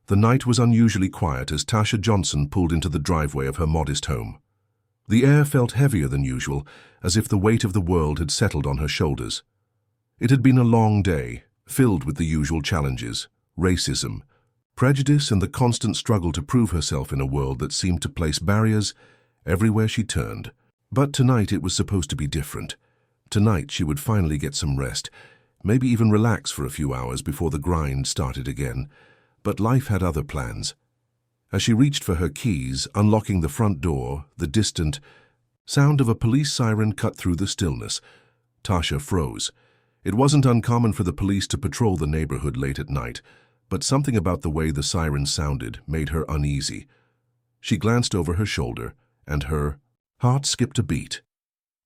The night was unusually quiet as Tasha Johnson pulled into the driveway of her modest home. The air felt heavier than usual, as if the weight of the world had settled on her shoulders. It had been a long day, filled with the usual challenges: racism, prejudice, and the constant struggle to prove herself in a world that seemed to place barriers everywhere she turned. But tonight it was supposed to be different. Tonight she would finally get some rest, maybe even relax for a few hours before the grind started again. But life had other plans. As she reached for her keys, unlocking the front door, the distant sound of a police siren cut through the stillness. Tasha froze. It wasn't uncommon for the police to patrol the neighborhood late at night, but something about the way the siren sounded made her uneasy. She glanced over her shoulder, and her heart skipped a beat.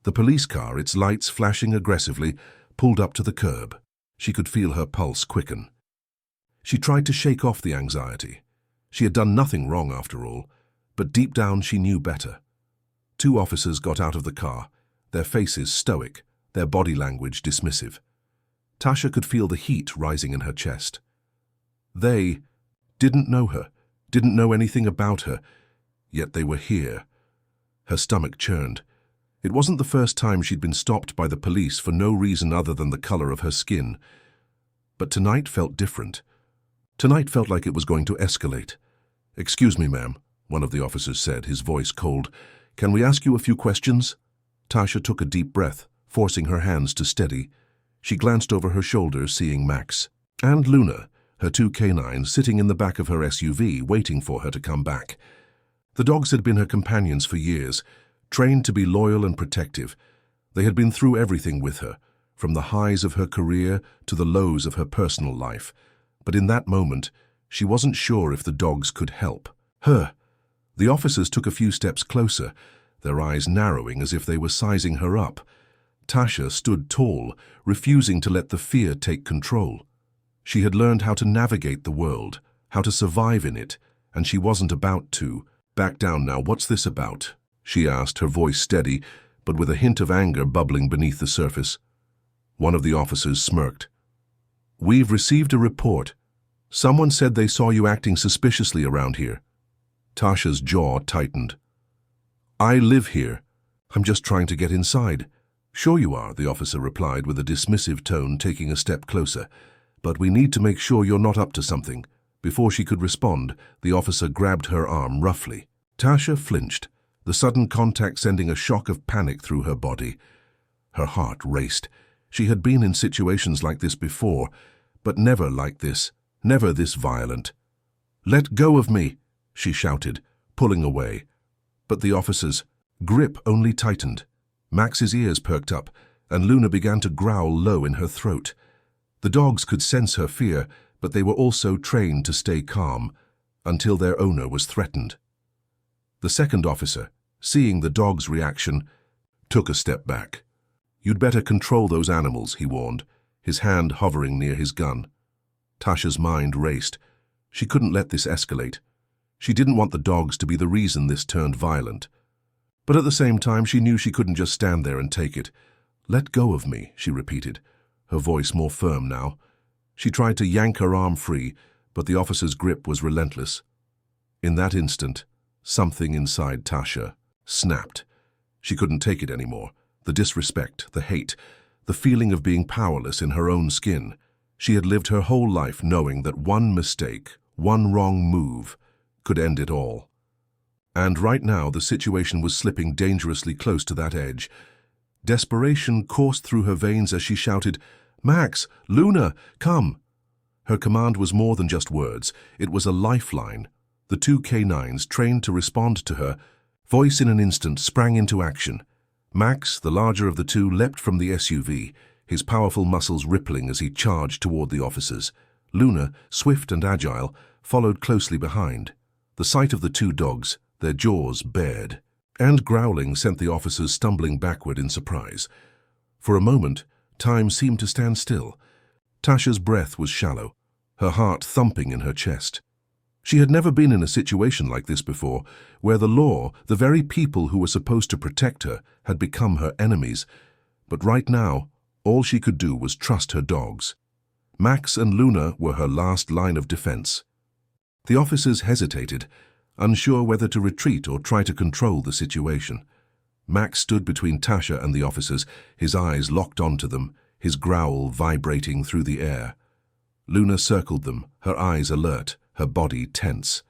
The police car, its lights flashing aggressively, pulled up to the curb. She could feel her pulse quicken. She tried to shake off the anxiety. She had done nothing wrong after all, but deep down she knew better. Two officers got out of the car, their faces stoic, their body language dismissive. Tasha could feel the heat rising in her chest. They didn't know her, didn't know anything about her, yet they were here. Her stomach churned. It wasn't the first time she'd been stopped by the police for no reason other than the color of her skin. But tonight felt different. Tonight felt like it was going to escalate. "Excuse me, ma'am," one of the officers said, his voice cold. "Can we ask you a few questions?" Tasha took a deep breath, forcing her hands to steady. She glanced over her shoulder, seeing Max and Luna, her two K9s, sitting in the back of her SUV, waiting for her to come back. The dogs had been her companions for years, trained to be loyal and protective. They had been through everything with her, from the highs of her career to the lows of her personal life. But in that moment, she wasn't sure if the dogs could help her. The officers took a few steps closer, their eyes narrowing as if they were sizing her up. Tasha stood tall, refusing to let the fear take control. She had learned how to navigate the world, how to survive in it, and she wasn't about to back down now. "What's this about?" she asked, her voice steady, but with a hint of anger bubbling beneath the surface. One of the officers smirked. "We've received a report. Someone said they saw you acting suspiciously around here." Tasha's jaw tightened. "I live here. I'm just trying to get inside." "Sure you are," the officer replied with a dismissive tone, taking a step closer. "But we need to make sure you're not up to something." Before she could respond, the officer grabbed her arm roughly. Tasha flinched, the sudden contact sending a shock of panic through her body. Her heart raced. She had been in situations like this before, but never like this, never this violent. "Let go of me," she shouted, pulling away. But the officer's grip only tightened. Max's ears perked up, and Luna began to growl low in her throat. The dogs could sense her fear, but they were also trained to stay calm, until their owner was threatened. The second officer, seeing the dog's reaction, took a step back. "You'd better control those animals," he warned, his hand hovering near his gun. Tasha's mind raced. She couldn't let this escalate. She didn't want the dogs to be the reason this turned violent. But at the same time, she knew she couldn't just stand there and take it. "Let go of me," she repeated, her voice more firm now. She tried to yank her arm free, but the officer's grip was relentless. In that instant, something inside Tasha snapped. She couldn't take it anymore. The disrespect, the hate, the feeling of being powerless in her own skin. She had lived her whole life knowing that one mistake, one wrong move, could end it all. And right now the situation was slipping dangerously close to that edge. Desperation coursed through her veins as she shouted, "Max, Luna, come!" Her command was more than just words. It was a lifeline. The two K9s, trained to respond to her voice in an instant, sprang into action. Max, the larger of the two, leapt from the SUV, his powerful muscles rippling as he charged toward the officers. Luna, swift and agile, followed closely behind. The sight of the two dogs, their jaws bared, and growling, sent the officers stumbling backward in surprise. For a moment, time seemed to stand still. Tasha's breath was shallow, her heart thumping in her chest. She had never been in a situation like this before, where the law, the very people who were supposed to protect her, had become her enemies. But right now, all she could do was trust her dogs. Max and Luna were her last line of defense. The officers hesitated, unsure whether to retreat or try to control the situation. Max stood between Tasha and the officers, his eyes locked onto them, his growl vibrating through the air. Luna circled them, her eyes alert, her body tense.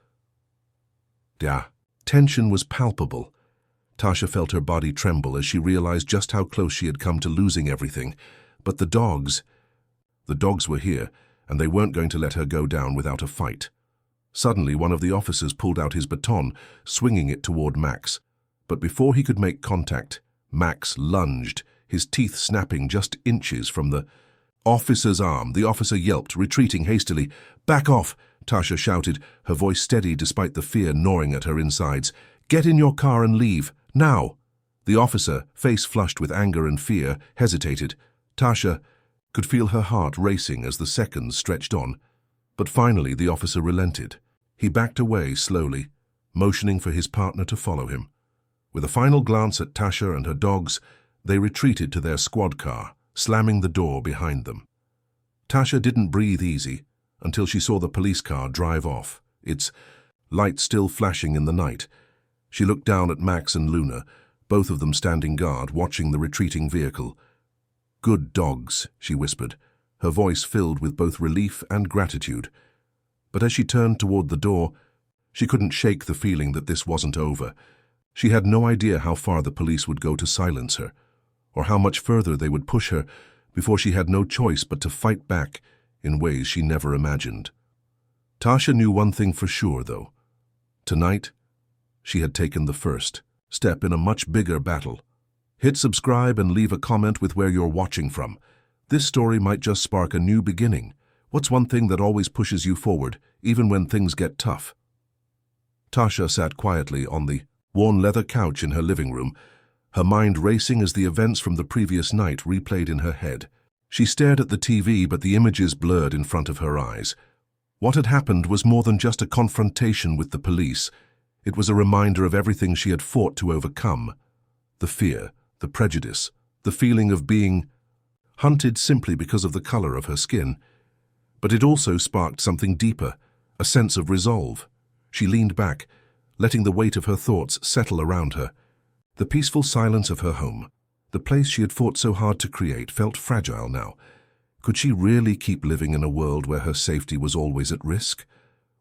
Tension was palpable. Tasha felt her body tremble as she realized just how close she had come to losing everything. But the dogs were here, and they weren't going to let her go down without a fight. Suddenly, one of the officers pulled out his baton, swinging it toward Max. But before he could make contact, Max lunged, his teeth snapping just inches from the officer's arm. The officer yelped, retreating hastily. "Back off!" Tasha shouted, her voice steady despite the fear gnawing at her insides. "Get in your car and leave, now!" The officer, face flushed with anger and fear, hesitated. Tasha could feel her heart racing as the seconds stretched on. But finally the officer relented. He backed away slowly, motioning for his partner to follow him. With a final glance at Tasha and her dogs, they retreated to their squad car, slamming the door behind them. Tasha didn't breathe easy until she saw the police car drive off, its lights still flashing in the night. She looked down at Max and Luna, both of them standing guard, watching the retreating vehicle. "Good dogs," she whispered, her voice filled with both relief and gratitude. But as she turned toward the door, she couldn't shake the feeling that this wasn't over. She had no idea how far the police would go to silence her, or how much further they would push her before she had no choice but to fight back in ways she never imagined. Tasha knew one thing for sure, though. Tonight, she had taken the first step in a much bigger battle. Hit subscribe and leave a comment with where you're watching from. This story might just spark a new beginning. What's one thing that always pushes you forward, even when things get tough? Tasha sat quietly on the worn leather couch in her living room, her mind racing as the events from the previous night replayed in her head. She stared at the TV, but the images blurred in front of her eyes. What had happened was more than just a confrontation with the police. It was a reminder of everything she had fought to overcome. The fear, the prejudice, the feeling of being hunted simply because of the color of her skin. But it also sparked something deeper, a sense of resolve. She leaned back, letting the weight of her thoughts settle around her. The peaceful silence of her home, the place she had fought so hard to create, felt fragile now. Could she really keep living in a world where her safety was always at risk?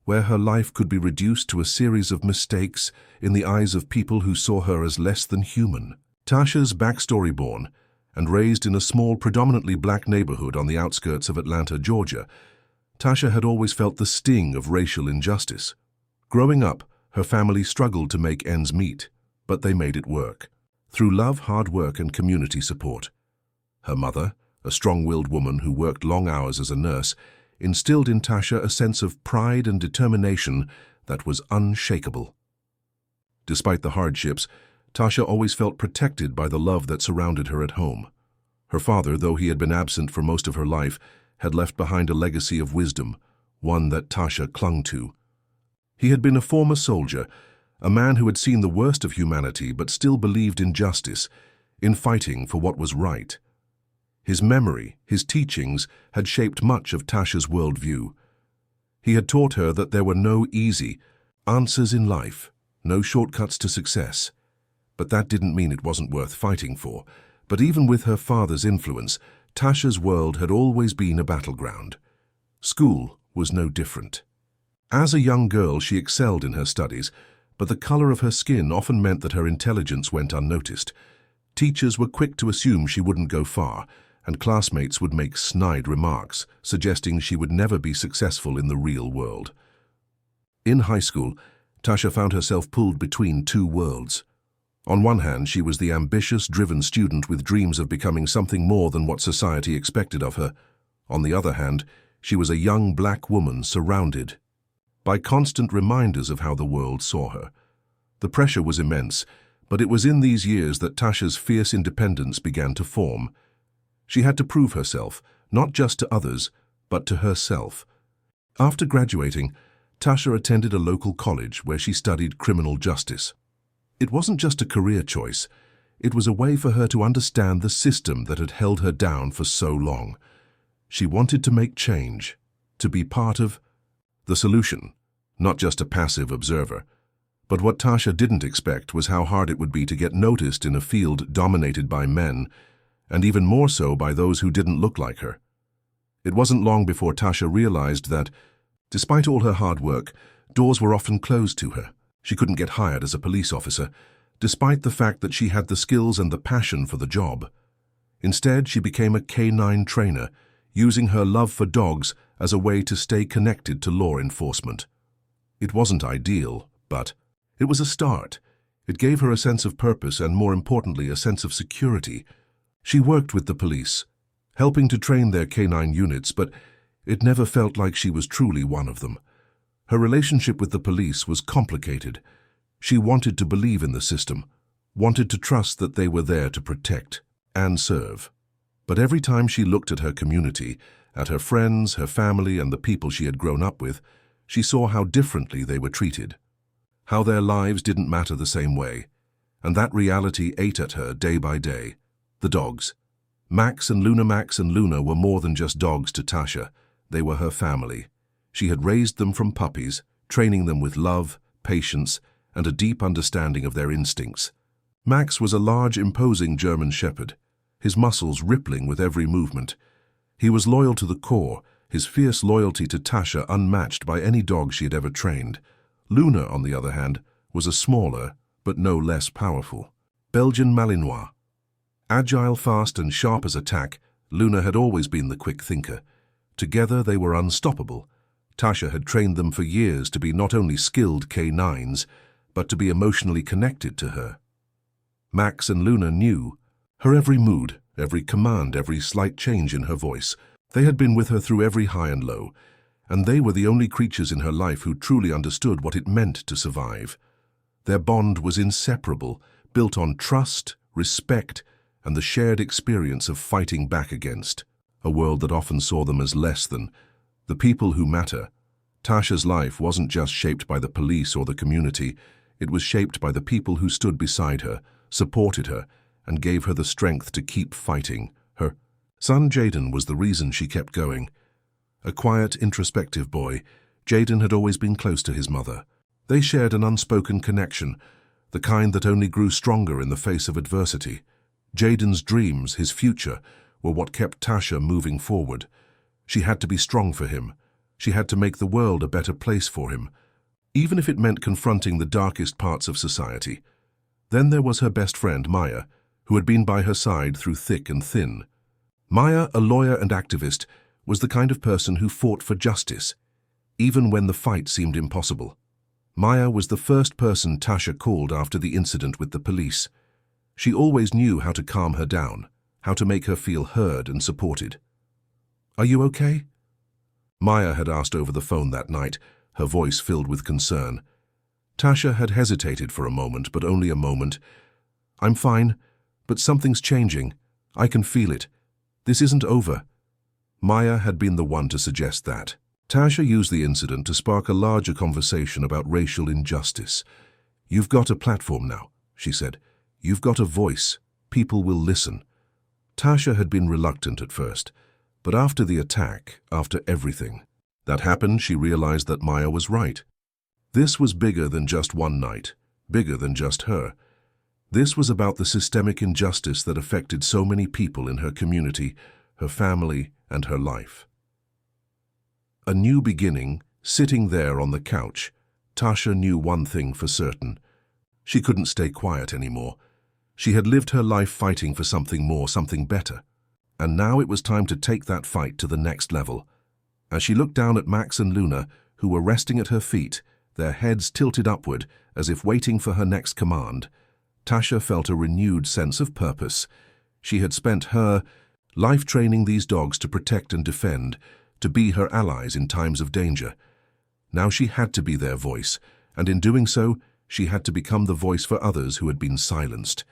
Where her life could be reduced to a series of mistakes in the eyes of people who saw her as less than human? Tasha's backstory: born and raised in a small, predominantly black neighborhood on the outskirts of Atlanta, Georgia, Tasha had always felt the sting of racial injustice. Growing up, her family struggled to make ends meet, but they made it work, through love, hard work, and community support. Her mother, a strong-willed woman who worked long hours as a nurse, instilled in Tasha a sense of pride and determination that was unshakable. Despite the hardships, Tasha always felt protected by the love that surrounded her at home. Her father, though he had been absent for most of her life, had left behind a legacy of wisdom, one that Tasha clung to. He had been a former soldier, a man who had seen the worst of humanity but still believed in justice, in fighting for what was right. His memory, his teachings, had shaped much of Tasha's worldview. He had taught her that there were no easy answers in life, no shortcuts to success. But that didn't mean it wasn't worth fighting for. But even with her father's influence, Tasha's world had always been a battleground. School was no different. As a young girl, she excelled in her studies, but the color of her skin often meant that her intelligence went unnoticed. Teachers were quick to assume she wouldn't go far, and classmates would make snide remarks, suggesting she would never be successful in the real world. In high school, Tasha found herself pulled between two worlds. On one hand, she was the ambitious, driven student with dreams of becoming something more than what society expected of her. On the other hand, she was a young black woman surrounded by constant reminders of how the world saw her. The pressure was immense, but it was in these years that Tasha's fierce independence began to form. She had to prove herself, not just to others, but to herself. After graduating, Tasha attended a local college where she studied criminal justice. It wasn't just a career choice. It was a way for her to understand the system that had held her down for so long. She wanted to make change, to be part of the solution, not just a passive observer. But what Tasha didn't expect was how hard it would be to get noticed in a field dominated by men, and even more so by those who didn't look like her. It wasn't long before Tasha realized that, despite all her hard work, doors were often closed to her. She couldn't get hired as a police officer, despite the fact that she had the skills and the passion for the job. Instead, she became a K9 trainer, using her love for dogs as a way to stay connected to law enforcement. It wasn't ideal, but it was a start. It gave her a sense of purpose and, more importantly, a sense of security. She worked with the police, helping to train their K9 units, but it never felt like she was truly one of them. Her relationship with the police was complicated. She wanted to believe in the system, wanted to trust that they were there to protect and serve. But every time she looked at her community, at her friends, her family, and the people she had grown up with, she saw how differently they were treated, how their lives didn't matter the same way, and that reality ate at her day by day. The dogs. Max and Luna were more than just dogs to Tasha. They were her family. She had raised them from puppies, training them with love, patience, and a deep understanding of their instincts. Max was a large, imposing German shepherd, his muscles rippling with every movement. He was loyal to the core, his fierce loyalty to Tasha unmatched by any dog she had ever trained. Luna, on the other hand, was a smaller, but no less powerful Belgian Malinois. Agile, fast, and sharp as a tack, Luna had always been the quick thinker. Together they were unstoppable. Tasha had trained them for years to be not only skilled K9s, but to be emotionally connected to her. Max and Luna knew her every mood, every command, every slight change in her voice. They had been with her through every high and low, and they were the only creatures in her life who truly understood what it meant to survive. Their bond was inseparable, built on trust, respect, and the shared experience of fighting back against a world that often saw them as less than the people who matter. Tasha's life wasn't just shaped by the police or the community, it was shaped by the people who stood beside her, supported her, and gave her the strength to keep fighting. Her son Jaden was the reason she kept going. A quiet, introspective boy, Jaden had always been close to his mother. They shared an unspoken connection, the kind that only grew stronger in the face of adversity. Jaden's dreams, his future, were what kept Tasha moving forward. She had to be strong for him. She had to make the world a better place for him, even if it meant confronting the darkest parts of society. Then there was her best friend, Maya, who had been by her side through thick and thin. Maya, a lawyer and activist, was the kind of person who fought for justice, even when the fight seemed impossible. Maya was the first person Tasha called after the incident with the police. She always knew how to calm her down, how to make her feel heard and supported. "Are you okay?" Maya had asked over the phone that night, her voice filled with concern. Tasha had hesitated for a moment, but only a moment. "I'm fine, but something's changing. I can feel it. This isn't over." Maya had been the one to suggest that. Tasha used the incident to spark a larger conversation about racial injustice. "You've got a platform now," she said. "You've got a voice. People will listen." Tasha had been reluctant at first, but after the attack, after everything that happened, she realized that Maya was right. This was bigger than just one night, bigger than just her. This was about the systemic injustice that affected so many people in her community, her family, and her life. A new beginning, sitting there on the couch, Tasha knew one thing for certain. She couldn't stay quiet anymore. She had lived her life fighting for something more, something better. And now it was time to take that fight to the next level. As she looked down at Max and Luna, who were resting at her feet, their heads tilted upward as if waiting for her next command, Tasha felt a renewed sense of purpose. She had spent her life training these dogs to protect and defend, to be her allies in times of danger. Now she had to be their voice, and in doing so, she had to become the voice for others who had been silenced.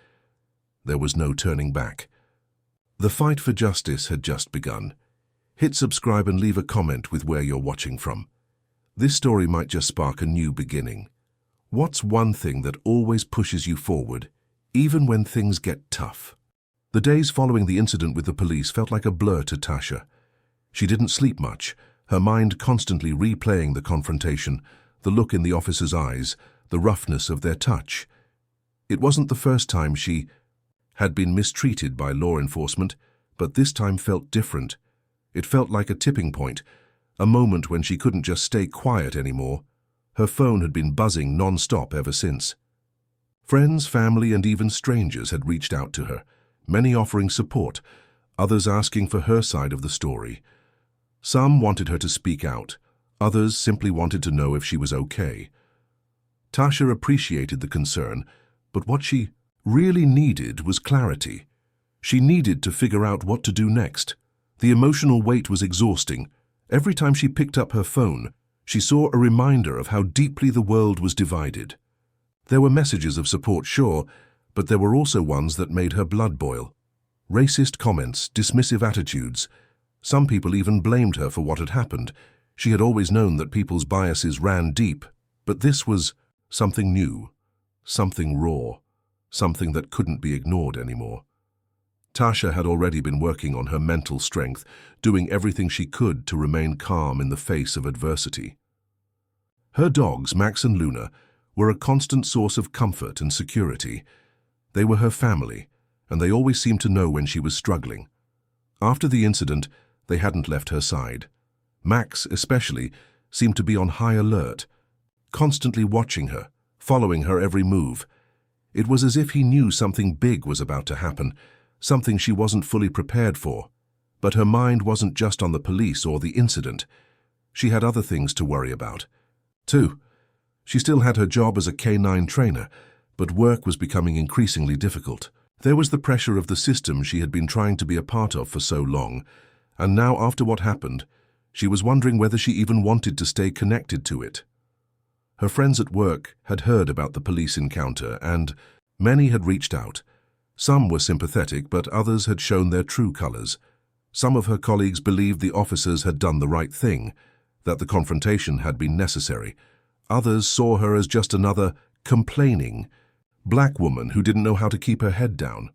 There was no turning back. The fight for justice had just begun. Hit subscribe and leave a comment with where you're watching from. This story might just spark a new beginning. What's one thing that always pushes you forward, even when things get tough? The days following the incident with the police felt like a blur to Tasha. She didn't sleep much, her mind constantly replaying the confrontation, the look in the officer's eyes, the roughness of their touch. It wasn't the first time she had been mistreated by law enforcement, but this time felt different. It felt like a tipping point, a moment when she couldn't just stay quiet anymore. Her phone had been buzzing non-stop ever since. Friends, family, and even strangers had reached out to her, many offering support, others asking for her side of the story. Some wanted her to speak out, others simply wanted to know if she was okay. Tasha appreciated the concern, but what she really needed was clarity. She needed to figure out what to do next. The emotional weight was exhausting. Every time she picked up her phone, she saw a reminder of how deeply the world was divided. There were messages of support, sure, but there were also ones that made her blood boil. Racist comments, dismissive attitudes. Some people even blamed her for what had happened. She had always known that people's biases ran deep, but this was something new, something raw, something that couldn't be ignored anymore. Tasha had already been working on her mental strength, doing everything she could to remain calm in the face of adversity. Her dogs, Max and Luna, were a constant source of comfort and security. They were her family, and they always seemed to know when she was struggling. After the incident, they hadn't left her side. Max, especially, seemed to be on high alert, constantly watching her, following her every move. It was as if he knew something big was about to happen, something she wasn't fully prepared for. But her mind wasn't just on the police or the incident. She had other things to worry about, too. She still had her job as a K9 trainer, but work was becoming increasingly difficult. There was the pressure of the system she had been trying to be a part of for so long, and now, after what happened, she was wondering whether she even wanted to stay connected to it. Her friends at work had heard about the police encounter, and many had reached out. Some were sympathetic, but others had shown their true colors. Some of her colleagues believed the officers had done the right thing, that the confrontation had been necessary. Others saw her as just another complaining black woman who didn't know how to keep her head down.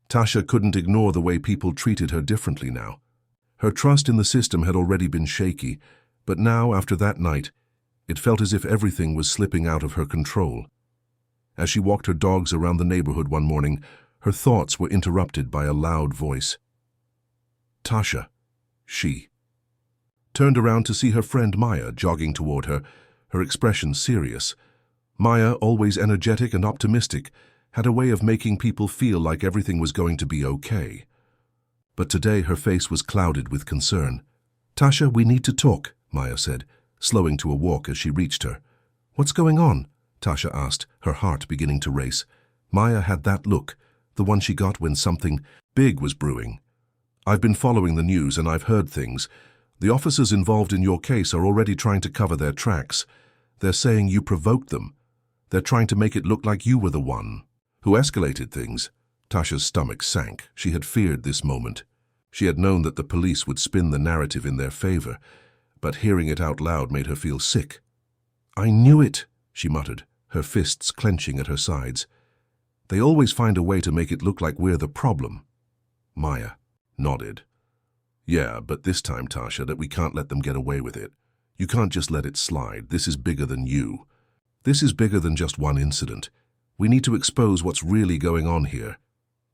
Tasha couldn't ignore the way people treated her differently now. Her trust in the system had already been shaky, but now, after that night, it felt as if everything was slipping out of her control. As she walked her dogs around the neighborhood one morning, her thoughts were interrupted by a loud voice. Tasha, she turned around to see her friend Maya jogging toward her, her expression serious. Maya, always energetic and optimistic, had a way of making people feel like everything was going to be okay. But today her face was clouded with concern. Tasha, we need to talk, Maya said, slowing to a walk as she reached her. What's going on? Tasha asked, her heart beginning to race. Maya had that look, the one she got when something big was brewing. I've been following the news and I've heard things. The officers involved in your case are already trying to cover their tracks. They're saying you provoked them. They're trying to make it look like you were the one who escalated things. Tasha's stomach sank. She had feared this moment. She had known that the police would spin the narrative in their favor, but hearing it out loud made her feel sick. I knew it, she muttered, her fists clenching at her sides. They always find a way to make it look like we're the problem. Maya nodded. Yeah, but this time, Tasha, that we can't let them get away with it. You can't just let it slide. This is bigger than you. This is bigger than just one incident. We need to expose what's really going on here.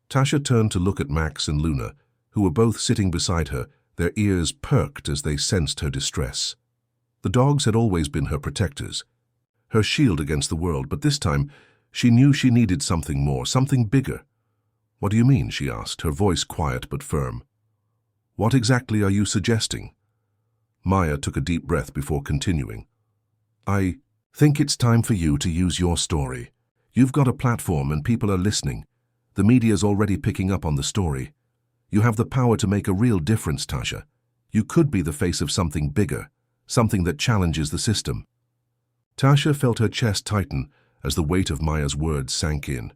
Tasha turned to look at Max and Luna, who were both sitting beside her, their ears perked as they sensed her distress. The dogs had always been her protectors, her shield against the world, but this time she knew she needed something more, something bigger. What do you mean? She asked, her voice quiet but firm. What exactly are you suggesting? Maya took a deep breath before continuing. I think it's time for you to use your story. You've got a platform and people are listening. The media's already picking up on the story. You have the power to make a real difference, Tasha. You could be the face of something bigger, something that challenges the system. Tasha felt her chest tighten as the weight of Maya's words sank in.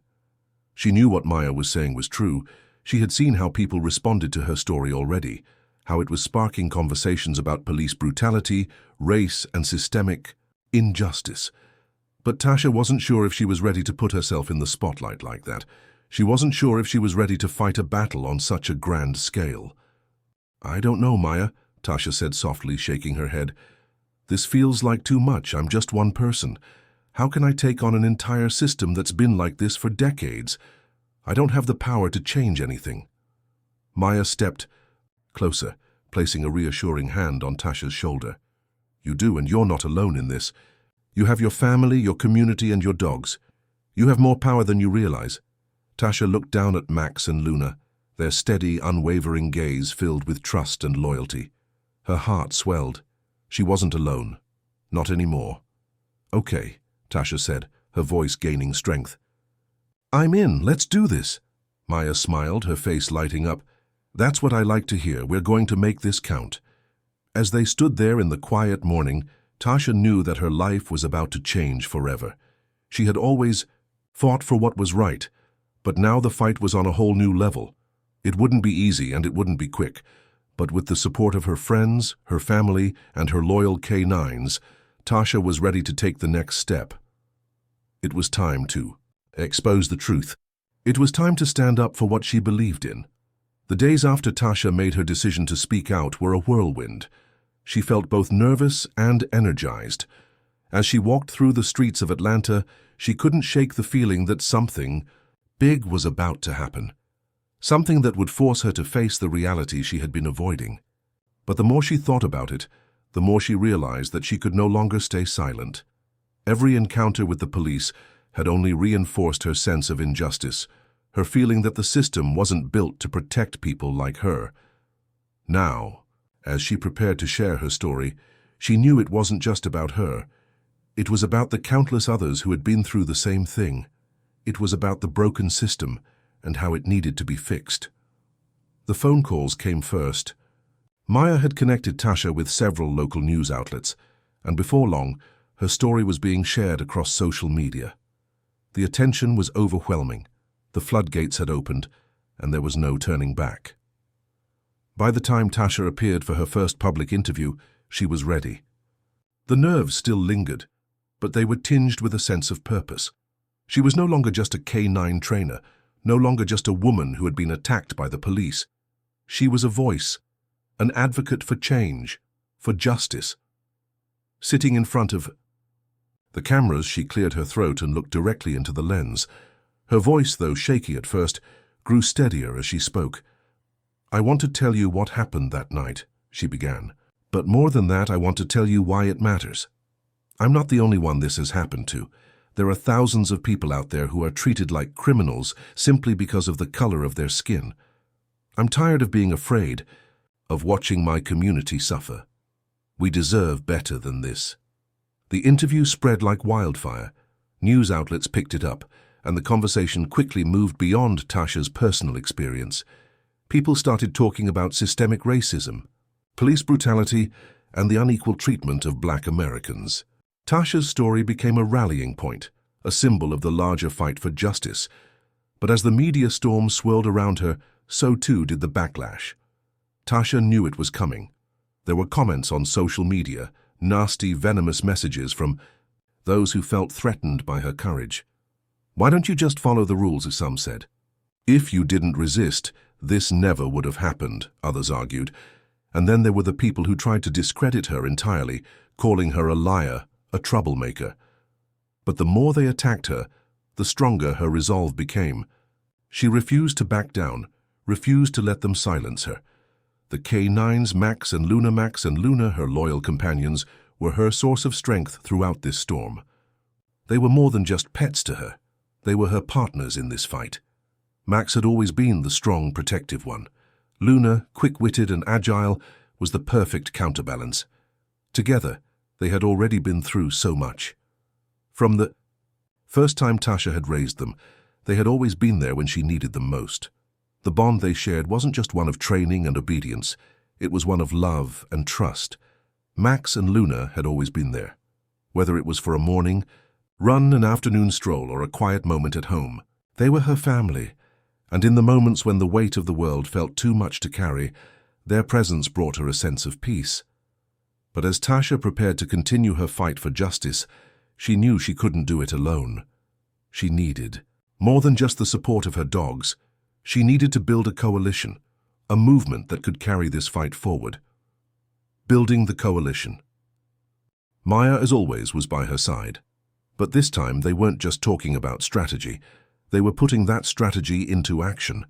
She knew what Maya was saying was true. She had seen how people responded to her story already, how it was sparking conversations about police brutality, race, and systemic injustice. But Tasha wasn't sure if she was ready to put herself in the spotlight like that. She wasn't sure if she was ready to fight a battle on such a grand scale. I don't know, Maya, Tasha said softly, shaking her head. This feels like too much. I'm just one person. How can I take on an entire system that's been like this for decades? I don't have the power to change anything. Maya stepped closer, placing a reassuring hand on Tasha's shoulder. You do, and you're not alone in this. You have your family, your community, and your dogs. You have more power than you realize. Tasha looked down at Max and Luna, their steady, unwavering gaze filled with trust and loyalty. Her heart swelled. She wasn't alone. Not anymore. Okay, Tasha said, her voice gaining strength. I'm in. Let's do this. Maya smiled, her face lighting up. That's what I like to hear. We're going to make this count. As they stood there in the quiet morning, Tasha knew that her life was about to change forever. She had always fought for what was right, but now the fight was on a whole new level. It wouldn't be easy and it wouldn't be quick, but with the support of her friends, her family, and her loyal K9s, Tasha was ready to take the next step. It was time to expose the truth. It was time to stand up for what she believed in. The days after Tasha made her decision to speak out were a whirlwind. She felt both nervous and energized. As she walked through the streets of Atlanta, she couldn't shake the feeling that something big was about to happen. Something that would force her to face the reality she had been avoiding. But the more she thought about it, the more she realized that she could no longer stay silent. Every encounter with the police had only reinforced her sense of injustice, her feeling that the system wasn't built to protect people like her. Now, as she prepared to share her story, she knew it wasn't just about her. It was about the countless others who had been through the same thing. It was about the broken system and how it needed to be fixed. The phone calls came first. Maya had connected Tasha with several local news outlets, and before long, her story was being shared across social media. The attention was overwhelming. The floodgates had opened, and there was no turning back. By the time Tasha appeared for her first public interview, she was ready. The nerves still lingered, but they were tinged with a sense of purpose. She was no longer just a K9 trainer, no longer just a woman who had been attacked by the police. She was a voice, an advocate for change, for justice. Sitting in front of the cameras, she cleared her throat and looked directly into the lens. Her voice, though shaky at first, grew steadier as she spoke. I want to tell you what happened that night, she began. But more than that, I want to tell you why it matters. I'm not the only one this has happened to. There are thousands of people out there who are treated like criminals simply because of the color of their skin. I'm tired of being afraid, of watching my community suffer. We deserve better than this. The interview spread like wildfire. News outlets picked it up, and the conversation quickly moved beyond Tasha's personal experience. People started talking about systemic racism, police brutality, and the unequal treatment of Black Americans. Tasha's story became a rallying point, a symbol of the larger fight for justice. But as the media storm swirled around her, so too did the backlash. Tasha knew it was coming. There were comments on social media, nasty, venomous messages from those who felt threatened by her courage. Why don't you just follow the rules, as some said? If you didn't resist, this never would have happened, others argued. And then there were the people who tried to discredit her entirely, calling her a liar, a troublemaker. But the more they attacked her, the stronger her resolve became. She refused to back down, refused to let them silence her. The K9s, Max and Luna, her loyal companions, were her source of strength throughout this storm. They were more than just pets to her. They were her partners in this fight. Max had always been the strong, protective one. Luna, quick-witted and agile, was the perfect counterbalance. Together, they had already been through so much. From the first time Tasha had raised them, they had always been there when she needed them most. The bond they shared wasn't just one of training and obedience, it was one of love and trust. Max and Luna had always been there. Whether it was for a morning run, an afternoon stroll, or a quiet moment at home, they were her family. And in the moments when the weight of the world felt too much to carry, their presence brought her a sense of peace. But as Tasha prepared to continue her fight for justice, she knew she couldn't do it alone. She needed more than just the support of her dogs. She needed to build a coalition, a movement that could carry this fight forward. Building the coalition. Maya, as always, was by her side. But this time they weren't just talking about strategy. They were putting that strategy into action.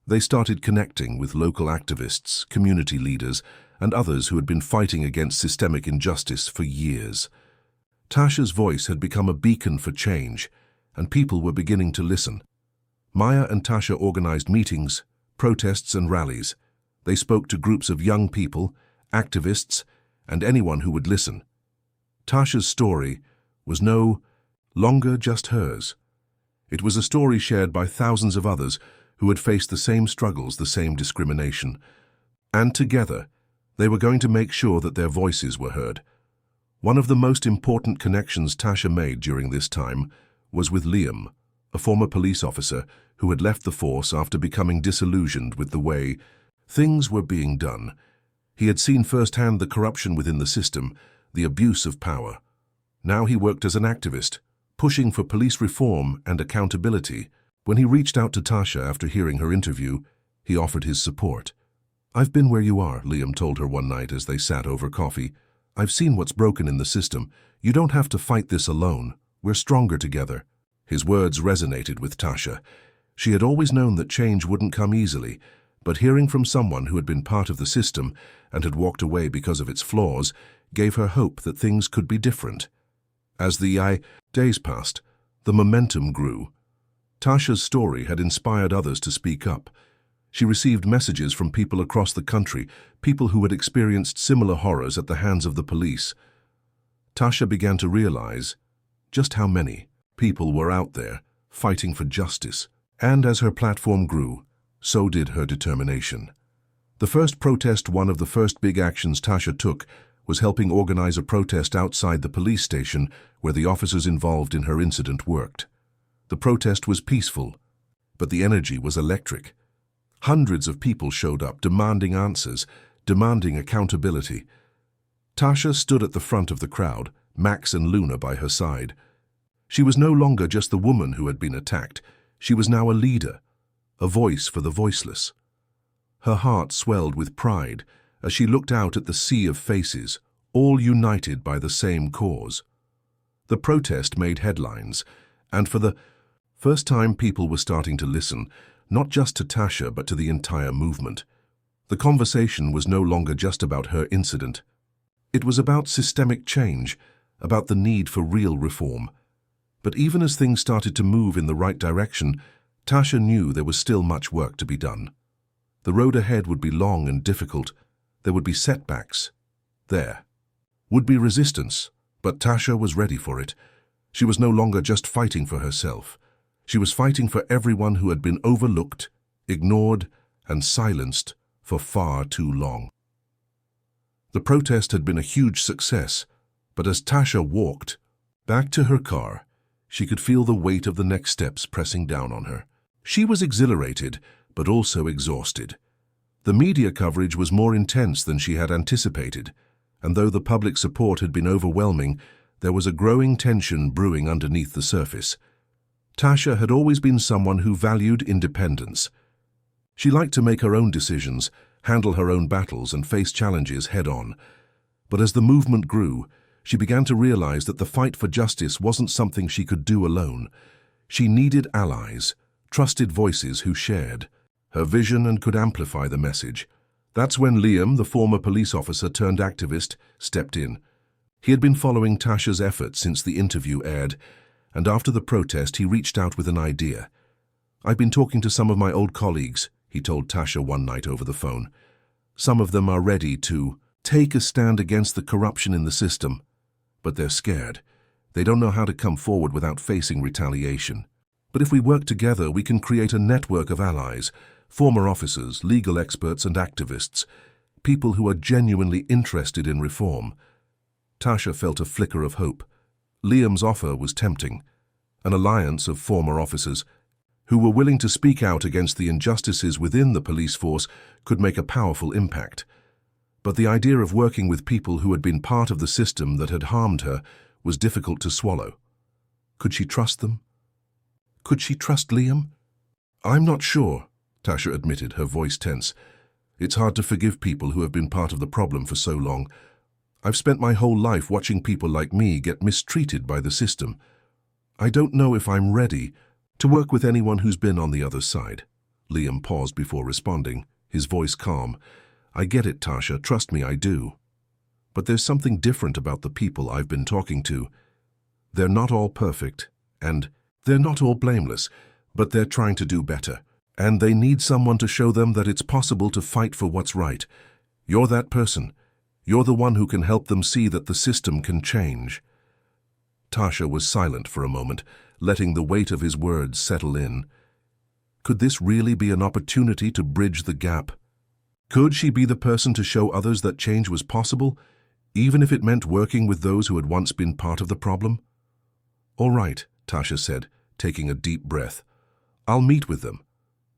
They started connecting with local activists, community leaders, and others who had been fighting against systemic injustice for years. Tasha's voice had become a beacon for change, and people were beginning to listen. Maya and Tasha organized meetings, protests, and rallies. They spoke to groups of young people, activists, and anyone who would listen. Tasha's story was no longer just hers. It was a story shared by thousands of others who had faced the same struggles, the same discrimination. And together, they were going to make sure that their voices were heard. One of the most important connections Tasha made during this time was with Liam, a former police officer who had left the force after becoming disillusioned with the way things were being done. He had seen firsthand the corruption within the system, the abuse of power. Now he worked as an activist, pushing for police reform and accountability. When he reached out to Tasha after hearing her interview, he offered his support. "I've been where you are," Liam told her one night as they sat over coffee. "I've seen what's broken in the system. You don't have to fight this alone. We're stronger together." His words resonated with Tasha. She had always known that change wouldn't come easily, but hearing from someone who had been part of the system and had walked away because of its flaws gave her hope that things could be different. As the days passed, the momentum grew. Tasha's story had inspired others to speak up. She received messages from people across the country, people who had experienced similar horrors at the hands of the police. Tasha began to realize just how many people were out there fighting for justice. And as her platform grew, so did her determination. The first protest, one of the first big actions Tasha took, was helping organize a protest outside the police station where the officers involved in her incident worked. The protest was peaceful, but the energy was electric. Hundreds of people showed up, demanding answers, demanding accountability. Tasha stood at the front of the crowd, Max and Luna by her side. She was no longer just the woman who had been attacked. She was now a leader, a voice for the voiceless. Her heart swelled with pride as she looked out at the sea of faces, all united by the same cause. The protest made headlines, and for the first time people were starting to listen, not just to Tasha but to the entire movement. The conversation was no longer just about her incident. It was about systemic change, about the need for real reform. But even as things started to move in the right direction, Tasha knew there was still much work to be done. The road ahead would be long and difficult. There would be setbacks. There would be resistance, but Tasha was ready for it. She was no longer just fighting for herself. She was fighting for everyone who had been overlooked, ignored, and silenced for far too long. The protest had been a huge success, but as Tasha walked back to her car, she could feel the weight of the next steps pressing down on her. She was exhilarated, but also exhausted. The media coverage was more intense than she had anticipated, and though the public support had been overwhelming, there was a growing tension brewing underneath the surface. Tasha had always been someone who valued independence. She liked to make her own decisions, handle her own battles, and face challenges head-on. But as the movement grew, she began to realize that the fight for justice wasn't something she could do alone. She needed allies, trusted voices who shared her vision and could amplify the message. That's when Liam, the former police officer turned activist, stepped in. He had been following Tasha's efforts since the interview aired, and after the protest he reached out with an idea. "I've been talking to some of my old colleagues," he told Tasha one night over the phone. "Some of them are ready to take a stand against the corruption in the system, but they're scared. They don't know how to come forward without facing retaliation. But if we work together, we can create a network of allies, former officers, legal experts, and activists, people who are genuinely interested in reform." Tasha felt a flicker of hope. Liam's offer was tempting. An alliance of former officers who were willing to speak out against the injustices within the police force could make a powerful impact. But the idea of working with people who had been part of the system that had harmed her was difficult to swallow. Could she trust them? Could she trust Liam? "I'm not sure," Tasha admitted, her voice tense. "It's hard to forgive people who have been part of the problem for so long. I've spent my whole life watching people like me get mistreated by the system. I don't know if I'm ready to work with anyone who's been on the other side." Liam paused before responding, his voice calm. "I get it, Tasha, trust me, I do. But there's something different about the people I've been talking to. They're not all perfect, and they're not all blameless, but they're trying to do better. And they need someone to show them that it's possible to fight for what's right. You're that person. You're the one who can help them see that the system can change." Tasha was silent for a moment, letting the weight of his words settle in. Could this really be an opportunity to bridge the gap? Could she be the person to show others that change was possible, even if it meant working with those who had once been part of the problem? "All right," Tasha said, taking a deep breath. "I'll meet with them,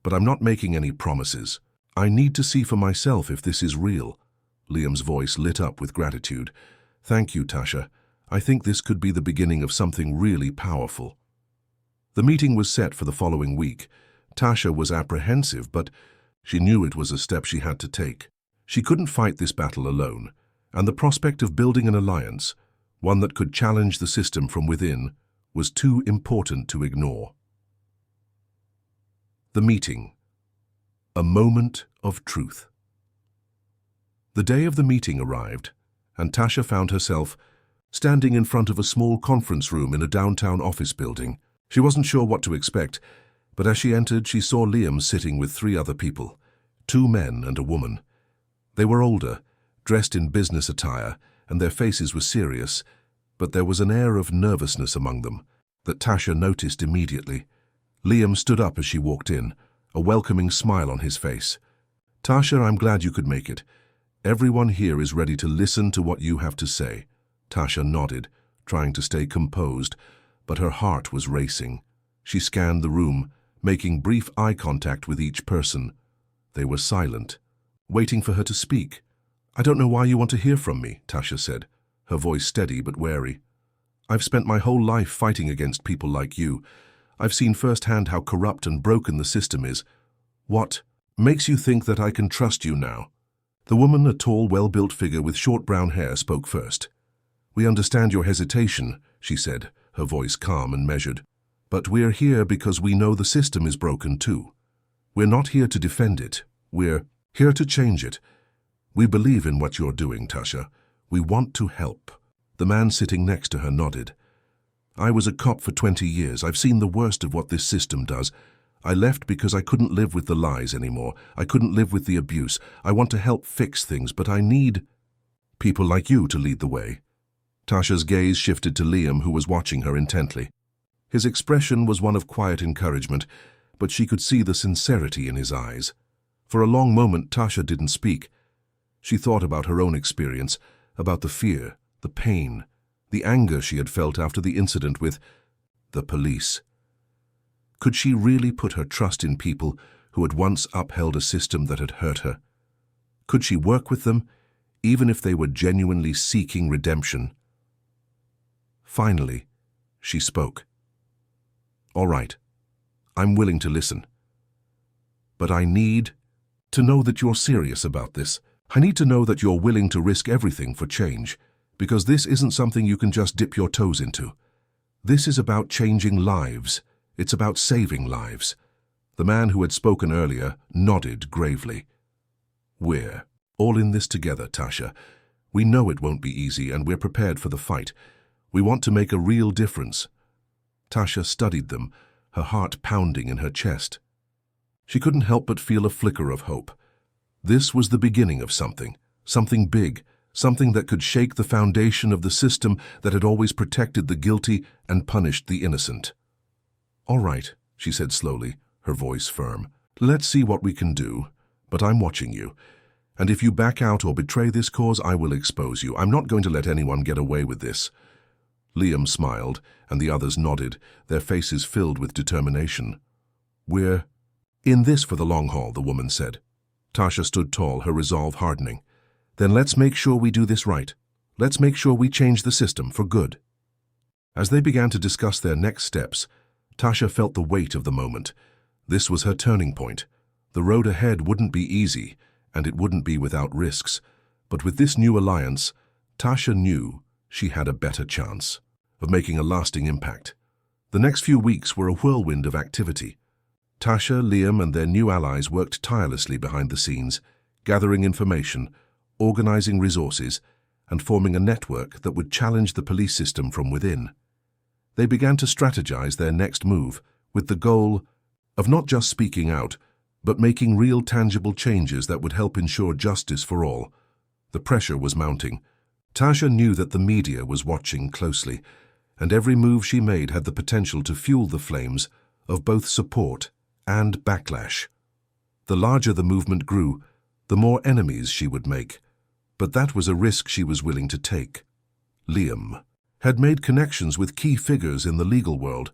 but I'm not making any promises. I need to see for myself if this is real." Liam's voice lit up with gratitude. "Thank you, Tasha. I think this could be the beginning of something really powerful." The meeting was set for the following week. Tasha was apprehensive, but she knew it was a step she had to take. She couldn't fight this battle alone, and the prospect of building an alliance, one that could challenge the system from within, was too important to ignore. The meeting. A moment of truth. The day of the meeting arrived, and Tasha found herself standing in front of a small conference room in a downtown office building. She wasn't sure what to expect, but as she entered, she saw Liam sitting with 3 other people, 2 men and a woman. They were older, dressed in business attire, and their faces were serious, but there was an air of nervousness among them that Tasha noticed immediately. Liam stood up as she walked in, a welcoming smile on his face. "Tasha, I'm glad you could make it. Everyone here is ready to listen to what you have to say." Tasha nodded, trying to stay composed, but her heart was racing. She scanned the room, making brief eye contact with each person. They were silent, waiting for her to speak. "I don't know why you want to hear from me," Tasha said, her voice steady but wary. "I've spent my whole life fighting against people like you. I've seen firsthand how corrupt and broken the system is. What makes you think that I can trust you now?" The woman, a tall, well-built figure with short brown hair, spoke first. "We understand your hesitation," she said, her voice calm and measured. "But we're here because we know the system is broken too. We're not here to defend it. We're here to change it. We believe in what you're doing, Tasha. We want to help." The man sitting next to her nodded. "I was a cop for 20 years. I've seen the worst of what this system does. I left because I couldn't live with the lies anymore. I couldn't live with the abuse. I want to help fix things, but I need people like you to lead the way." Tasha's gaze shifted to Liam, who was watching her intently. His expression was one of quiet encouragement, but she could see the sincerity in his eyes. For a long moment, Tasha didn't speak. She thought about her own experience, about the fear, the pain, the anger she had felt after the incident with the police. Could she really put her trust in people who had once upheld a system that had hurt her? Could she work with them, even if they were genuinely seeking redemption? Finally, she spoke. "All right, I'm willing to listen. But I need to know that you're serious about this. I need to know that you're willing to risk everything for change, because this isn't something you can just dip your toes into. This is about changing lives. It's about saving lives." The man who had spoken earlier nodded gravely. "We're all in this together, Tasha. We know it won't be easy, and we're prepared for the fight. We want to make a real difference." Tasha studied them, her heart pounding in her chest. She couldn't help but feel a flicker of hope. This was the beginning of something big, something that could shake the foundation of the system that had always protected the guilty and punished the innocent. "All right," she said slowly, her voice firm. "Let's see what we can do, but I'm watching you. And if you back out or betray this cause, I will expose you. I'm not going to let anyone get away with this." Liam smiled, and the others nodded, their faces filled with determination. "We're in this for the long haul," the woman said. Tasha stood tall, her resolve hardening. "Then let's make sure we do this right. Let's make sure we change the system for good." As they began to discuss their next steps, Tasha felt the weight of the moment. This was her turning point. The road ahead wouldn't be easy, and it wouldn't be without risks. But with this new alliance, Tasha knew she had a better chance of making a lasting impact. The next few weeks were a whirlwind of activity. Tasha, Liam, and their new allies worked tirelessly behind the scenes, gathering information, organizing resources, and forming a network that would challenge the police system from within. They began to strategize their next move with the goal of not just speaking out, but making real tangible changes that would help ensure justice for all. The pressure was mounting. Tasha knew that the media was watching closely, and every move she made had the potential to fuel the flames of both support and backlash. The larger the movement grew, the more enemies she would make, but that was a risk she was willing to take. Liam had made connections with key figures in the legal world,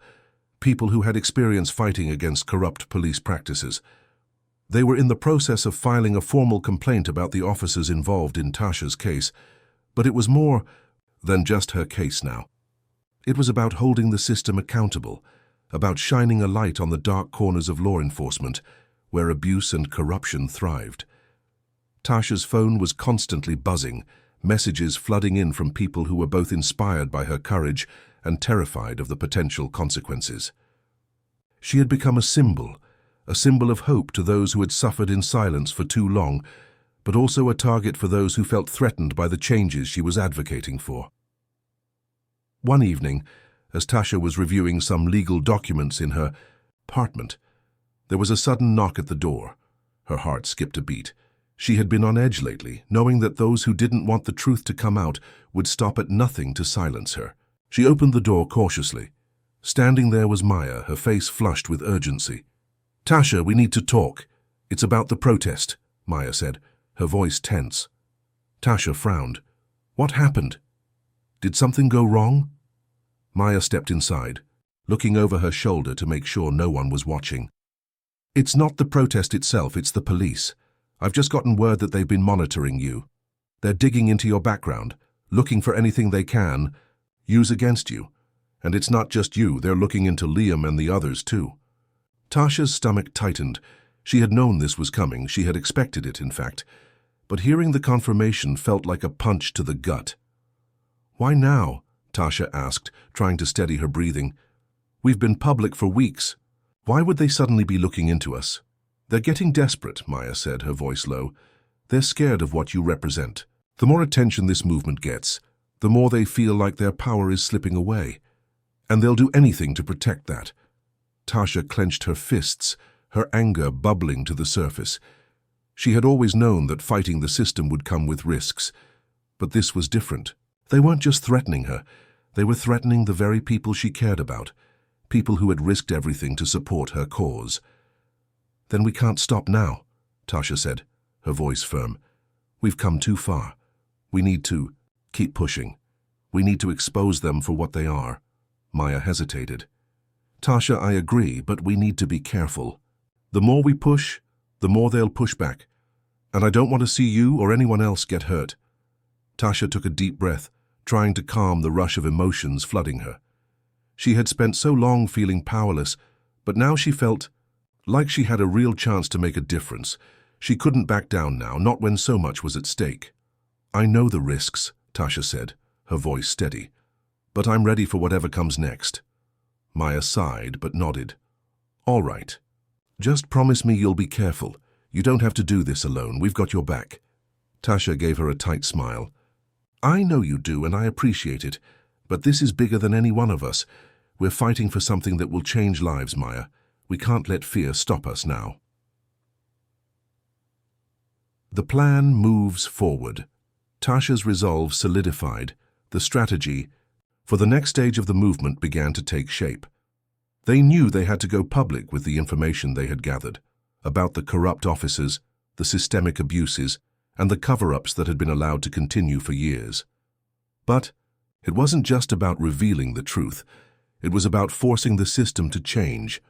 people who had experience fighting against corrupt police practices. They were in the process of filing a formal complaint about the officers involved in Tasha's case, but it was more than just her case now. It was about holding the system accountable, about shining a light on the dark corners of law enforcement, where abuse and corruption thrived. Tasha's phone was constantly buzzing, messages flooding in from people who were both inspired by her courage and terrified of the potential consequences. She had become a symbol of hope to those who had suffered in silence for too long, but also a target for those who felt threatened by the changes she was advocating for. One evening, as Tasha was reviewing some legal documents in her apartment, there was a sudden knock at the door. Her heart skipped a beat. She had been on edge lately, knowing that those who didn't want the truth to come out would stop at nothing to silence her. She opened the door cautiously. Standing there was Maya, her face flushed with urgency. "Tasha, we need to talk. It's about the protest," Maya said, her voice tense. Tasha frowned. "What happened? Did something go wrong?" Maya stepped inside, looking over her shoulder to make sure no one was watching. "It's not the protest itself, it's the police. I've just gotten word that they've been monitoring you. They're digging into your background, looking for anything they can use against you. And it's not just you, they're looking into Liam and the others too." Tasha's stomach tightened. She had known this was coming, she had expected it, in fact. But hearing the confirmation felt like a punch to the gut. "Why now?" Tasha asked, trying to steady her breathing. "We've been public for weeks. Why would they suddenly be looking into us?" "They're getting desperate," Maya said, her voice low. "They're scared of what you represent. The more attention this movement gets, the more they feel like their power is slipping away. And they'll do anything to protect that." Tasha clenched her fists, her anger bubbling to the surface. She had always known that fighting the system would come with risks, but this was different. They weren't just threatening her, they were threatening the very people she cared about, people who had risked everything to support her cause. "Then we can't stop now," Tasha said, her voice firm. "We've come too far. We need to keep pushing. We need to expose them for what they are." Maya hesitated. "Tasha, I agree, but we need to be careful. The more we push, the more they'll push back. And I don't want to see you or anyone else get hurt." Tasha took a deep breath, trying to calm the rush of emotions flooding her. She had spent so long feeling powerless, but now she felt like she had a real chance to make a difference. She couldn't back down now, not when so much was at stake. "I know the risks," Tasha said, her voice steady, "but I'm ready for whatever comes next." Maya sighed but nodded. "All right. Just promise me you'll be careful. You don't have to do this alone. We've got your back." Tasha gave her a tight smile. "I know you do, and I appreciate it, but this is bigger than any one of us. We're fighting for something that will change lives, Maya. We can't let fear stop us now." The plan moves forward. Tasha's resolve solidified. The strategy for the next stage of the movement began to take shape. They knew they had to go public with the information they had gathered about the corrupt officers, the systemic abuses, and the cover-ups that had been allowed to continue for years. But it wasn't just about revealing the truth. It was about forcing the system to change.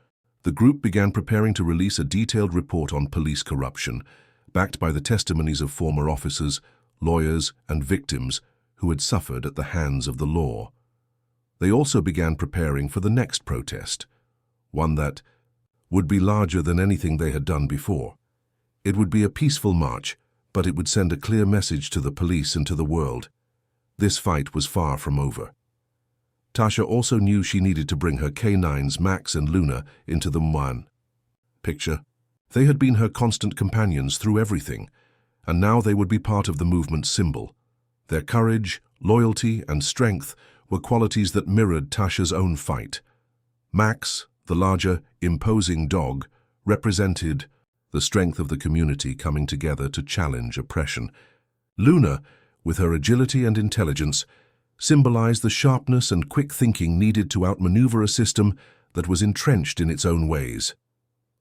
The group began preparing to release a detailed report on police corruption, backed by the testimonies of former officers, lawyers, and victims who had suffered at the hands of the law. They also began preparing for the next protest, one that would be larger than anything they had done before. It would be a peaceful march, but it would send a clear message to the police and to the world. This fight was far from over. Tasha also knew she needed to bring her K9s, Max and Luna, into the one picture. They had been her constant companions through everything, and now they would be part of the movement's symbol. Their courage, loyalty and strength were qualities that mirrored Tasha's own fight. Max, the larger, imposing dog, represented the strength of the community coming together to challenge oppression. Luna, with her agility and intelligence, symbolized the sharpness and quick thinking needed to outmaneuver a system that was entrenched in its own ways.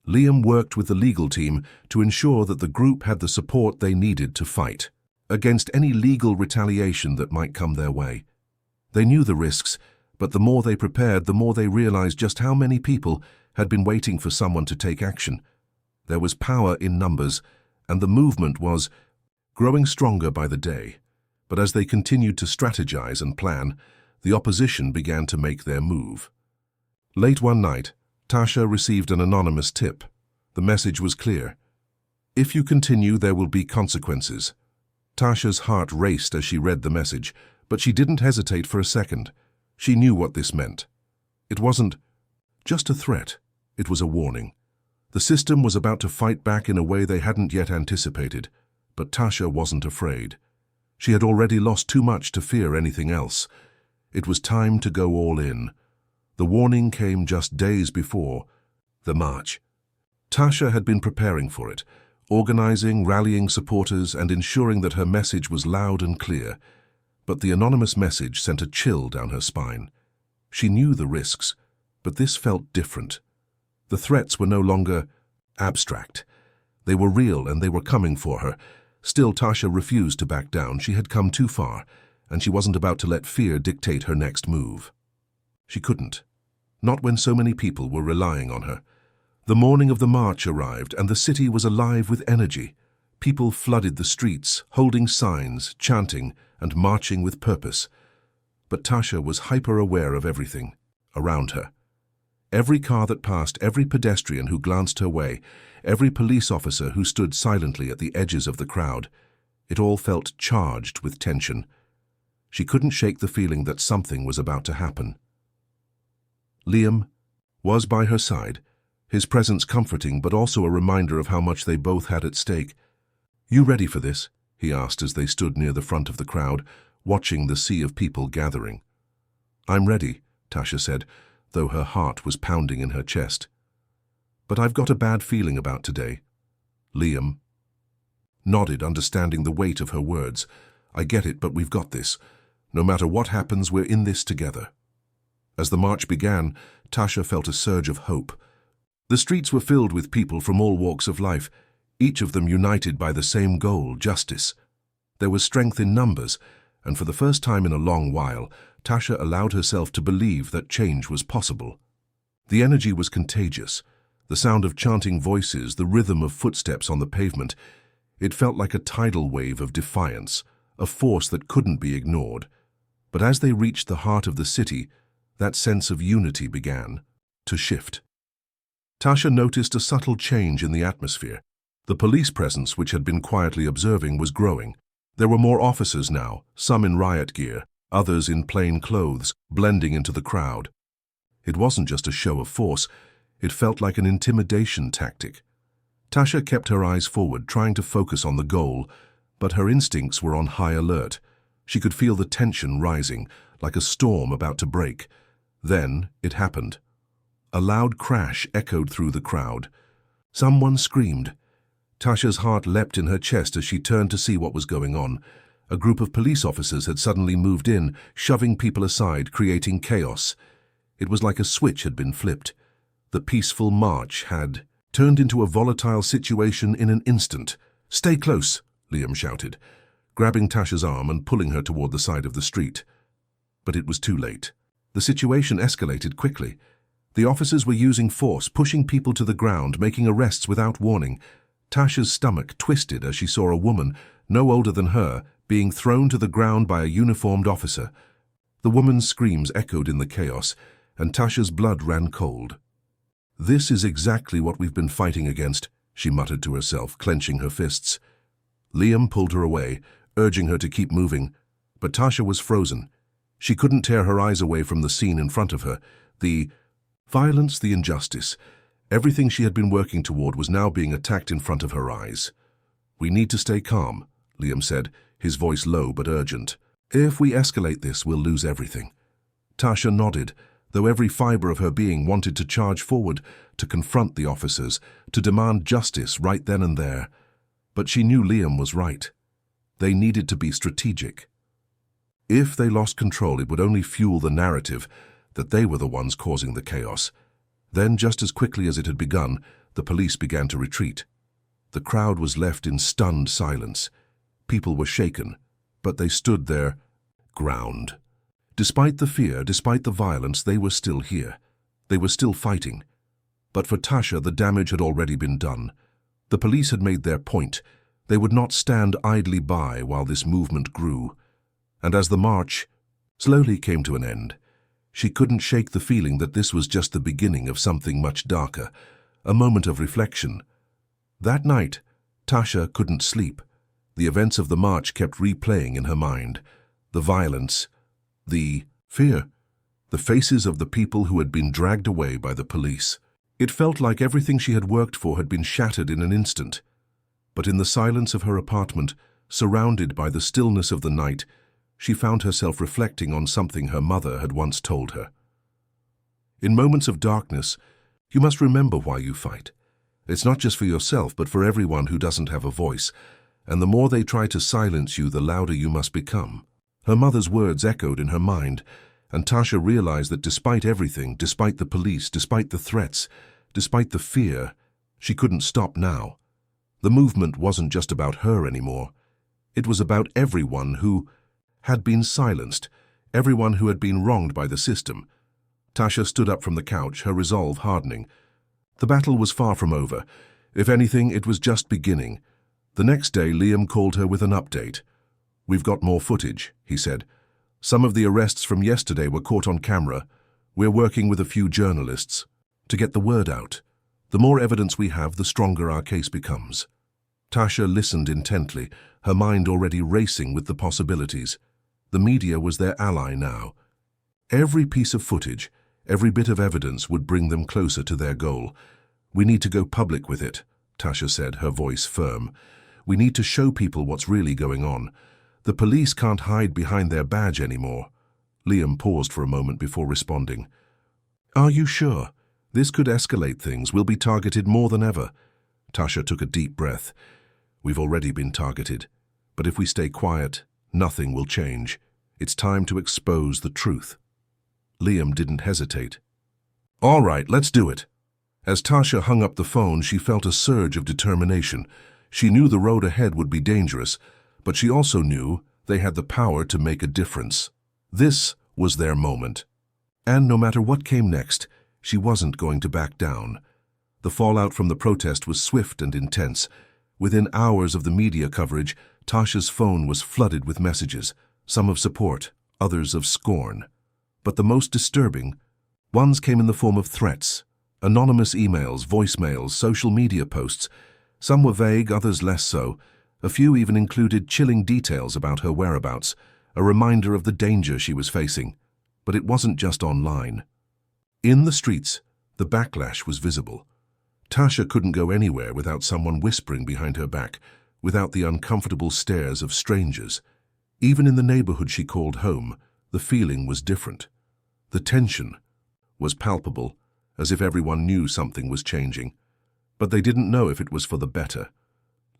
Liam worked with the legal team to ensure that the group had the support they needed to fight against any legal retaliation that might come their way. They knew the risks, but the more they prepared, the more they realized just how many people had been waiting for someone to take action. There was power in numbers, and the movement was growing stronger by the day. But as they continued to strategize and plan, the opposition began to make their move. Late one night, Tasha received an anonymous tip. The message was clear. If you continue, there will be consequences. Tasha's heart raced as she read the message, but she didn't hesitate for a second. She knew what this meant. It wasn't just a threat, it was a warning. The system was about to fight back in a way they hadn't yet anticipated, but Tasha wasn't afraid. She had already lost too much to fear anything else. It was time to go all in. The warning came just days before the march. Tasha had been preparing for it, organizing, rallying supporters, and ensuring that her message was loud and clear. But the anonymous message sent a chill down her spine. She knew the risks, but this felt different. The threats were no longer abstract. They were real and they were coming for her. Still, Tasha refused to back down. She had come too far, and she wasn't about to let fear dictate her next move. She couldn't. Not when so many people were relying on her. The morning of the march arrived, and the city was alive with energy. People flooded the streets, holding signs, chanting, and marching with purpose. But Tasha was hyper-aware of everything around her. Every car that passed, every pedestrian who glanced her way, every police officer who stood silently at the edges of the crowd, it all felt charged with tension. She couldn't shake the feeling that something was about to happen. Liam was by her side, his presence comforting but also a reminder of how much they both had at stake. "You ready for this?" he asked as they stood near the front of the crowd, watching the sea of people gathering. "I'm ready," Tasha said, though her heart was pounding in her chest. "But I've got a bad feeling about today." Liam nodded, understanding the weight of her words. "I get it, but we've got this. No matter what happens, we're in this together." As the march began, Tasha felt a surge of hope. The streets were filled with people from all walks of life, each of them united by the same goal, justice. There was strength in numbers, and for the first time in a long while, Tasha allowed herself to believe that change was possible. The energy was contagious. The sound of chanting voices, the rhythm of footsteps on the pavement. It felt like a tidal wave of defiance, a force that couldn't be ignored. But as they reached the heart of the city, that sense of unity began to shift. Tasha noticed a subtle change in the atmosphere. The police presence, which had been quietly observing, was growing. There were more officers now, some in riot gear, others in plain clothes, blending into the crowd. It wasn't just a show of force, it felt like an intimidation tactic. Tasha kept her eyes forward, trying to focus on the goal, but her instincts were on high alert. She could feel the tension rising, like a storm about to break. Then it happened. A loud crash echoed through the crowd. Someone screamed. Tasha's heart leapt in her chest as she turned to see what was going on. A group of police officers had suddenly moved in, shoving people aside, creating chaos. It was like a switch had been flipped. The peaceful march had turned into a volatile situation in an instant. "Stay close," Liam shouted, grabbing Tasha's arm and pulling her toward the side of the street. But it was too late. The situation escalated quickly. The officers were using force, pushing people to the ground, making arrests without warning. Tasha's stomach twisted as she saw a woman, no older than her, being thrown to the ground by a uniformed officer. The woman's screams echoed in the chaos, and Tasha's blood ran cold. "This is exactly what we've been fighting against," she muttered to herself, clenching her fists. Liam pulled her away, urging her to keep moving, But Tasha was frozen. She couldn't tear her eyes away from the scene in front of her. The violence, the injustice, everything she had been working toward was now being attacked in front of her eyes. "We need to stay calm," Liam said, his voice low but urgent. "If we escalate this, we'll lose everything." Tasha nodded, though every fiber of her being wanted to charge forward, to confront the officers, to demand justice right then and there. But she knew Liam was right. They needed to be strategic. If they lost control, it would only fuel the narrative that they were the ones causing the chaos. Then, just as quickly as it had begun, the police began to retreat. The crowd was left in stunned silence. People were shaken, but they stood their ground. Despite the fear, despite the violence, they were still here. They were still fighting. But for Tasha, the damage had already been done. The police had made their point. They would not stand idly by while this movement grew. And as the march slowly came to an end, she couldn't shake the feeling that this was just the beginning of something much darker, a moment of reflection. That night, Tasha couldn't sleep. The events of the march kept replaying in her mind. The violence, the fear, the faces of the people who had been dragged away by the police. It felt like everything she had worked for had been shattered in an instant. But in the silence of her apartment, surrounded by the stillness of the night, she found herself reflecting on something her mother had once told her. "In moments of darkness, you must remember why you fight. It's not just for yourself, but for everyone who doesn't have a voice. And the more they try to silence you, the louder you must become." Her mother's words echoed in her mind, and Tasha realized that despite everything, despite the police, despite the threats, despite the fear, she couldn't stop now. The movement wasn't just about her anymore. It was about everyone who had been silenced, everyone who had been wronged by the system. Tasha stood up from the couch, her resolve hardening. The battle was far from over. If anything, it was just beginning. The next day, Liam called her with an update. "We've got more footage," he said. "Some of the arrests from yesterday were caught on camera. We're working with a few journalists to get the word out. The more evidence we have, the stronger our case becomes." Tasha listened intently, her mind already racing with the possibilities. The media was their ally now. Every piece of footage, every bit of evidence would bring them closer to their goal. "We need to go public with it," Tasha said, her voice firm. "We need to show people what's really going on. The police can't hide behind their badge anymore." Liam paused for a moment before responding. "Are you sure? This could escalate things. We'll be targeted more than ever." Tasha took a deep breath. "We've already been targeted. But if we stay quiet, nothing will change. It's time to expose the truth." Liam didn't hesitate. "All right, let's do it." As Tasha hung up the phone, she felt a surge of determination. She knew the road ahead would be dangerous, but she also knew they had the power to make a difference. This was their moment. And no matter what came next, she wasn't going to back down. The fallout from the protest was swift and intense. Within hours of the media coverage, Tasha's phone was flooded with messages, some of support, others of scorn. But the most disturbing ones came in the form of threats, anonymous emails, voicemails, social media posts. Some were vague, others less so. A few even included chilling details about her whereabouts, a reminder of the danger she was facing. But it wasn't just online. In the streets, the backlash was visible. Tasha couldn't go anywhere without someone whispering behind her back, without the uncomfortable stares of strangers. Even in the neighborhood she called home, the feeling was different. The tension was palpable, as if everyone knew something was changing. But they didn't know if it was for the better.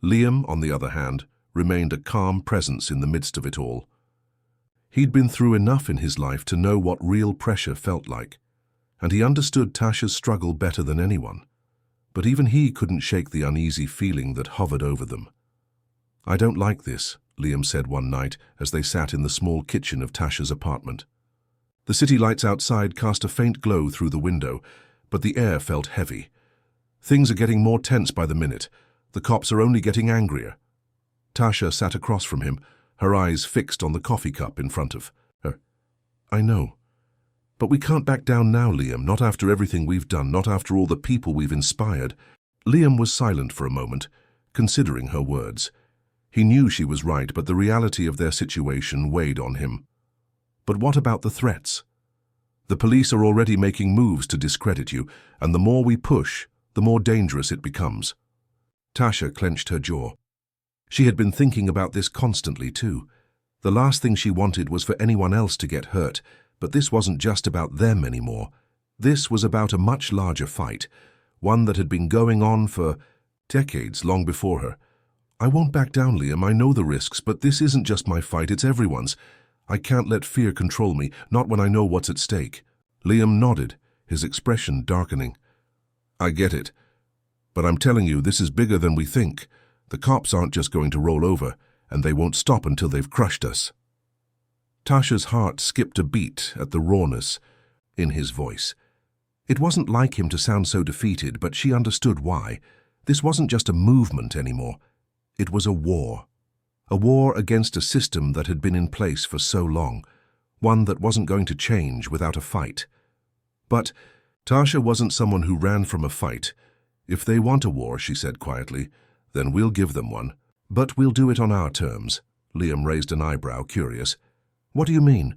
Liam, on the other hand, remained a calm presence in the midst of it all. He'd been through enough in his life to know what real pressure felt like, and he understood Tasha's struggle better than anyone. But even he couldn't shake the uneasy feeling that hovered over them. "I don't like this," Liam said one night as they sat in the small kitchen of Tasha's apartment. The city lights outside cast a faint glow through the window, but the air felt heavy. "Things are getting more tense by the minute. The cops are only getting angrier." Tasha sat across from him, her eyes fixed on the coffee cup in front of her. "I know. But we can't back down now, Liam, not after everything we've done, not after all the people we've inspired." Liam was silent for a moment, considering her words. He knew she was right, but the reality of their situation weighed on him. But what about the threats? The police are already making moves to discredit you, and the more we push, the more dangerous it becomes. Tasha clenched her jaw. She had been thinking about this constantly too. The last thing she wanted was for anyone else to get hurt, but this wasn't just about them anymore. This was about a much larger fight, one that had been going on for decades, long before her. I won't back down, Liam. I know the risks, but this isn't just my fight, it's everyone's. I can't let fear control me, not when I know what's at stake. Liam nodded, his expression darkening. I get it. But I'm telling you, this is bigger than we think. The cops aren't just going to roll over, and they won't stop until they've crushed us. Tasha's heart skipped a beat at the rawness in his voice. It wasn't like him to sound so defeated, but she understood why. This wasn't just a movement anymore. It was a war. A war against a system that had been in place for so long, one that wasn't going to change without a fight. But Tasha wasn't someone who ran from a fight. If they want a war, she said quietly, then we'll give them one. But we'll do it on our terms. Liam raised an eyebrow, curious. What do you mean?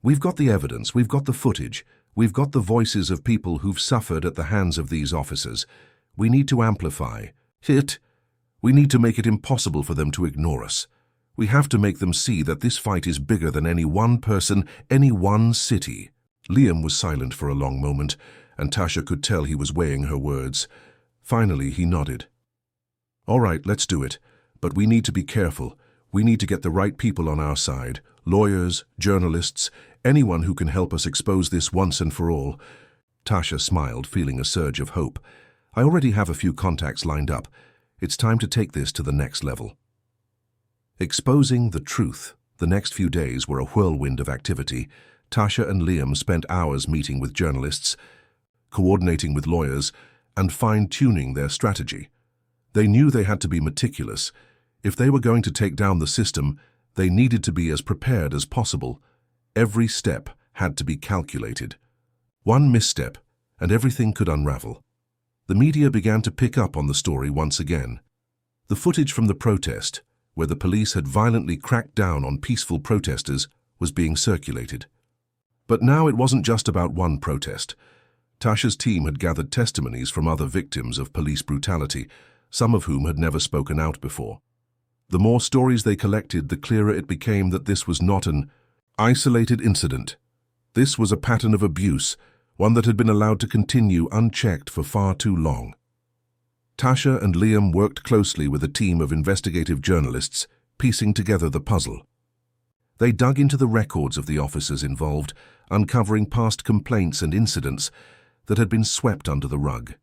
We've got the evidence, we've got the footage, we've got the voices of people who've suffered at the hands of these officers. We need to amplify it. We need to make it impossible for them to ignore us. We have to make them see that this fight is bigger than any one person, any one city. Liam was silent for a long moment, and Tasha could tell he was weighing her words. Finally, he nodded. All right, let's do it. But we need to be careful. We need to get the right people on our side. Lawyers, journalists, anyone who can help us expose this once and for all. Tasha smiled, feeling a surge of hope. I already have a few contacts lined up. It's time to take this to the next level. Exposing the truth. The next few days were a whirlwind of activity. Tasha and Liam spent hours meeting with journalists, coordinating with lawyers, and fine-tuning their strategy. They knew they had to be meticulous. If they were going to take down the system, they needed to be as prepared as possible. Every step had to be calculated. One misstep, and everything could unravel. The media began to pick up on the story once again. The footage from the protest, where the police had violently cracked down on peaceful protesters, was being circulated. But now it wasn't just about one protest. Tasha's team had gathered testimonies from other victims of police brutality, some of whom had never spoken out before. The more stories they collected, the clearer it became that this was not an isolated incident. This was a pattern of abuse, one that had been allowed to continue unchecked for far too long. Tasha and Liam worked closely with a team of investigative journalists, piecing together the puzzle. They dug into the records of the officers involved, uncovering past complaints and incidents that had been swept under the rug.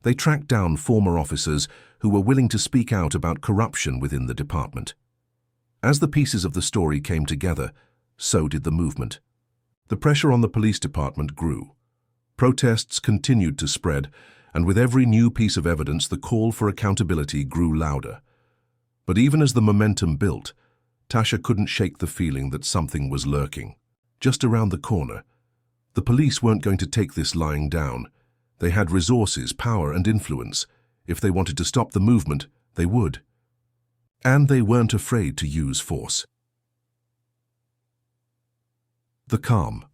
They tracked down former officers who were willing to speak out about corruption within the department. As the pieces of the story came together, so did the movement. The pressure on the police department grew. Protests continued to spread, and with every new piece of evidence, the call for accountability grew louder. But even as the momentum built, Tasha couldn't shake the feeling that something was lurking, just around the corner. The police weren't going to take this lying down. They had resources, power, and influence. If they wanted to stop the movement, they would. And they weren't afraid to use force. The calm.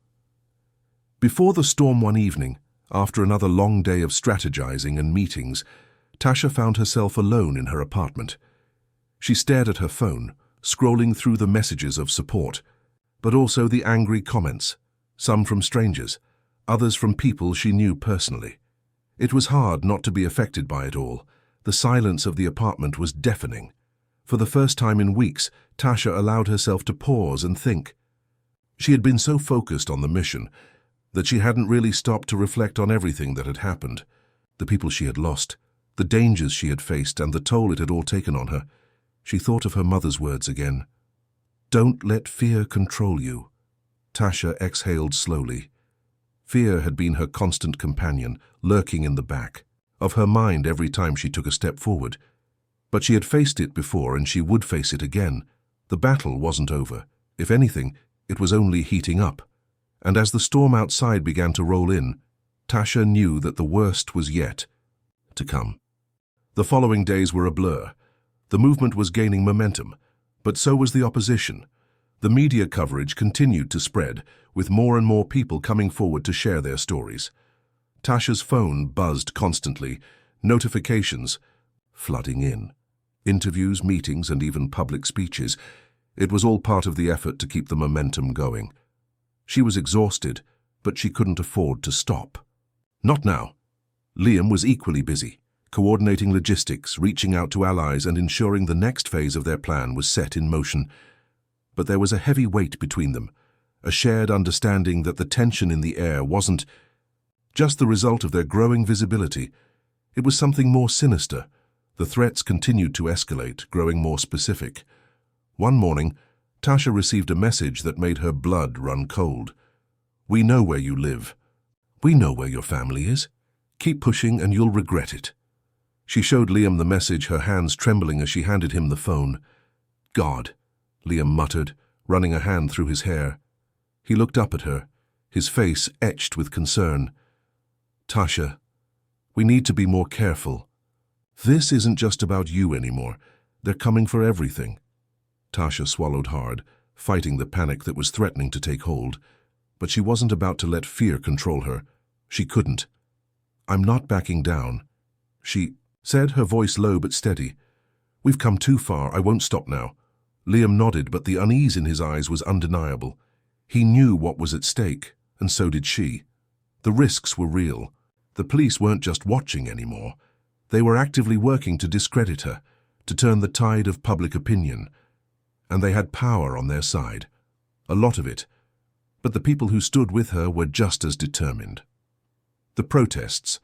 Before the storm one evening, after another long day of strategizing and meetings, Tasha found herself alone in her apartment. She stared at her phone, scrolling through the messages of support, but also the angry comments, some from strangers, others from people she knew personally. It was hard not to be affected by it all. The silence of the apartment was deafening. For the first time in weeks, Tasha allowed herself to pause and think. She had been so focused on the mission that she hadn't really stopped to reflect on everything that had happened, the people she had lost, the dangers she had faced, and the toll it had all taken on her. She thought of her mother's words again. "Don't let fear control you." Tasha exhaled slowly. Fear had been her constant companion, lurking in the back of her mind every time she took a step forward. But she had faced it before, and she would face it again. The battle wasn't over. If anything, it was only heating up. And as the storm outside began to roll in, Tasha knew that the worst was yet to come. The following days were a blur. The movement was gaining momentum, but so was the opposition. The media coverage continued to spread, with more and more people coming forward to share their stories. Tasha's phone buzzed constantly, notifications flooding in. Interviews, meetings, and even public speeches. It was all part of the effort to keep the momentum going. She was exhausted, but she couldn't afford to stop. Not now. Liam was equally busy, coordinating logistics, reaching out to allies, and ensuring the next phase of their plan was set in motion. But there was a heavy weight between them, a shared understanding that the tension in the air wasn't just the result of their growing visibility. It was something more sinister. The threats continued to escalate, growing more specific. One morning, Tasha received a message that made her blood run cold. "We know where you live. We know where your family is. Keep pushing and you'll regret it." She showed Liam the message, her hands trembling as she handed him the phone. "God," Liam muttered, running a hand through his hair. He looked up at her, his face etched with concern. "Tasha, we need to be more careful. This isn't just about you anymore. They're coming for everything." Tasha swallowed hard, fighting the panic that was threatening to take hold. But she wasn't about to let fear control her. She couldn't. "I'm not backing down," she said, her voice low but steady. "We've come too far. I won't stop now." Liam nodded, but the unease in his eyes was undeniable. He knew what was at stake, and so did she. The risks were real. The police weren't just watching anymore. They were actively working to discredit her, to turn the tide of public opinion. And they had power on their side. A lot of it. But the people who stood with her were just as determined. The protests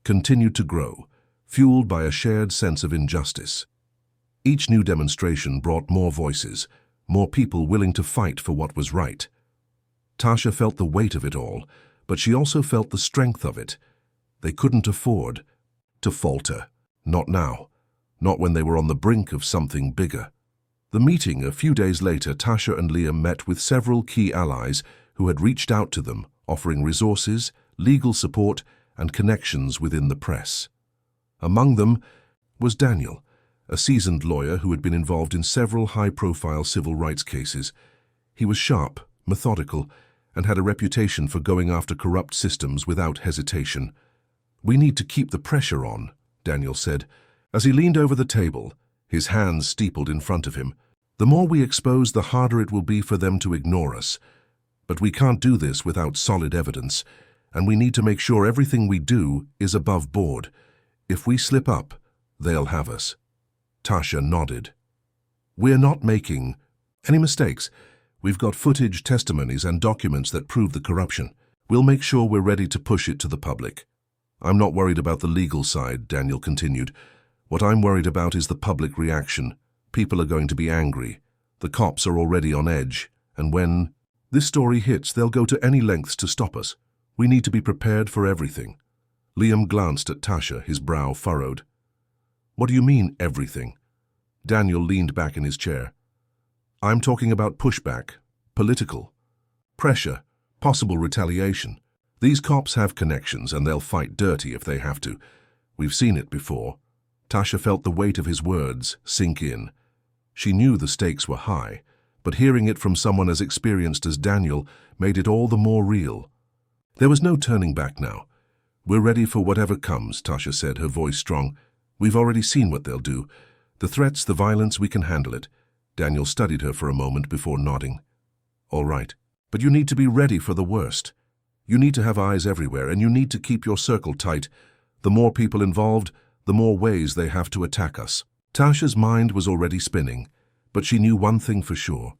continued to grow, fueled by a shared sense of injustice. Each new demonstration brought more voices, more people willing to fight for what was right. Tasha felt the weight of it all, but she also felt the strength of it. They couldn't afford to falter. Not now. Not when they were on the brink of something bigger. The meeting a few days later, Tasha and Liam met with several key allies who had reached out to them, offering resources, legal support, and connections within the press. Among them was Daniel, a seasoned lawyer who had been involved in several high-profile civil rights cases. He was sharp, methodical, and had a reputation for going after corrupt systems without hesitation. "We need to keep the pressure on," Daniel said, as he leaned over the table, his hands steepled in front of him. "The more we expose, the harder it will be for them to ignore us. But we can't do this without solid evidence, and we need to make sure everything we do is above board. If we slip up, they'll have us." Tasha nodded. "We're not making any mistakes. We've got footage, testimonies, and documents that prove the corruption. We'll make sure we're ready to push it to the public." "I'm not worried about the legal side," Daniel continued. "What I'm worried about is the public reaction. People are going to be angry. The cops are already on edge, and when this story hits, they'll go to any lengths to stop us. We need to be prepared for everything." Liam glanced at Tasha, his brow furrowed. "What do you mean, everything?" Daniel leaned back in his chair. "I'm talking about pushback, political pressure, possible retaliation. These cops have connections, and they'll fight dirty if they have to. We've seen it before." Tasha felt the weight of his words sink in. She knew the stakes were high, but hearing it from someone as experienced as Daniel made it all the more real. There was no turning back now. "We're ready for whatever comes," Tasha said, her voice strong. "We've already seen what they'll do. The threats, the violence, we can handle it." Daniel studied her for a moment before nodding. "All right. But you need to be ready for the worst. You need to have eyes everywhere, and you need to keep your circle tight. The more people involved, the more ways they have to attack us." Tasha's mind was already spinning, but she knew one thing for sure.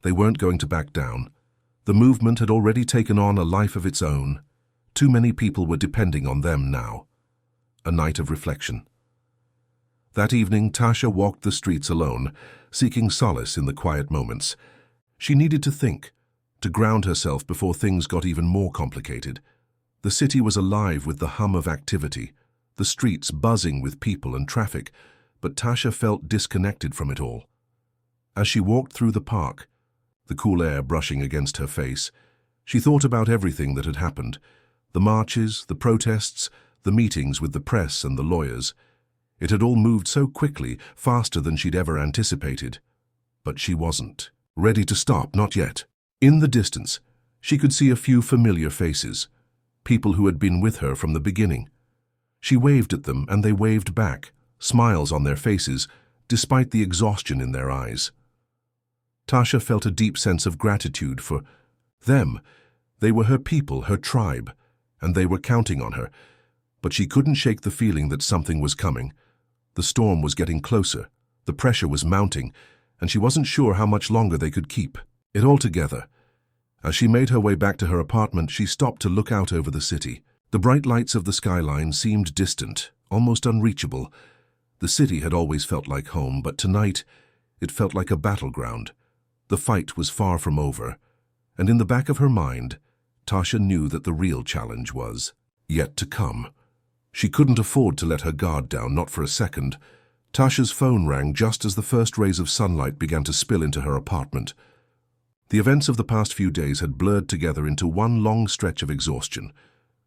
They weren't going to back down. The movement had already taken on a life of its own. Too many people were depending on them now. A night of reflection. That evening, Tasha walked the streets alone, seeking solace in the quiet moments. She needed to think, to ground herself before things got even more complicated. The city was alive with the hum of activity, the streets buzzing with people and traffic, but Tasha felt disconnected from it all. As she walked through the park, the cool air brushing against her face, she thought about everything that had happened, the marches, the protests, the meetings with the press and the lawyers. It had all moved so quickly, faster than she'd ever anticipated. But she wasn't ready to stop, not yet. In the distance, she could see a few familiar faces, people who had been with her from the beginning. She waved at them and they waved back, smiles on their faces, despite the exhaustion in their eyes. Tasha felt a deep sense of gratitude for them. They were her people, her tribe, and they were counting on her. But she couldn't shake the feeling that something was coming. The storm was getting closer, the pressure was mounting, and she wasn't sure how much longer they could keep it all together. As she made her way back to her apartment, she stopped to look out over the city. The bright lights of the skyline seemed distant, almost unreachable. The city had always felt like home, but tonight it felt like a battleground. The fight was far from over, and in the back of her mind, Tasha knew that the real challenge was yet to come. She couldn't afford to let her guard down, not for a second. Tasha's phone rang just as the first rays of sunlight began to spill into her apartment. The events of the past few days had blurred together into one long stretch of exhaustion.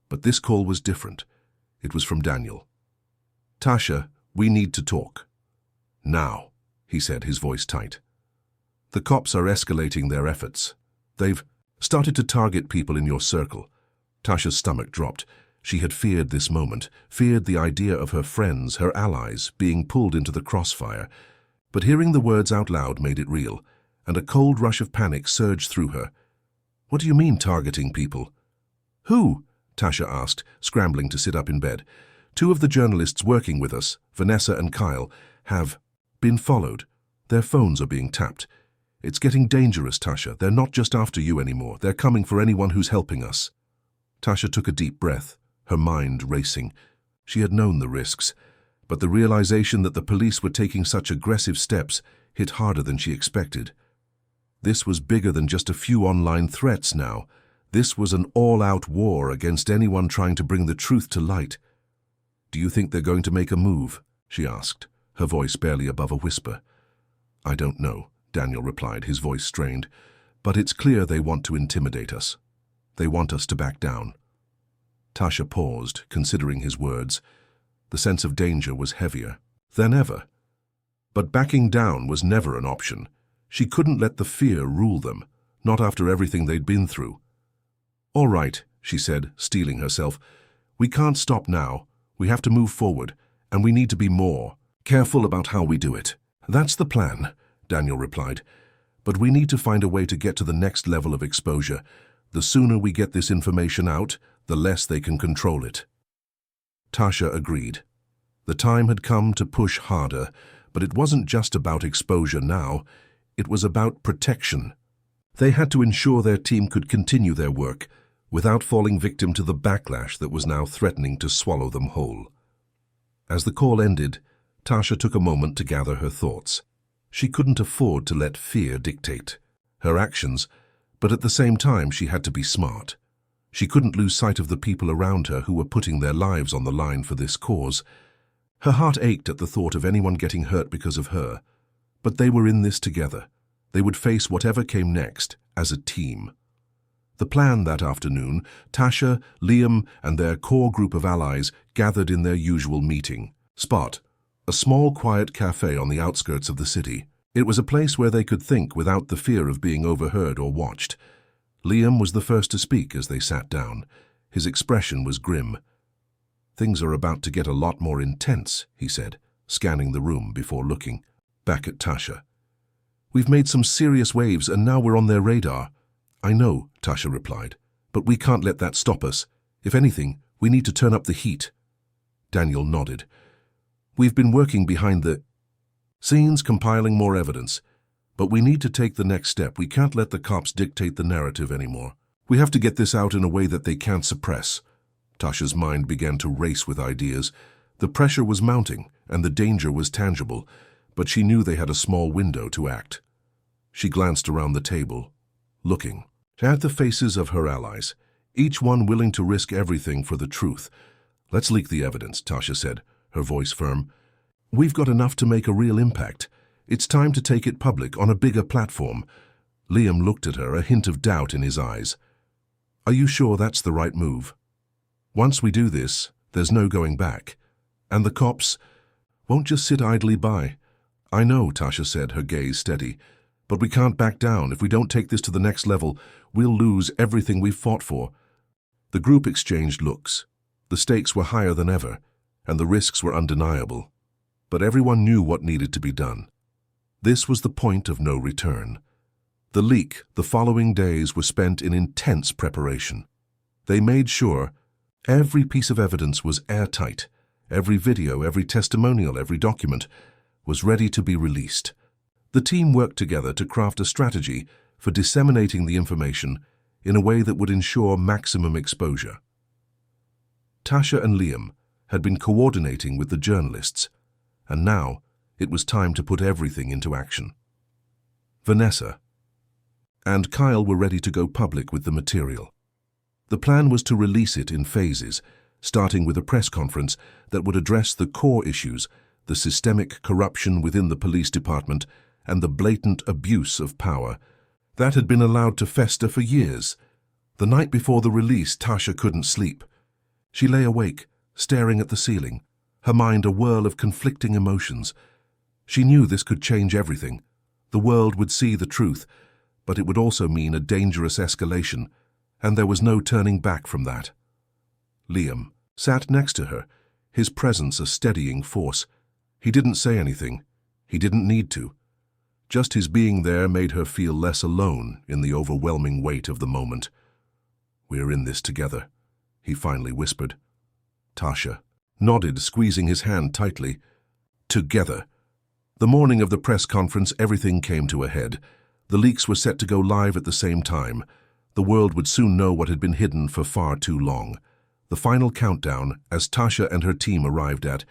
But this call was different. It was from Daniel. "Tasha, we need to talk." "Now," he said, his voice tight. "The cops are escalating their efforts. They've started to target people in your circle." Tasha's stomach dropped. She had feared this moment, feared the idea of her friends, her allies, being pulled into the crossfire. But hearing the words out loud made it real, and a cold rush of panic surged through her. "What do you mean, targeting people?" "Who?" Tasha asked, scrambling to sit up in bed. "Two of the journalists working with us, Vanessa and Kyle, have been followed. Their phones are being tapped. It's getting dangerous, Tasha. They're not just after you anymore. They're coming for anyone who's helping us." Tasha took a deep breath, her mind racing. She had known the risks, but the realization that the police were taking such aggressive steps hit harder than she expected. This was bigger than just a few online threats now. This was an all-out war against anyone trying to bring the truth to light. "Do you think they're going to make a move?" she asked, her voice barely above a whisper. "I don't know," Daniel replied, his voice strained. "But it's clear they want to intimidate us. They want us to back down." Tasha paused, considering his words. The sense of danger was heavier than ever. But backing down was never an option. She couldn't let the fear rule them, not after everything they'd been through. "All right," she said, steeling herself. "We can't stop now. We have to move forward, and we need to be more careful about how we do it." "That's the plan," Daniel replied. "But we need to find a way to get to the next level of exposure. The sooner we get this information out, the less they can control it." Tasha agreed. The time had come to push harder, but it wasn't just about exposure now. It was about protection. They had to ensure their team could continue their work without falling victim to the backlash that was now threatening to swallow them whole. As the call ended, Tasha took a moment to gather her thoughts. She couldn't afford to let fear dictate her actions, but at the same time she had to be smart. She couldn't lose sight of the people around her who were putting their lives on the line for this cause. Her heart ached at the thought of anyone getting hurt because of her. But they were in this together. They would face whatever came next as a team. The plan that afternoon, Tasha, Liam, and their core group of allies gathered in their usual meeting spot, a small quiet cafe on the outskirts of the city. It was a place where they could think without the fear of being overheard or watched. Liam was the first to speak as they sat down. His expression was grim. "Things are about to get a lot more intense," he said, scanning the room before looking back at Tasha. "We've made some serious waves and now we're on their radar." "I know," Tasha replied, "but we can't let that stop us. If anything, we need to turn up the heat." Daniel nodded. "We've been working behind the scenes, compiling more evidence. But we need to take the next step. We can't let the cops dictate the narrative anymore. We have to get this out in a way that they can't suppress." Tasha's mind began to race with ideas. The pressure was mounting, and the danger was tangible, but she knew they had a small window to act. She glanced around the table, looking at the faces of her allies, each one willing to risk everything for the truth. "Let's leak the evidence," Tasha said, her voice firm. "We've got enough to make a real impact. It's time to take it public on a bigger platform." Liam looked at her, a hint of doubt in his eyes. "Are you sure that's the right move? Once we do this, there's no going back. And the cops, won't just sit idly by. I know, Tasha said, her gaze steady. But we can't back down. If we don't take this to the next level, we'll lose everything we've fought for. The group exchanged looks. The stakes were higher than ever, and the risks were undeniable. But everyone knew what needed to be done. This was the point of no return. The leak, the following days, were spent in intense preparation. They made sure every piece of evidence was airtight. Every video, every testimonial, every document was ready to be released. The team worked together to craft a strategy for disseminating the information in a way that would ensure maximum exposure. Tasha and Liam had been coordinating with the journalists, and now it was time to put everything into action. Vanessa and Kyle were ready to go public with the material. The plan was to release it in phases, starting with a press conference that would address the core issues, the systemic corruption within the police department and the blatant abuse of power that had been allowed to fester for years. The night before the release, Tasha couldn't sleep. She lay awake, staring at the ceiling, her mind a whirl of conflicting emotions. She knew this could change everything. The world would see the truth, but it would also mean a dangerous escalation, and there was no turning back from that. Liam sat next to her, his presence a steadying force. He didn't say anything. He didn't need to. Just his being there made her feel less alone in the overwhelming weight of the moment. "We're in this together," he finally whispered. Tasha nodded, squeezing his hand tightly. Together. The morning of the press conference, everything came to a head. The leaks were set to go live at the same time. The world would soon know what had been hidden for far too long. The final countdown, as Tasha and her team arrived at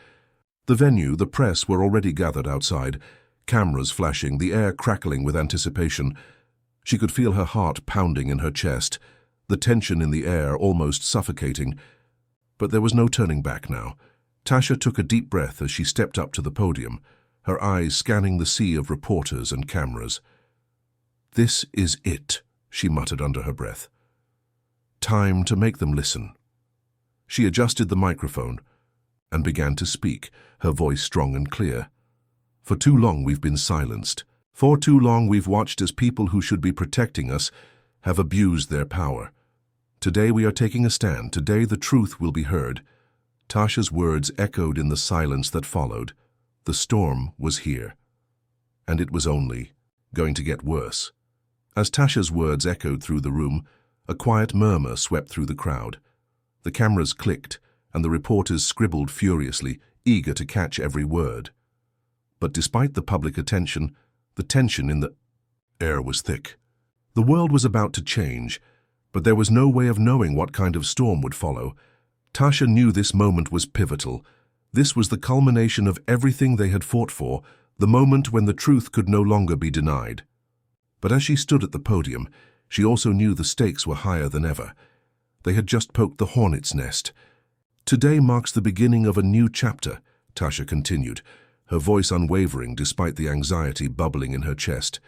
the venue, the press were already gathered outside, cameras flashing, the air crackling with anticipation. She could feel her heart pounding in her chest, the tension in the air almost suffocating. But there was no turning back now. Tasha took a deep breath as she stepped up to the podium, her eyes scanning the sea of reporters and cameras. "This is it," she muttered under her breath. "Time to make them listen." She adjusted the microphone and began to speak, her voice strong and clear. "For too long we've been silenced. For too long we've watched as people who should be protecting us have abused their power. Today we are taking a stand. Today the truth will be heard." Tasha's words echoed in the silence that followed. The storm was here, and it was only going to get worse. As Tasha's words echoed through the room, a quiet murmur swept through the crowd. The cameras clicked, and the reporters scribbled furiously, eager to catch every word. But despite the public attention, the tension in the air was thick. The world was about to change, but there was no way of knowing what kind of storm would follow. Tasha knew this moment was pivotal. This was the culmination of everything they had fought for, the moment when the truth could no longer be denied. But as she stood at the podium, she also knew the stakes were higher than ever. They had just poked the hornet's nest. "Today marks the beginning of a new chapter," Tasha continued, her voice unwavering despite the anxiety bubbling in her chest.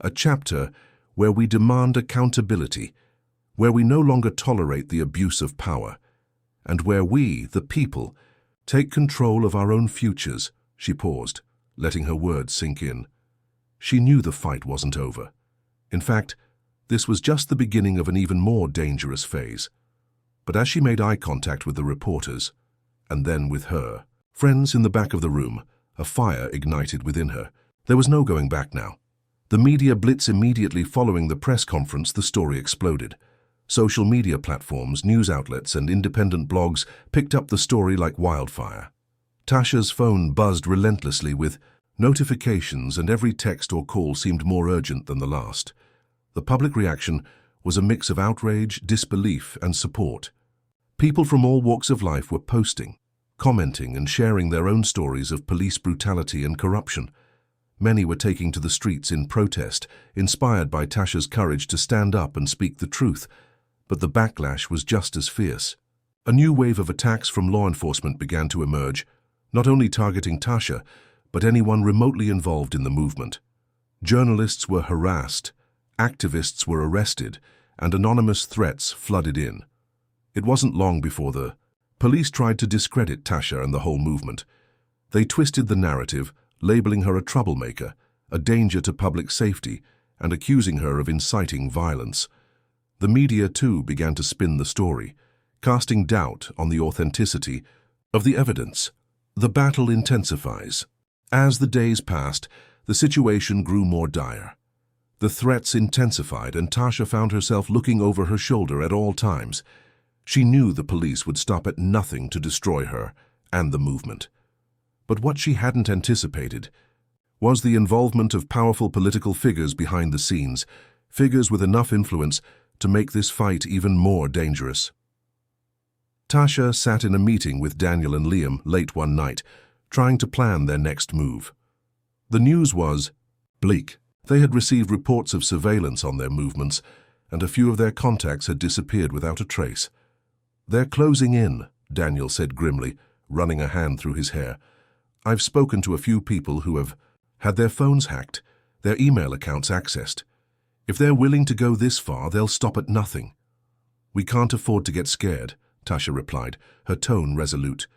"A chapter where we demand accountability, where we no longer tolerate the abuse of power, and where we, the people, take control of our own futures." She paused, letting her words sink in. She knew the fight wasn't over. In fact, this was just the beginning of an even more dangerous phase. But as she made eye contact with the reporters, and then with her friends in the back of the room, a fire ignited within her. There was no going back now. The media blitz immediately following the press conference, the story exploded. Social media platforms, news outlets, and independent blogs picked up the story like wildfire. Tasha's phone buzzed relentlessly with notifications, and every text or call seemed more urgent than the last. The public reaction was a mix of outrage, disbelief, and support. People from all walks of life were posting, commenting, and sharing their own stories of police brutality and corruption. Many were taking to the streets in protest, inspired by Tasha's courage to stand up and speak the truth. But the backlash was just as fierce. A new wave of attacks from law enforcement began to emerge, not only targeting Tasha, but anyone remotely involved in the movement. Journalists were harassed, activists were arrested, and anonymous threats flooded in. It wasn't long before the police tried to discredit Tasha and the whole movement. They twisted the narrative, labeling her a troublemaker, a danger to public safety, and accusing her of inciting violence. The media, too, began to spin the story, casting doubt on the authenticity of the evidence. The battle intensifies. As the days passed, the situation grew more dire. The threats intensified, and Tasha found herself looking over her shoulder at all times. She knew the police would stop at nothing to destroy her and the movement. But what she hadn't anticipated was the involvement of powerful political figures behind the scenes, figures with enough influence to make this fight even more dangerous. Tasha sat in a meeting with Daniel and Liam late one night, trying to plan their next move. The news was bleak. They had received reports of surveillance on their movements, and a few of their contacts had disappeared without a trace. "They're closing in," Daniel said grimly, running a hand through his hair. "I've spoken to a few people who have had their phones hacked, their email accounts accessed. If they're willing to go this far, they'll stop at nothing." "We can't afford to get scared," Tasha replied, her tone resolute.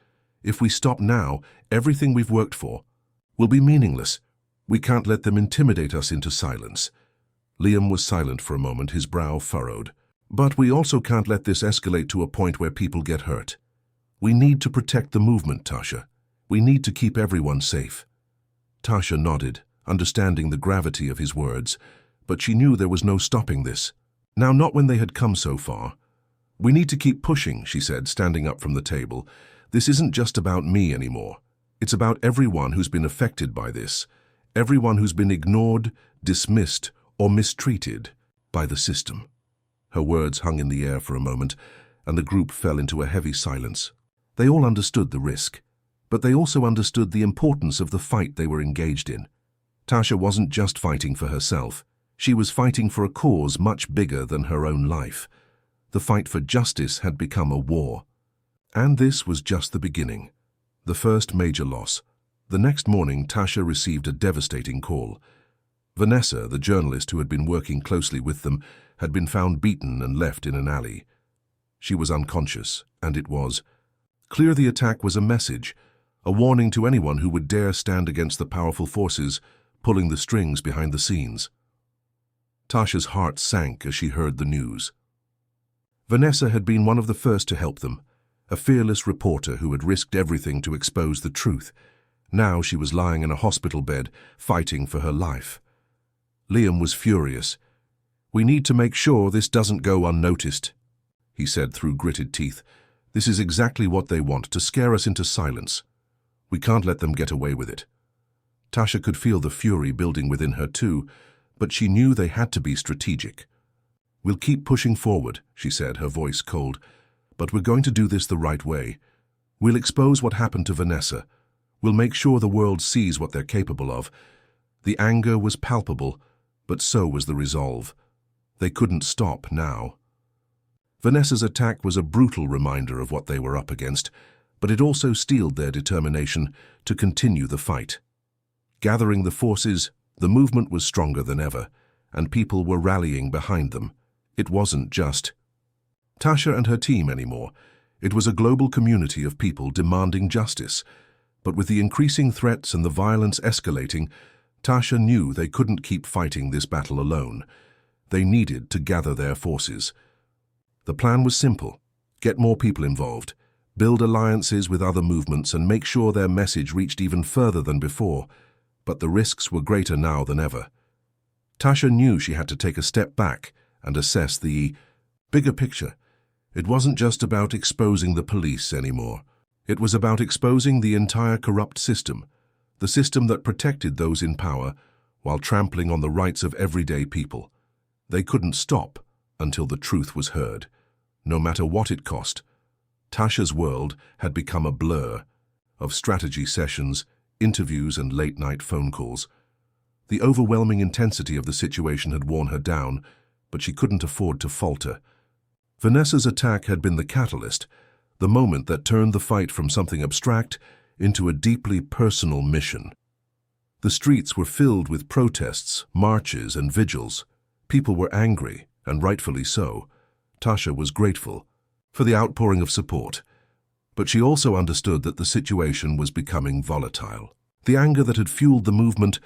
"If we stop now, everything we've worked for will be meaningless. We can't let them intimidate us into silence." Liam was silent for a moment, his brow furrowed. "But we also can't let this escalate to a point where people get hurt. We need to protect the movement, Tasha. We need to keep everyone safe." Tasha nodded, understanding the gravity of his words, but she knew there was no stopping this. Now, not when they had come so far. "We need to keep pushing," she said, standing up from the table. "This isn't just about me anymore. It's about everyone who's been affected by this, everyone who's been ignored, dismissed, or mistreated by the system." Her words hung in the air for a moment, and the group fell into a heavy silence. They all understood the risk, but they also understood the importance of the fight they were engaged in. Tasha wasn't just fighting for herself. She was fighting for a cause much bigger than her own life. The fight for justice had become a war. And this was just the beginning, the first major loss. The next morning, Tasha received a devastating call. Vanessa, the journalist who had been working closely with them, had been found beaten and left in an alley. She was unconscious, and it was clear the attack was a message, a warning to anyone who would dare stand against the powerful forces pulling the strings behind the scenes. Tasha's heart sank as she heard the news. Vanessa had been one of the first to help them, a fearless reporter who had risked everything to expose the truth. Now she was lying in a hospital bed, fighting for her life. Liam was furious. "We need to make sure this doesn't go unnoticed," he said through gritted teeth. "This is exactly what they want, to scare us into silence. We can't let them get away with it." Tasha could feel the fury building within her too, but she knew they had to be strategic. "We'll keep pushing forward," she said, her voice cold, "but we're going to do this the right way. We'll expose what happened to Vanessa. We'll make sure the world sees what they're capable of." The anger was palpable, but so was the resolve. They couldn't stop now. Vanessa's attack was a brutal reminder of what they were up against, but it also steeled their determination to continue the fight. Gathering the forces, the movement was stronger than ever, and people were rallying behind them. It wasn't just Tasha and her team anymore. It was a global community of people demanding justice. But with the increasing threats and the violence escalating, Tasha knew they couldn't keep fighting this battle alone. They needed to gather their forces. The plan was simple: get more people involved, build alliances with other movements, and make sure their message reached even further than before. But the risks were greater now than ever. Tasha knew she had to take a step back and assess the bigger picture. It wasn't just about exposing the police anymore. It was about exposing the entire corrupt system, the system that protected those in power while trampling on the rights of everyday people. They couldn't stop until the truth was heard, no matter what it cost. Tasha's world had become a blur of strategy sessions, interviews, and late-night phone calls. The overwhelming intensity of the situation had worn her down, but she couldn't afford to falter. Vanessa's attack had been the catalyst, the moment that turned the fight from something abstract into a deeply personal mission. The streets were filled with protests, marches, and vigils. People were angry, and rightfully so. Tasha was grateful for the outpouring of support. But she also understood that the situation was becoming volatile. The anger that had fueled the movement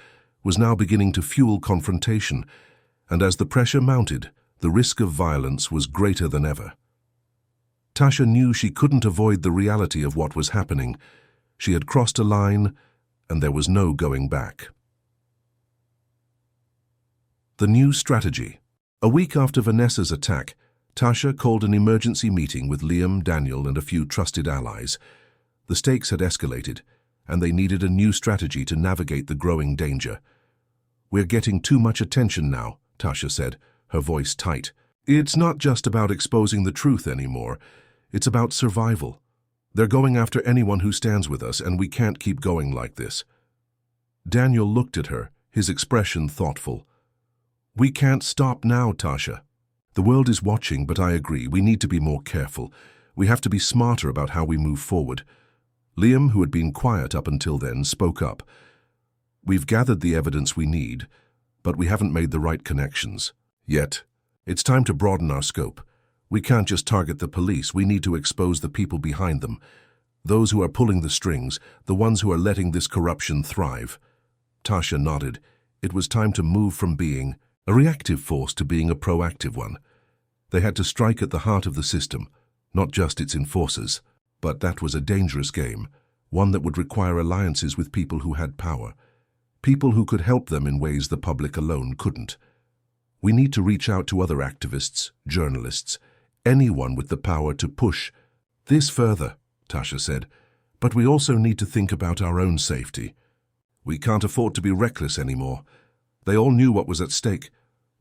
was now beginning to fuel confrontation, and as the pressure mounted, the risk of violence was greater than ever. Tasha knew she couldn't avoid the reality of what was happening. She had crossed a line, and there was no going back. The new strategy. A week after Vanessa's attack, Tasha called an emergency meeting with Liam, Daniel, and a few trusted allies. The stakes had escalated, and they needed a new strategy to navigate the growing danger. "We're getting too much attention now," Tasha said, her voice tight. "It's not just about exposing the truth anymore. It's about survival. They're going after anyone who stands with us, and we can't keep going like this." Daniel looked at her, his expression thoughtful. "We can't stop now, Tasha. The world is watching, but I agree, we need to be more careful. We have to be smarter about how we move forward." Liam, who had been quiet up until then, spoke up. "We've gathered the evidence we need, but we haven't made the right connections yet. It's time to broaden our scope. We can't just target the police, we need to expose the people behind them. Those who are pulling the strings, the ones who are letting this corruption thrive." Tasha nodded. It was time to move from being a reactive force to being a proactive one. They had to strike at the heart of the system, not just its enforcers. But that was a dangerous game, one that would require alliances with people who had power, people who could help them in ways the public alone couldn't. "We need to reach out to other activists, journalists, anyone with the power to push this further," Tasha said. "But we also need to think about our own safety. We can't afford to be reckless anymore." They all knew what was at stake.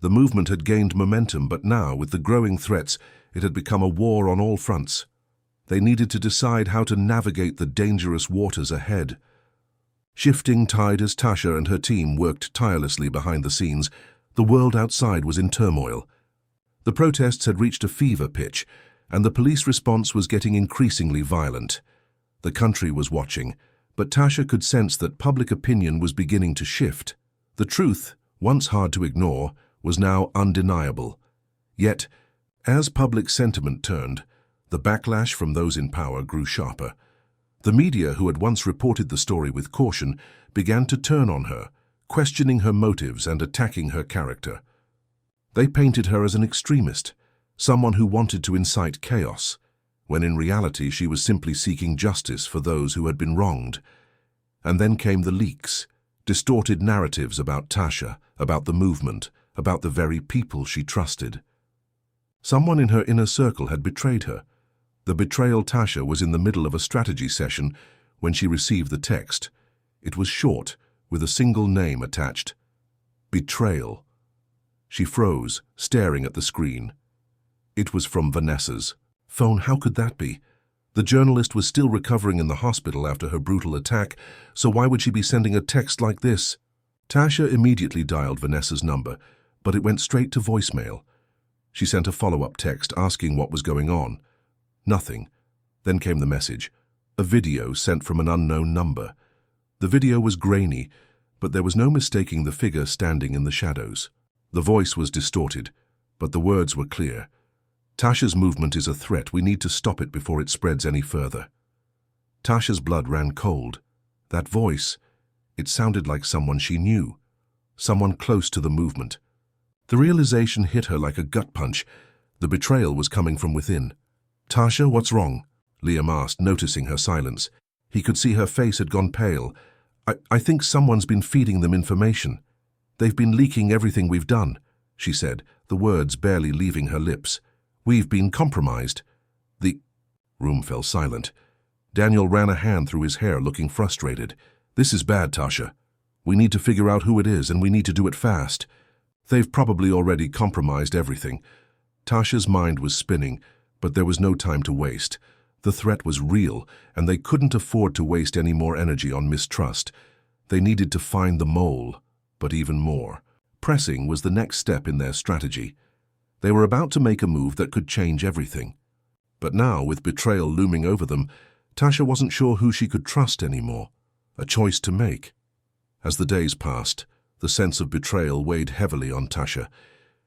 The movement had gained momentum, but now, with the growing threats, it had become a war on all fronts. They needed to decide how to navigate the dangerous waters ahead. Shifting tide as Tasha and her team worked tirelessly behind the scenes, the world outside was in turmoil. The protests had reached a fever pitch, and the police response was getting increasingly violent. The country was watching, but Tasha could sense that public opinion was beginning to shift. The truth, once hard to ignore, was now undeniable. Yet, as public sentiment turned, the backlash from those in power grew sharper. The media, who had once reported the story with caution, began to turn on her, questioning her motives and attacking her character. They painted her as an extremist, someone who wanted to incite chaos, when in reality she was simply seeking justice for those who had been wronged. And then came the leaks, distorted narratives about Tasha, about the movement, about the very people she trusted. Someone in her inner circle had betrayed her. The betrayal. Tasha was in the middle of a strategy session when she received the text. It was short, with a single name attached. Betrayal. She froze, staring at the screen. It was from Vanessa's phone. How could that be? The journalist was still recovering in the hospital after her brutal attack, so why would she be sending a text like this? Tasha immediately dialed Vanessa's number, but it went straight to voicemail. She sent a follow-up text asking what was going on. Nothing. Then came the message, a video sent from an unknown number. The video was grainy, but there was no mistaking the figure standing in the shadows. The voice was distorted, but the words were clear. Tasha's movement is a threat. We need to stop it before it spreads any further. Tasha's blood ran cold. That voice, it sounded like someone she knew, someone close to the movement. The realization hit her like a gut punch. The betrayal was coming from within. "Tasha, what's wrong?" Liam asked, noticing her silence. He could see her face had gone pale. I think someone's been feeding them information. They've been leaking everything we've done," she said, the words barely leaving her lips. "We've been compromised." The room fell silent. Daniel ran a hand through his hair, looking frustrated. "This is bad, Tasha. We need to figure out who it is, and we need to do it fast. They've probably already compromised everything." Tasha's mind was spinning, but there was no time to waste. The threat was real, and they couldn't afford to waste any more energy on mistrust. They needed to find the mole, but even more. Pressing was the next step in their strategy. They were about to make a move that could change everything. But now, with betrayal looming over them, Tasha wasn't sure who she could trust anymore. A choice to make. As the days passed, the sense of betrayal weighed heavily on Tasha.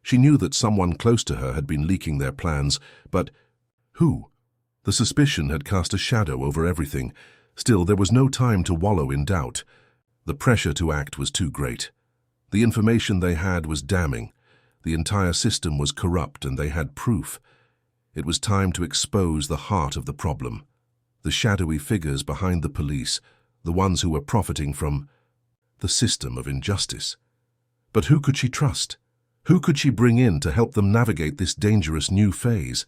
She knew that someone close to her had been leaking their plans, but who? The suspicion had cast a shadow over everything. Still, there was no time to wallow in doubt. The pressure to act was too great. The information they had was damning. The entire system was corrupt and they had proof. It was time to expose the heart of the problem. The shadowy figures behind the police, the ones who were profiting from the system of injustice. But who could she trust? Who could she bring in to help them navigate this dangerous new phase?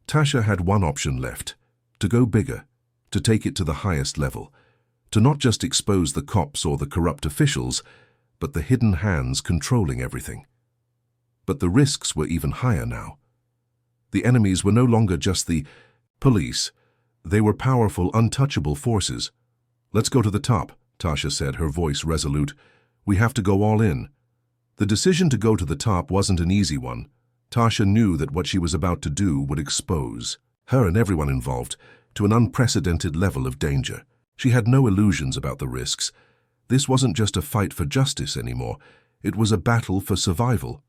Tasha had one option left: to go bigger, to take it to the highest level, to not just expose the cops or the corrupt officials, but the hidden hands controlling everything. But the risks were even higher now. The enemies were no longer just the police. They were powerful, untouchable forces. "Let's go to the top," Tasha said, her voice resolute. "We have to go all in." The decision to go to the top wasn't an easy one. Tasha knew that what she was about to do would expose her and everyone involved to an unprecedented level of danger. She had no illusions about the risks. This wasn't just a fight for justice anymore. It was a battle for survival.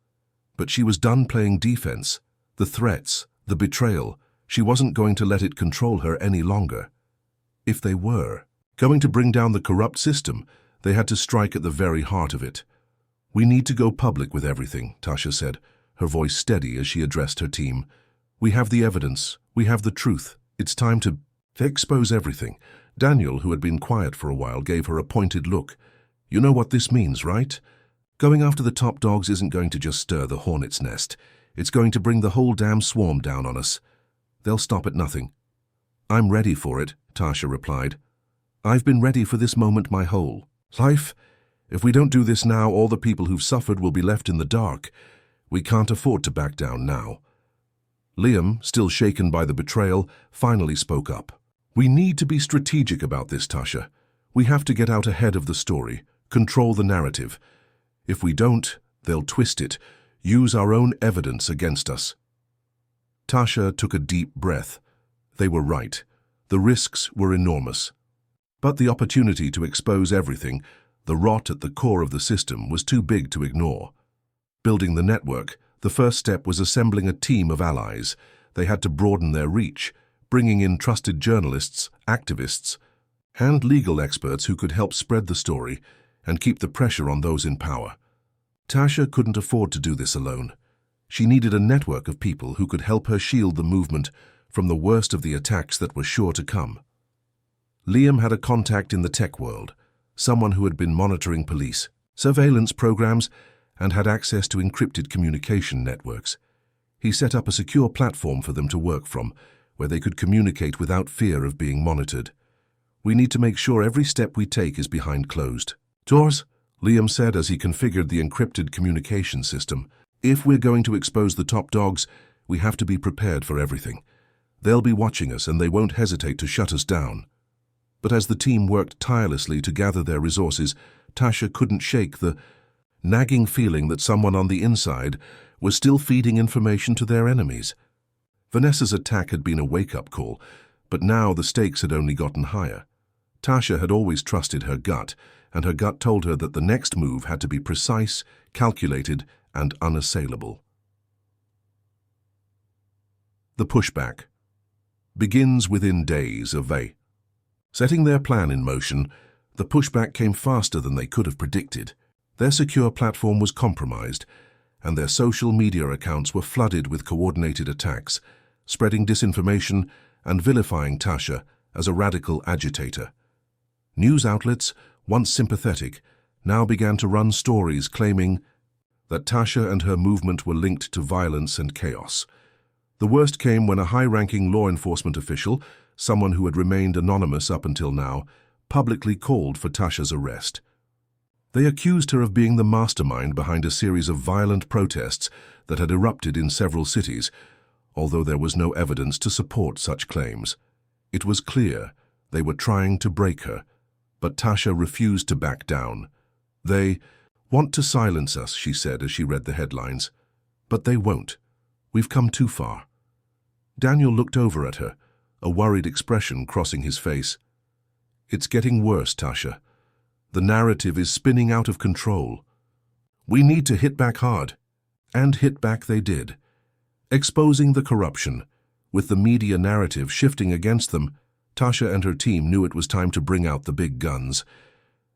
But she was done playing defense. The threats, the betrayal, she wasn't going to let it control her any longer. If they were going to bring down the corrupt system, they had to strike at the very heart of it. "We need to go public with everything," Tasha said, her voice steady as she addressed her team. "We have the evidence. We have the truth. It's time to expose everything." Daniel, who had been quiet for a while, gave her a pointed look. "You know what this means, right? Going after the top dogs isn't going to just stir the hornet's nest. It's going to bring the whole damn swarm down on us. They'll stop at nothing." "I'm ready for it," Tasha replied. "I've been ready for this moment my whole life. If we don't do this now, all the people who've suffered will be left in the dark. We can't afford to back down now." Liam, still shaken by the betrayal, finally spoke up. "We need to be strategic about this, Tasha. We have to get out ahead of the story, control the narrative. If we don't, they'll twist it, use our own evidence against us." Tasha took a deep breath. They were right. The risks were enormous. But the opportunity to expose everything, the rot at the core of the system, was too big to ignore. Building the network, the first step was assembling a team of allies. They had to broaden their reach, bringing in trusted journalists, activists, and legal experts who could help spread the story and keep the pressure on those in power. Tasha couldn't afford to do this alone. She needed a network of people who could help her shield the movement from the worst of the attacks that were sure to come. Liam had a contact in the tech world, someone who had been monitoring police, surveillance programs, and had access to encrypted communication networks. He set up a secure platform for them to work from, where they could communicate without fear of being monitored. "We need to make sure every step we take is behind closed doors," Liam said as he configured the encrypted communication system. "If we're going to expose the top dogs, we have to be prepared for everything. They'll be watching us and they won't hesitate to shut us down." But as the team worked tirelessly to gather their resources, Tasha couldn't shake the nagging feeling that someone on the inside was still feeding information to their enemies. Vanessa's attack had been a wake-up call, but now the stakes had only gotten higher. Tasha had always trusted her gut, and her gut told her that the next move had to be precise, calculated, and unassailable. The pushback begins within days of setting their plan in motion. The pushback came faster than they could have predicted. Their secure platform was compromised, and their social media accounts were flooded with coordinated attacks, spreading disinformation and vilifying Tasha as a radical agitator. News outlets, once sympathetic, now began to run stories claiming that Tasha and her movement were linked to violence and chaos. The worst came when a high-ranking law enforcement official, someone who had remained anonymous up until now, publicly called for Tasha's arrest. They accused her of being the mastermind behind a series of violent protests that had erupted in several cities, although there was no evidence to support such claims. It was clear they were trying to break her, but Tasha refused to back down. "They want to silence us," she said as she read the headlines. "But they won't. We've come too far." Daniel looked over at her, a worried expression crossing his face. "It's getting worse, Tasha. The narrative is spinning out of control. We need to hit back hard." And hit back they did, exposing the corruption, With the media narrative shifting against them, Tasha and her team knew it was time to bring out the big guns.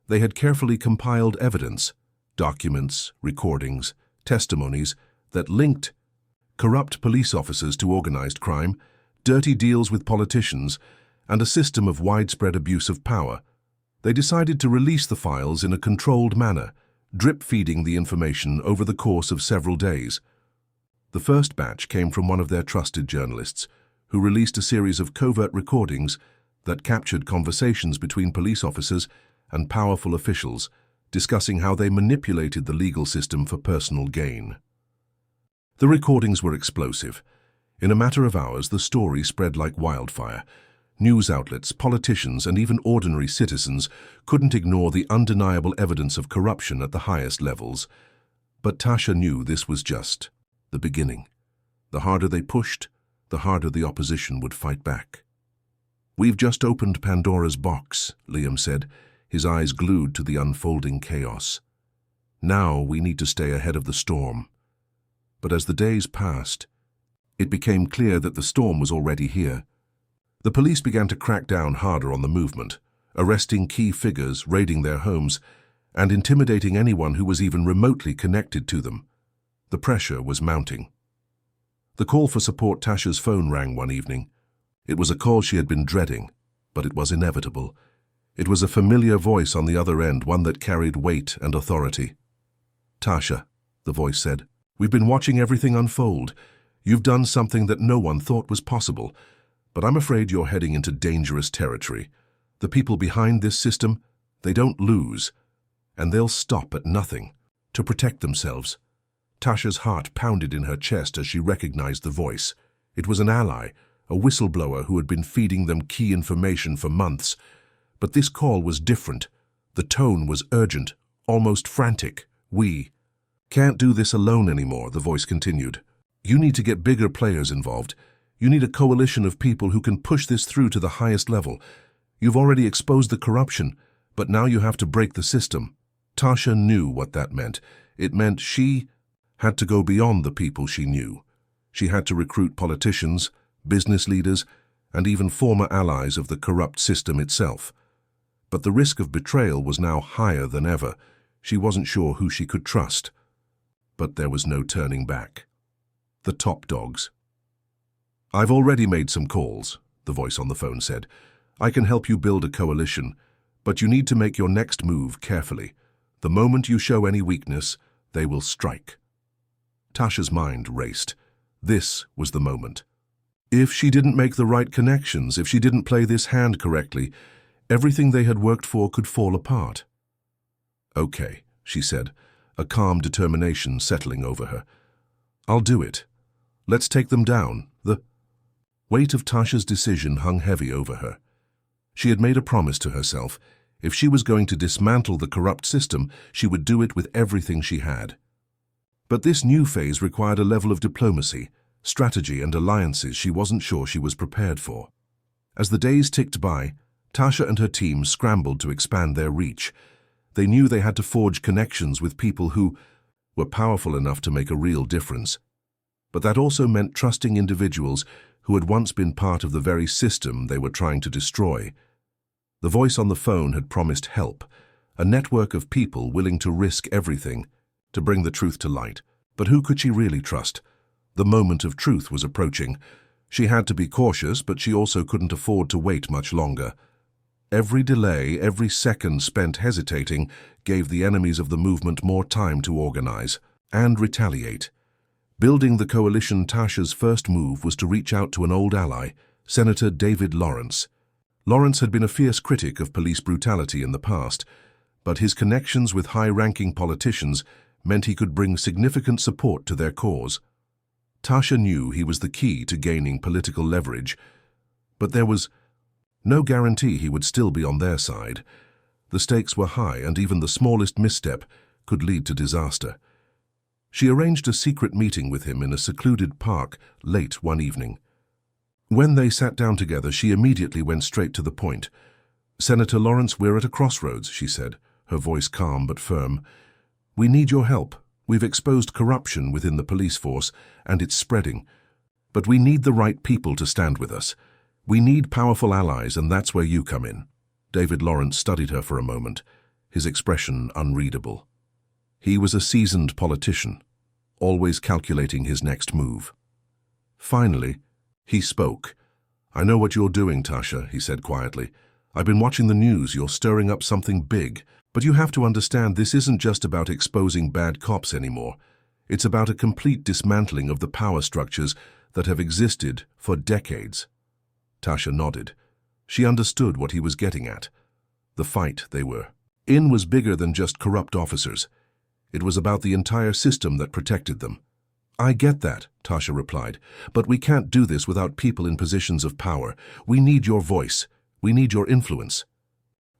They had carefully compiled evidence, documents, recordings, testimonies that linked corrupt police officers to organized crime, dirty deals with politicians, and a system of widespread abuse of power. They decided to release the files in a controlled manner, drip-feeding the information over the course of several days. The first batch came from one of their trusted journalists, who released a series of covert recordings that captured conversations between police officers and powerful officials, discussing how they manipulated the legal system for personal gain. The recordings were explosive. In a matter of hours, the story spread like wildfire. News outlets, politicians, and even ordinary citizens couldn't ignore the undeniable evidence of corruption at the highest levels. But Tasha knew this was just the beginning. The harder they pushed, the harder the opposition would fight back. "We've just opened Pandora's box," Liam said, his eyes glued to the unfolding chaos. "Now we need to stay ahead of the storm." But as the days passed, it became clear that the storm was already here. The police began to crack down harder on the movement, arresting key figures, raiding their homes, and intimidating anyone who was even remotely connected to them. The pressure was mounting. The call for support Tasha's phone rang one evening. It was a call she had been dreading, but it was inevitable. It was a familiar voice on the other end, one that carried weight and authority. "Tasha," the voice said, "we've been watching everything unfold. You've done something that no one thought was possible, but I'm afraid you're heading into dangerous territory. The people behind this system, they don't lose, and they'll stop at nothing to protect themselves." Tasha's heart pounded in her chest as she recognized the voice. It was an ally, a whistleblower who had been feeding them key information for months. But this call was different. The tone was urgent, almost frantic. "We can't do this alone anymore," the voice continued. "You need to get bigger players involved. You need a coalition of people who can push this through to the highest level. You've already exposed the corruption, but now you have to break the system." Tasha knew what that meant. It meant she had to go beyond the people she knew. She had to recruit politicians, business leaders, and even former allies of the corrupt system itself. But the risk of betrayal was now higher than ever. She wasn't sure who she could trust. But there was no turning back. The top dogs. "I've already made some calls," the voice on the phone said. "I can help you build a coalition, but you need to make your next move carefully. The moment you show any weakness, they will strike." Tasha's mind raced. This was the moment. If she didn't make the right connections, if she didn't play this hand correctly, everything they had worked for could fall apart. "Okay," she said, a calm determination settling over her. "I'll do it. Let's take them down." The weight of Tasha's decision hung heavy over her. She had made a promise to herself. If she was going to dismantle the corrupt system, she would do it with everything she had. But this new phase required a level of diplomacy, strategy, and alliances she wasn't sure she was prepared for. As the days ticked by, Tasha and her team scrambled to expand their reach. They knew they had to forge connections with people who were powerful enough to make a real difference. But that also meant trusting individuals who had once been part of the very system they were trying to destroy. The voice on the phone had promised help, a network of people willing to risk everything to bring the truth to light. But who could she really trust? The moment of truth was approaching. She had to be cautious, but she also couldn't afford to wait much longer. Every delay, every second spent hesitating, gave the enemies of the movement more time to organize and retaliate. Building the coalition, Tasha's first move was to reach out to an old ally, Senator David Lawrence. Lawrence had been a fierce critic of police brutality in the past, but his connections with high-ranking politicians meant he could bring significant support to their cause. Tasha knew he was the key to gaining political leverage, but there was no guarantee he would still be on their side. The stakes were high, and even the smallest misstep could lead to disaster. She arranged a secret meeting with him in a secluded park late one evening. When they sat down together, she immediately went straight to the point. "Senator Lawrence, we're at a crossroads," she said, her voice calm but firm. "We need your help. We've exposed corruption within the police force, and it's spreading. But we need the right people to stand with us. We need powerful allies, and that's where you come in." David Lawrence studied her for a moment, his expression unreadable. He was a seasoned politician, always calculating his next move. Finally, he spoke. "I know what you're doing, Tasha," he said quietly. "I've been watching the news. You're stirring up something big. But you have to understand this isn't just about exposing bad cops anymore. It's about a complete dismantling of the power structures that have existed for decades." Tasha nodded. She understood what he was getting at. The fight they were in was bigger than just corrupt officers. It was about the entire system that protected them. "I get that," Tasha replied, "but we can't do this without people in positions of power. We need your voice. We need your influence."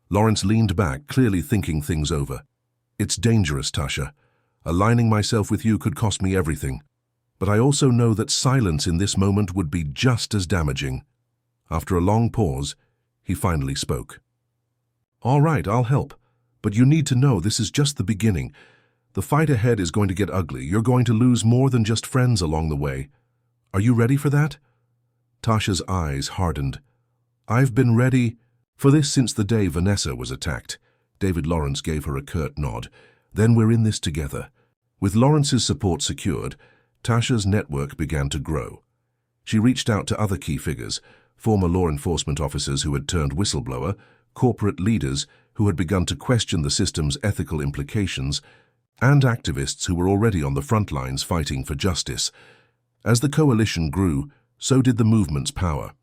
Lawrence leaned back, clearly thinking things over. "It's dangerous, Tasha. Aligning myself with you could cost me everything. But I also know that silence in this moment would be just as damaging." After a long pause, he finally spoke. "All right, I'll help. But you need to know this is just the beginning. The fight ahead is going to get ugly. You're going to lose more than just friends along the way. Are you ready for that?" Tasha's eyes hardened. "I've been ready for this since the day Vanessa was attacked." David Lawrence gave her a curt nod. "Then we're in this together." With Lawrence's support secured, Tasha's network began to grow. She reached out to other key figures, former law enforcement officers who had turned whistleblower, corporate leaders who had begun to question the system's ethical implications, and activists who were already on the front lines fighting for justice. As the coalition grew, so did the movement's power.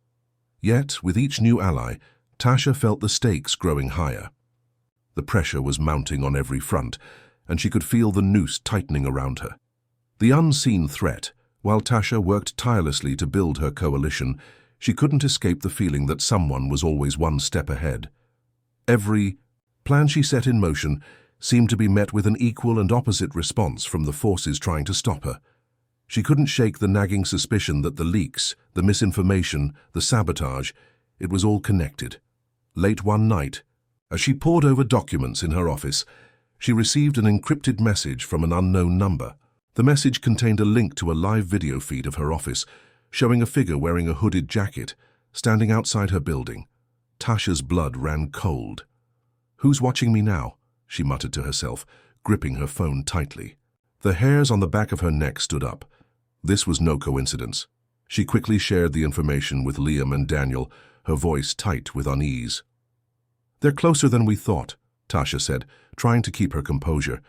Yet, with each new ally, Tasha felt the stakes growing higher. The pressure was mounting on every front, and she could feel the noose tightening around her. The unseen threat, while Tasha worked tirelessly to build her coalition, she couldn't escape the feeling that someone was always one step ahead. Every plan she set in motion seemed to be met with an equal and opposite response from the forces trying to stop her. She couldn't shake the nagging suspicion that the leaks, the misinformation, the sabotage, it was all connected. Late one night, as she pored over documents in her office, she received an encrypted message from an unknown number. The message contained a link to a live video feed of her office, showing a figure wearing a hooded jacket, standing outside her building. Tasha's blood ran cold. "Who's watching me now?" she muttered to herself, gripping her phone tightly. The hairs on the back of her neck stood up. This was no coincidence. She quickly shared the information with Liam and Daniel, her voice tight with unease. "They're closer than we thought," Tasha said, trying to keep her composure.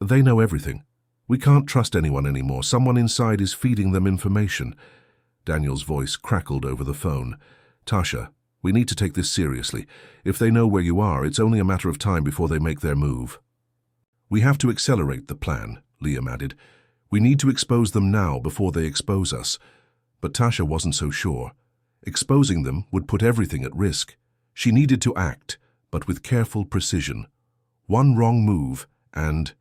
"They know everything. We can't trust anyone anymore. Someone inside is feeding them information." Daniel's voice crackled over the phone. "Tasha, we need to take this seriously. If they know where you are, it's only a matter of time before they make their move." "We have to accelerate the plan," Liam added. "We need to expose them now before they expose us." But Tasha wasn't so sure. Exposing them would put everything at risk. She needed to act, but with careful precision. One wrong move, and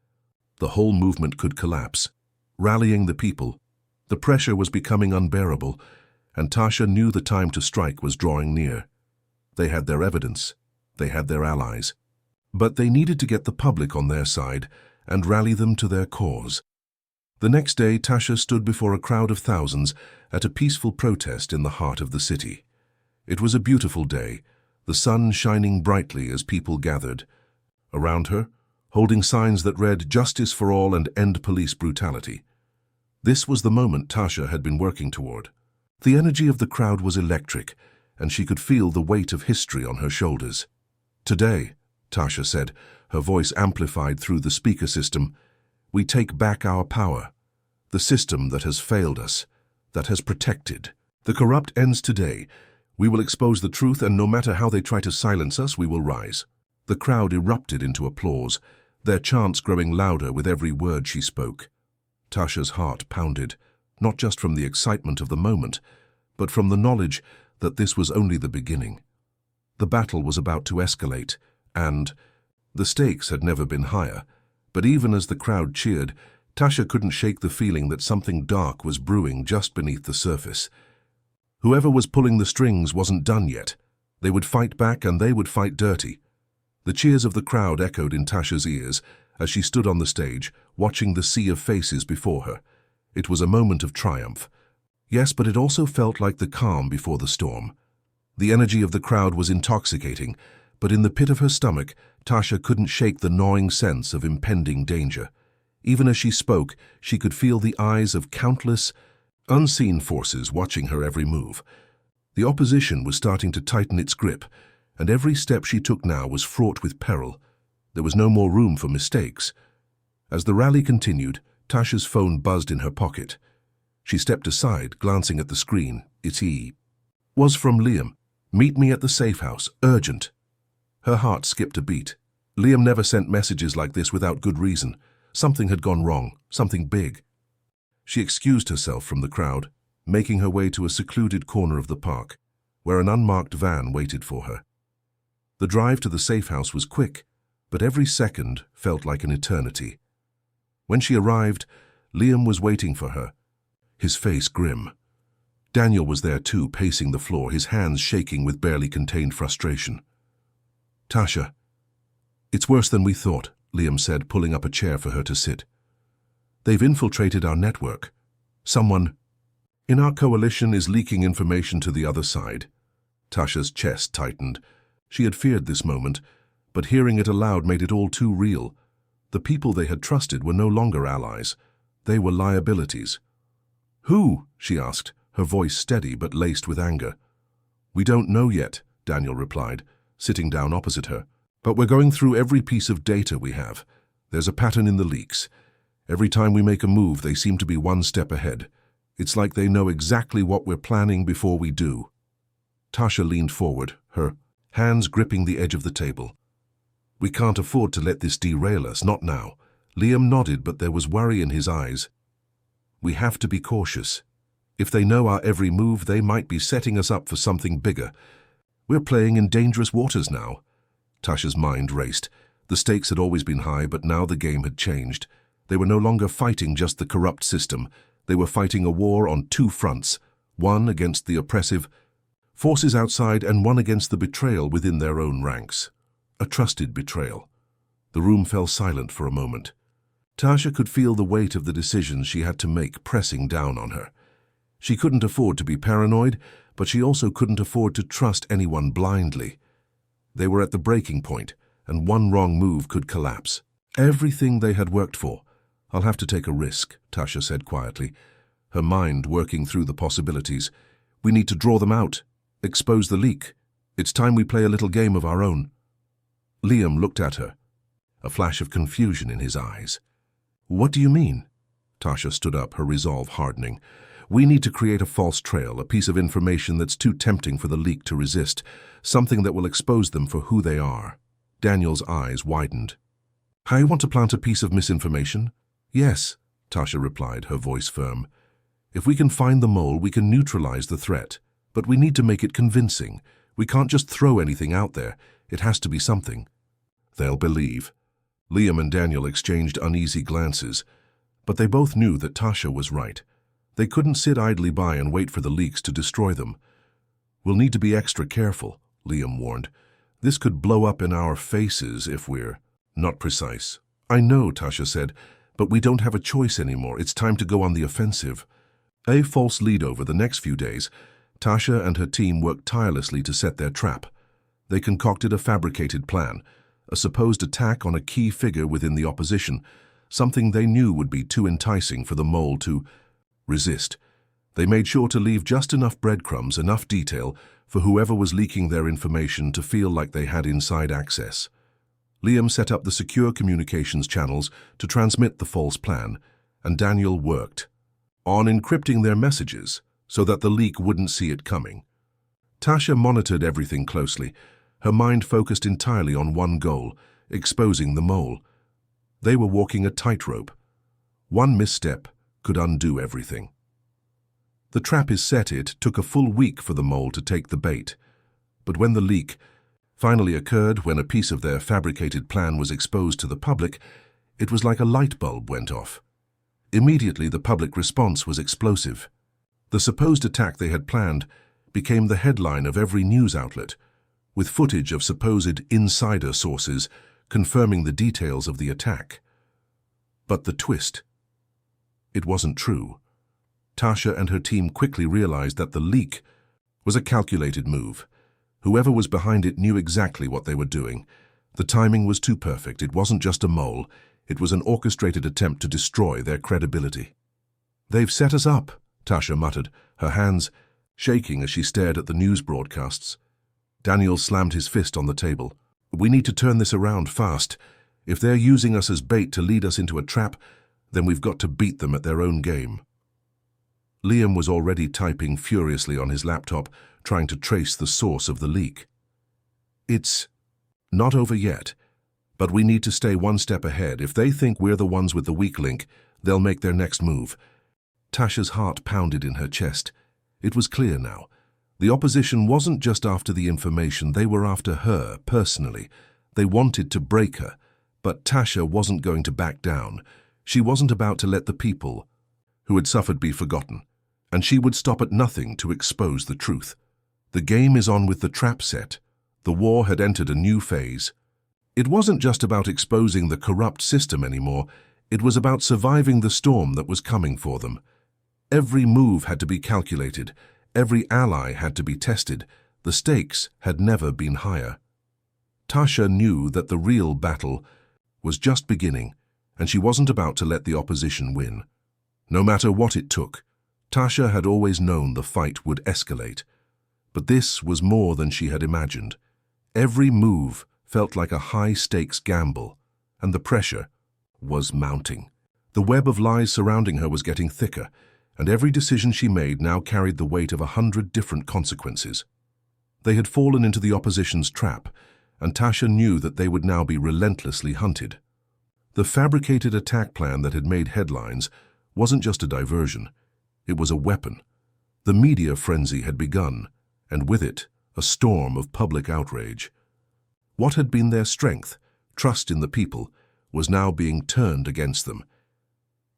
the whole movement could collapse. Rallying the people, the pressure was becoming unbearable, and Tasha knew the time to strike was drawing near. They had their evidence, they had their allies, but they needed to get the public on their side and rally them to their cause. The next day, Tasha stood before a crowd of thousands at a peaceful protest in the heart of the city. It was a beautiful day, the sun shining brightly as people gathered. Around her, holding signs that read "Justice for all" and "End police brutality." This was the moment Tasha had been working toward. The energy of the crowd was electric, and she could feel the weight of history on her shoulders. "Today," Tasha said, her voice amplified through the speaker system, "we take back our power. The system that has failed us, that has protected. The corrupt ends today. We will expose the truth, and no matter how they try to silence us, we will rise." The crowd erupted into applause, their chants growing louder with every word she spoke. Tasha's heart pounded, not just from the excitement of the moment, but from the knowledge that this was only the beginning. The battle was about to escalate, and the stakes had never been higher. But even as the crowd cheered, Tasha couldn't shake the feeling that something dark was brewing just beneath the surface. Whoever was pulling the strings wasn't done yet. They would fight back, and they would fight dirty. The cheers of the crowd echoed in Tasha's ears as she stood on the stage, watching the sea of faces before her. It was a moment of triumph. Yes, but it also felt like the calm before the storm. The energy of the crowd was intoxicating, but in the pit of her stomach, Tasha couldn't shake the gnawing sense of impending danger. Even as she spoke, she could feel the eyes of countless, unseen forces watching her every move. The opposition was starting to tighten its grip, and every step she took now was fraught with peril. There was no more room for mistakes. As the rally continued, Tasha's phone buzzed in her pocket. She stepped aside, glancing at the screen. It was from Liam. "Meet me at the safe house. Urgent." Her heart skipped a beat. Liam never sent messages like this without good reason. Something had gone wrong, something big. She excused herself from the crowd, making her way to a secluded corner of the park, where an unmarked van waited for her. The drive to the safe house was quick, but every second felt like an eternity. When she arrived, Liam was waiting for her, his face grim. Daniel was there too, pacing the floor, his hands shaking with barely contained frustration. "Tasha, it's worse than we thought," Liam said, pulling up a chair for her to sit. "They've infiltrated our network. Someone in our coalition is leaking information to the other side." Tasha's chest tightened. She had feared this moment, but hearing it aloud made it all too real. The people they had trusted were no longer allies. They were liabilities. "Who?" she asked, her voice steady but laced with anger. "We don't know yet," Daniel replied, sitting down opposite her. "But we're going through every piece of data we have. There's a pattern in the leaks. Every time we make a move, they seem to be one step ahead. It's like they know exactly what we're planning before we do." Tasha leaned forward, her hands gripping the edge of the table. "We can't afford to let this derail us, not now." Liam nodded, but there was worry in his eyes. "We have to be cautious. If they know our every move, they might be setting us up for something bigger. We're playing in dangerous waters now." Tasha's mind raced. The stakes had always been high, but now the game had changed. They were no longer fighting just the corrupt system. They were fighting a war on two fronts, one against the oppressive forces outside and one against the betrayal within their own ranks. A trusted betrayal. The room fell silent for a moment. Tasha could feel the weight of the decisions she had to make pressing down on her. She couldn't afford to be paranoid, but she also couldn't afford to trust anyone blindly. They were at the breaking point, and one wrong move could collapse everything they had worked for. "I'll have to take a risk," Tasha said quietly, her mind working through the possibilities. "We need to draw them out, expose the leak. It's time we play a little game of our own." Liam looked at her, a flash of confusion in his eyes. "What do you mean?" Tasha stood up, her resolve hardening. "We need to create a false trail, a piece of information that's too tempting for the leak to resist, something that will expose them for who they are." Daniel's eyes widened. "How you want to plant a piece of misinformation?" "Yes," Tasha replied, her voice firm. "If we can find the mole, we can neutralize the threat. But we need to make it convincing. We can't just throw anything out there. It has to be something they'll believe." Liam and Daniel exchanged uneasy glances, but they both knew that Tasha was right. They couldn't sit idly by and wait for the leaks to destroy them. "We'll need to be extra careful," Liam warned. "This could blow up in our faces if we're not precise." "I know," Tasha said, "but we don't have a choice anymore. It's time to go on the offensive." A false lead over the next few days, Tasha and her team worked tirelessly to set their trap. They concocted a fabricated plan, a supposed attack on a key figure within the opposition, something they knew would be too enticing for the mole to resist. They made sure to leave just enough breadcrumbs, enough detail, for whoever was leaking their information to feel like they had inside access. Liam set up the secure communications channels to transmit the false plan, and Daniel worked on encrypting their messages so that the leak wouldn't see it coming. Tasha monitored everything closely, her mind focused entirely on one goal, exposing the mole. They were walking a tightrope. One misstep could undo everything. The trap is set. It took a full week for the mole to take the bait. But when the leak finally occurred, when a piece of their fabricated plan was exposed to the public, it was like a light bulb went off. Immediately, the public response was explosive. The supposed attack they had planned became the headline of every news outlet, with footage of supposed insider sources confirming the details of the attack. But the twist: it wasn't true. Tasha and her team quickly realized that the leak was a calculated move. Whoever was behind it knew exactly what they were doing. The timing was too perfect. It wasn't just a mole. It was an orchestrated attempt to destroy their credibility. "They've set us up," Tasha muttered, her hands shaking as she stared at the news broadcasts. Daniel slammed his fist on the table. "We need to turn this around fast. If they're using us as bait to lead us into a trap, then we've got to beat them at their own game." Liam was already typing furiously on his laptop, trying to trace the source of the leak. "It's not over yet, but we need to stay one step ahead. If they think we're the ones with the weak link, they'll make their next move." Tasha's heart pounded in her chest. It was clear now. The opposition wasn't just after the information, they were after her, personally. They wanted to break her, but Tasha wasn't going to back down. She wasn't about to let the people who had suffered be forgotten, and she would stop at nothing to expose the truth. The game is on with the trap set. The war had entered a new phase. It wasn't just about exposing the corrupt system anymore, it was about surviving the storm that was coming for them. Every move had to be calculated, every ally had to be tested. The stakes had never been higher. Tasha knew that the real battle was just beginning, and she wasn't about to let the opposition win. No matter what it took, Tasha had always known the fight would escalate. But this was more than she had imagined. Every move felt like a high-stakes gamble, and the pressure was mounting. The web of lies surrounding her was getting thicker, and every decision she made now carried the weight of 100 different consequences. They had fallen into the opposition's trap, and Tasha knew that they would now be relentlessly hunted. The fabricated attack plan that had made headlines wasn't just a diversion, it was a weapon. The media frenzy had begun, and with it, a storm of public outrage. What had been their strength, trust in the people, was now being turned against them.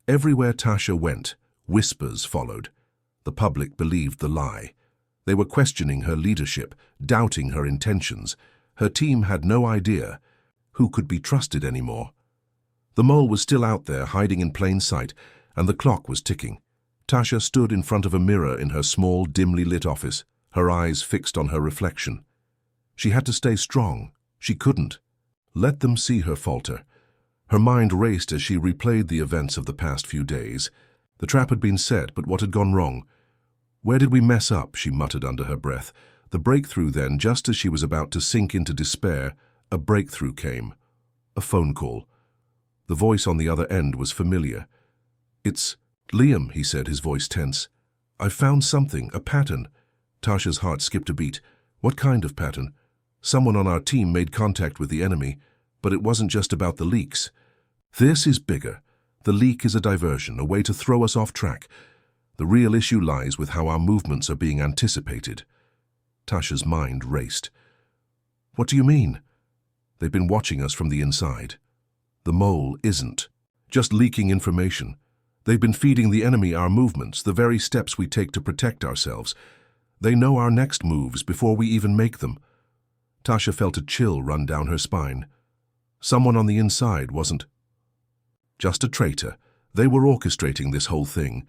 Everywhere Tasha went, whispers followed. The public believed the lie. They were questioning her leadership, doubting her intentions. Her team had no idea who could be trusted anymore. The mole was still out there, hiding in plain sight, and the clock was ticking. Tasha stood in front of a mirror in her small, dimly lit office, her eyes fixed on her reflection. She had to stay strong. She couldn't let them see her falter. Her mind raced as she replayed the events of the past few days. The trap had been set, but what had gone wrong? "Where did we mess up?" she muttered under her breath. The breakthrough then, just as she was about to sink into despair, a breakthrough came. A phone call. The voice on the other end was familiar. "It's Liam," he said, his voice tense. "I've found something, a pattern." Tasha's heart skipped a beat. What kind of pattern? Someone on our team made contact with the enemy, but it wasn't just about the leaks. This is bigger. The leak is a diversion, a way to throw us off track. The real issue lies with how our movements are being anticipated. Tasha's mind raced. "What do you mean?" "They've been watching us from the inside. The mole isn't just leaking information. They've been feeding the enemy our movements, the very steps we take to protect ourselves. They know our next moves before we even make them." Tasha felt a chill run down her spine. Someone on the inside wasn't just a traitor. They were orchestrating this whole thing.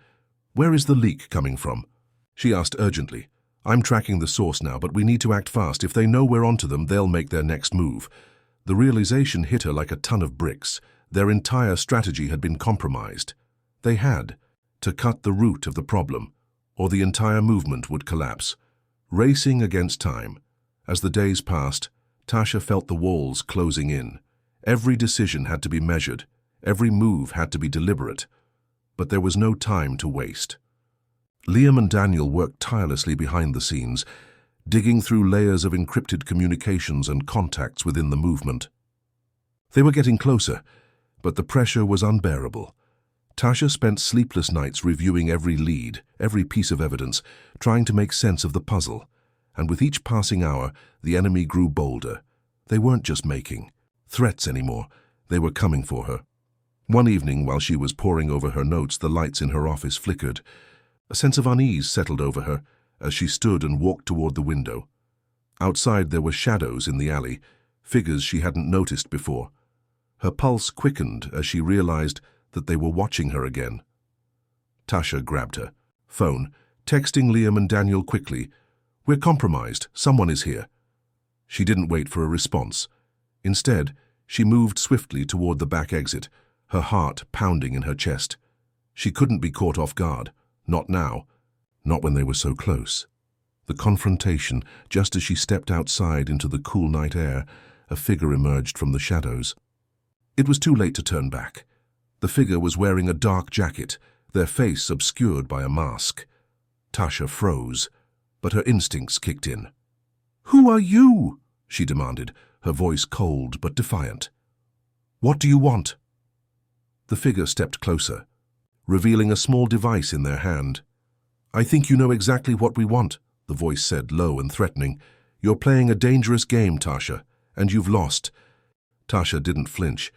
"Where is the leak coming from?" she asked urgently. "I'm tracking the source now, but we need to act fast. If they know we're onto them, they'll make their next move." The realization hit her like a ton of bricks. Their entire strategy had been compromised. They had to cut the root of the problem, or the entire movement would collapse. Racing against time. As the days passed, Tasha felt the walls closing in. Every decision had to be measured. Every move had to be deliberate. But there was no time to waste. Liam and Daniel worked tirelessly behind the scenes, digging through layers of encrypted communications and contacts within the movement. They were getting closer, but the pressure was unbearable. Tasha spent sleepless nights reviewing every lead, every piece of evidence, trying to make sense of the puzzle. And with each passing hour, the enemy grew bolder. They weren't just making threats anymore. They were coming for her. One evening, while she was poring over her notes, the lights in her office flickered. A sense of unease settled over her as she stood and walked toward the window. Outside there were shadows in the alley, figures she hadn't noticed before. Her pulse quickened as she realized that they were watching her again. Tasha grabbed her. Phone, texting Liam and Daniel quickly. "We're compromised. Someone is here." She didn't wait for a response. Instead, she moved swiftly toward the back exit, her heart pounding in her chest. She couldn't be caught off guard. Not now. Not when they were so close. The confrontation, just as she stepped outside into the cool night air, a figure emerged from the shadows. It was too late to turn back. The figure was wearing a dark jacket, their face obscured by a mask. Tasha froze, but her instincts kicked in. "Who are you?" she demanded, her voice cold but defiant. "What do you want?" The figure stepped closer, revealing a small device in their hand. "I think you know exactly what we want," the voice said, low and threatening. "You're playing a dangerous game, Tasha, and you've lost." Tasha didn't flinch.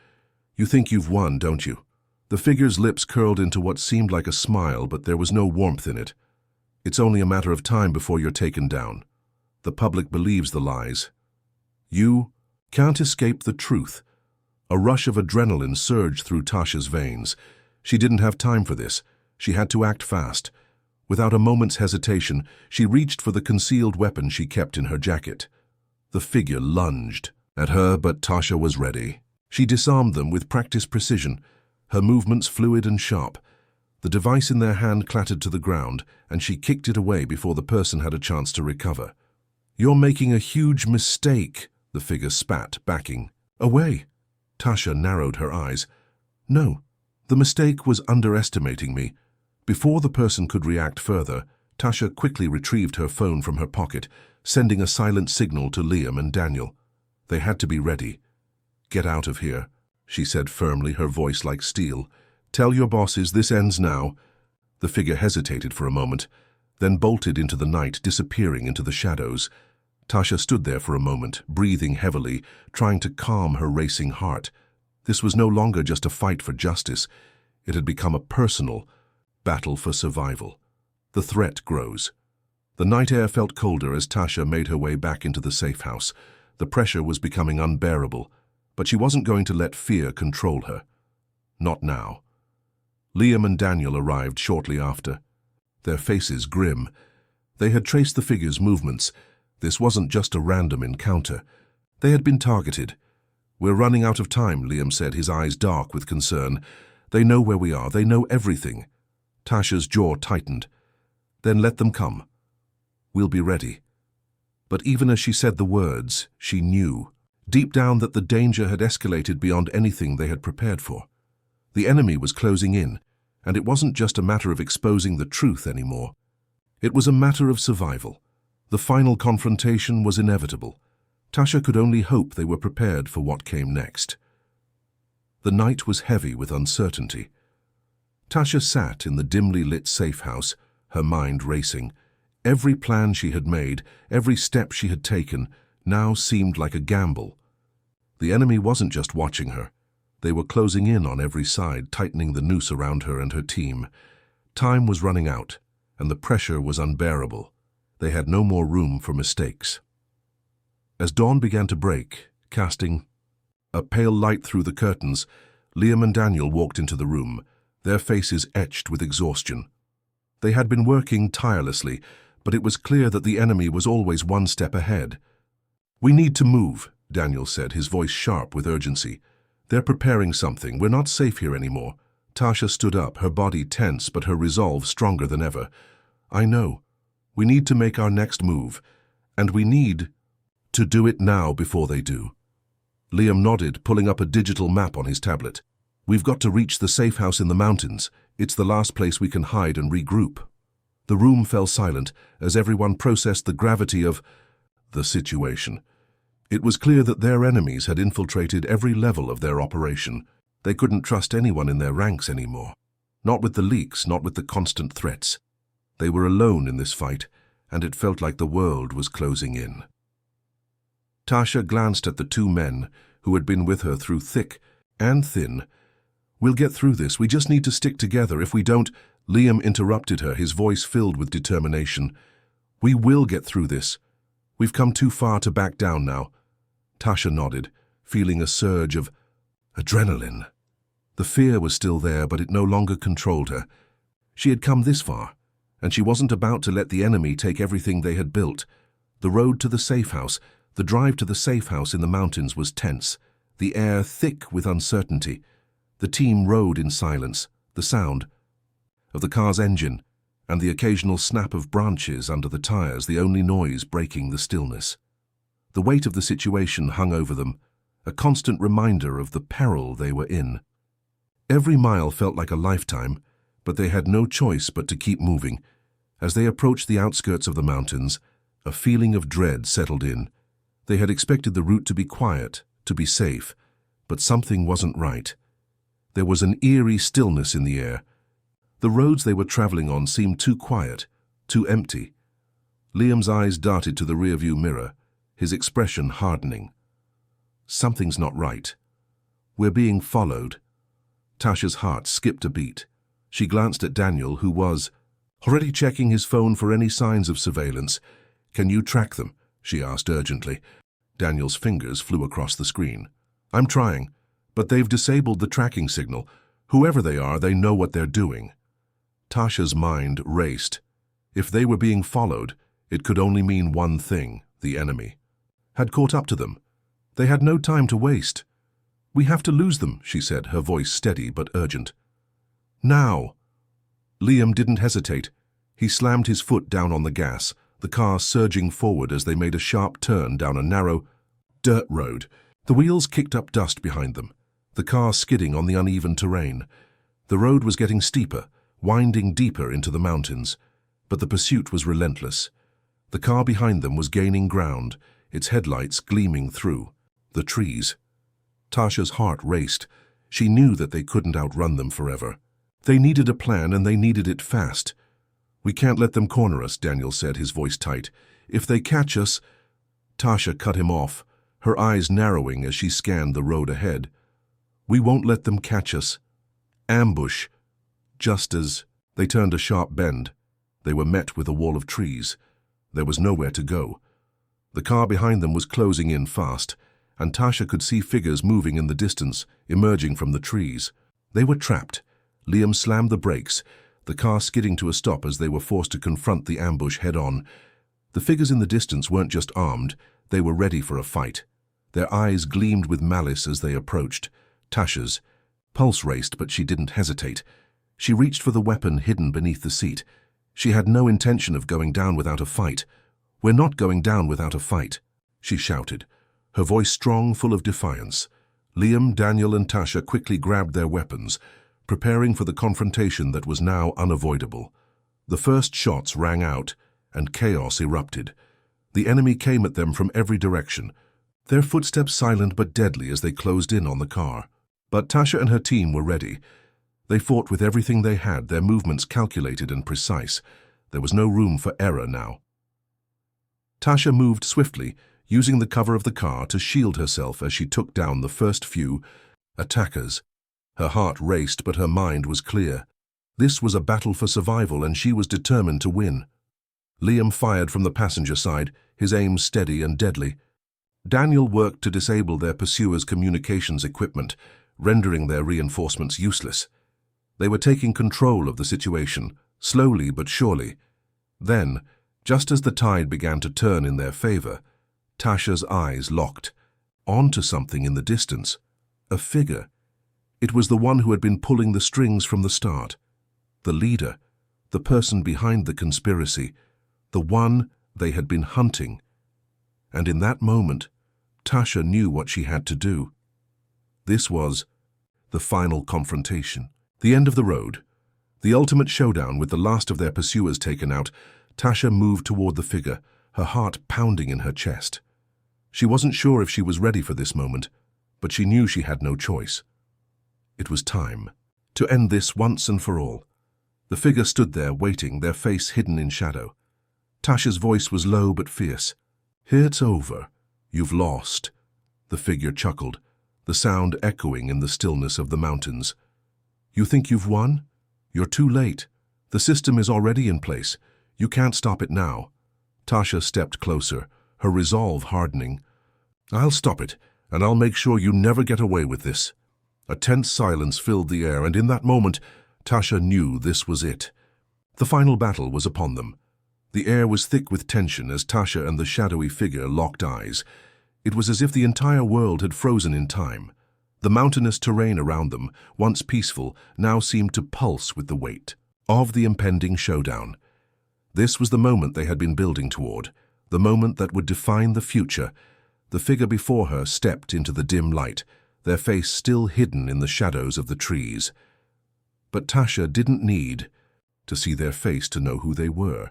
"You think you've won, don't you?" The figure's lips curled into what seemed like a smile, but there was no warmth in it. "It's only a matter of time before you're taken down. The public believes the lies. You can't escape the truth." A rush of adrenaline surged through Tasha's veins. She didn't have time for this. She had to act fast. Without a moment's hesitation, she reached for the concealed weapon she kept in her jacket. The figure lunged at her, but Tasha was ready. She disarmed them with practiced precision, her movements fluid and sharp. The device in their hand clattered to the ground, and she kicked it away before the person had a chance to recover. "You're making a huge mistake," the figure spat, backing away. Tasha narrowed her eyes. "No, the mistake was underestimating me." Before the person could react further, Tasha quickly retrieved her phone from her pocket, sending a silent signal to Liam and Daniel. They had to be ready. "Get out of here," she said firmly, her voice like steel. "Tell your bosses this ends now." The figure hesitated for a moment, then bolted into the night, disappearing into the shadows. Tasha stood there for a moment, breathing heavily, trying to calm her racing heart. This was no longer just a fight for justice. It had become a personal battle for survival. The threat grows. The night air felt colder as Tasha made her way back into the safe house. The pressure was becoming unbearable, but she wasn't going to let fear control her. Not now. Liam and Daniel arrived shortly after, their faces grim. They had traced the figure's movements. This wasn't just a random encounter. They had been targeted. "We're running out of time," Liam said, his eyes dark with concern. "They know where we are. They know everything." Tasha's jaw tightened. "Then let them come. We'll be ready." But even as she said the words, she knew, deep down, that the danger had escalated beyond anything they had prepared for. The enemy was closing in, and it wasn't just a matter of exposing the truth anymore. It was a matter of survival. The final confrontation was inevitable. Tasha could only hope they were prepared for what came next. The night was heavy with uncertainty. Tasha sat in the dimly lit safe house, her mind racing. Every plan she had made, every step she had taken, now seemed like a gamble. The enemy wasn't just watching her. They were closing in on every side, tightening the noose around her and her team. Time was running out, and the pressure was unbearable. They had no more room for mistakes. As dawn began to break, casting a pale light through the curtains, Liam and Daniel walked into the room, their faces etched with exhaustion. They had been working tirelessly, but it was clear that the enemy was always one step ahead. "We need to move," Daniel said, his voice sharp with urgency. "They're preparing something. We're not safe here anymore." Tasha stood up, her body tense but her resolve stronger than ever. "I know. We need to make our next move, and we need to do it now before they do." Liam nodded, pulling up a digital map on his tablet. "We've got to reach the safe house in the mountains. It's the last place we can hide and regroup." The room fell silent as everyone processed the gravity of the situation. It was clear that their enemies had infiltrated every level of their operation. They couldn't trust anyone in their ranks anymore. Not with the leaks, not with the constant threats. They were alone in this fight, and it felt like the world was closing in. Tasha glanced at the two men who had been with her through thick and thin. "We'll get through this. We just need to stick together. If we don't—" Liam interrupted her, his voice filled with determination. "We will get through this. We've come too far to back down now." Tasha nodded, feeling a surge of adrenaline. The fear was still there, but it no longer controlled her. She had come this far. and she wasn't about to let the enemy take everything they had built. The road to the safe house, the drive to the safe house in the mountains was tense, the air thick with uncertainty. The team rode in silence, the sound of the car's engine and the occasional snap of branches under the tires the only noise breaking the stillness. The weight of the situation hung over them, a constant reminder of the peril they were in. Every mile felt like a lifetime, but they had no choice but to keep moving. As they approached the outskirts of the mountains, a feeling of dread settled in. They had expected the route to be quiet, to be safe, but something wasn't right. There was an eerie stillness in the air. The roads they were traveling on seemed too quiet, too empty. Liam's eyes darted to the rearview mirror, his expression hardening. Something's not right. We're being followed. Tasha's heart skipped a beat. She glanced at Daniel, who was already checking his phone for any signs of surveillance. "Can you track them?" she asked urgently. Daniel's fingers flew across the screen. "I'm trying, but they've disabled the tracking signal. Whoever they are, they know what they're doing." Tasha's mind raced. If they were being followed, it could only mean one thing: the enemy had caught up to them. They had no time to waste. "We have to lose them," she said, her voice steady but urgent. "Now!" Liam didn't hesitate. He slammed his foot down on the gas, the car surging forward as they made a sharp turn down a narrow dirt road. The wheels kicked up dust behind them, the car skidding on the uneven terrain. The road was getting steeper, winding deeper into the mountains, but the pursuit was relentless. The car behind them was gaining ground, its headlights gleaming through the trees. Tasha's heart raced. She knew that they couldn't outrun them forever. They needed a plan, and they needed it fast. "We can't let them corner us," Daniel said, his voice tight. "If they catch us—" Tasha cut him off, her eyes narrowing as she scanned the road ahead. "We won't let them catch us. Ambush." Just as they turned a sharp bend, they were met with a wall of trees. There was nowhere to go. The car behind them was closing in fast, and Tasha could see figures moving in the distance, emerging from the trees. They were trapped. Liam slammed the brakes, the car skidding to a stop as they were forced to confront the ambush head-on. The figures in the distance weren't just armed, they were ready for a fight. Their eyes gleamed with malice as they approached. Tasha's pulse raced, but she didn't hesitate. She reached for the weapon hidden beneath the seat. She had no intention of going down without a fight. "We're not going down without a fight," she shouted, her voice strong, full of defiance. Liam, Daniel, and Tasha quickly grabbed their weapons, preparing for the confrontation that was now unavoidable. The first shots rang out, and chaos erupted. The enemy came at them from every direction, their footsteps silent but deadly as they closed in on the car. But Tasha and her team were ready. They fought with everything they had, their movements calculated and precise. There was no room for error now. Tasha moved swiftly, using the cover of the car to shield herself as she took down the first few attackers. Her heart raced, but her mind was clear. This was a battle for survival, and she was determined to win. Liam fired from the passenger side, his aim steady and deadly. Daniel worked to disable their pursuers' communications equipment, rendering their reinforcements useless. They were taking control of the situation, slowly but surely. Then, just as the tide began to turn in their favor, Tasha's eyes locked onto something in the distance. A figure. It was the one who had been pulling the strings from the start. The leader, the person behind the conspiracy, the one they had been hunting. And in that moment, Tasha knew what she had to do. This was the final confrontation. The end of the road. The ultimate showdown with the last of their pursuers taken out. Tasha moved toward the figure, her heart pounding in her chest. She wasn't sure if she was ready for this moment, but she knew she had no choice. It was time to end this once and for all. The figure stood there waiting, their face hidden in shadow. Tasha's voice was low but fierce. "It's over. You've lost." The figure chuckled, the sound echoing in the stillness of the mountains. "You think you've won? You're too late. The system is already in place. You can't stop it now." Tasha stepped closer, her resolve hardening. "I'll stop it, and I'll make sure you never get away with this." A tense silence filled the air, and in that moment, Tasha knew this was it. The final battle was upon them. The air was thick with tension as Tasha and the shadowy figure locked eyes. It was as if the entire world had frozen in time. The mountainous terrain around them, once peaceful, now seemed to pulse with the weight of the impending showdown. This was the moment they had been building toward, the moment that would define the future. The figure before her stepped into the dim light, their face still hidden in the shadows of the trees. But Tasha didn't need to see their face to know who they were.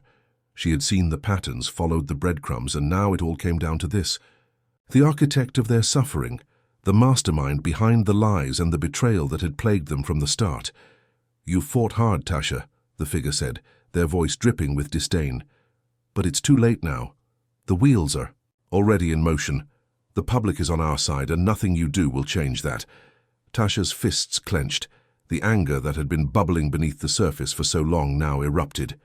She had seen the patterns, followed the breadcrumbs, and now it all came down to this. The architect of their suffering, the mastermind behind the lies and the betrayal that had plagued them from the start. "You fought hard, Tasha," the figure said, their voice dripping with disdain. "But it's too late now. The wheels are already in motion. The public is on our side, and nothing you do will change that." Tasha's fists clenched. The anger that had been bubbling beneath the surface for so long now erupted.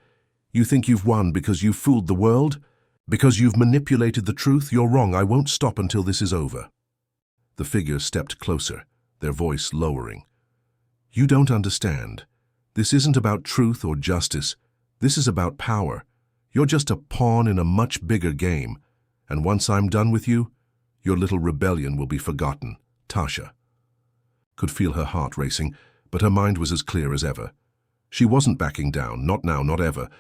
"You think you've won because you've fooled the world? Because you've manipulated the truth? You're wrong. I won't stop until this is over." The figure stepped closer, their voice lowering. "You don't understand. This isn't about truth or justice. This is about power. You're just a pawn in a much bigger game. And once I'm done with you, your little rebellion will be forgotten." Tasha could feel her heart racing, but her mind was as clear as ever. She wasn't backing down, not now, not ever.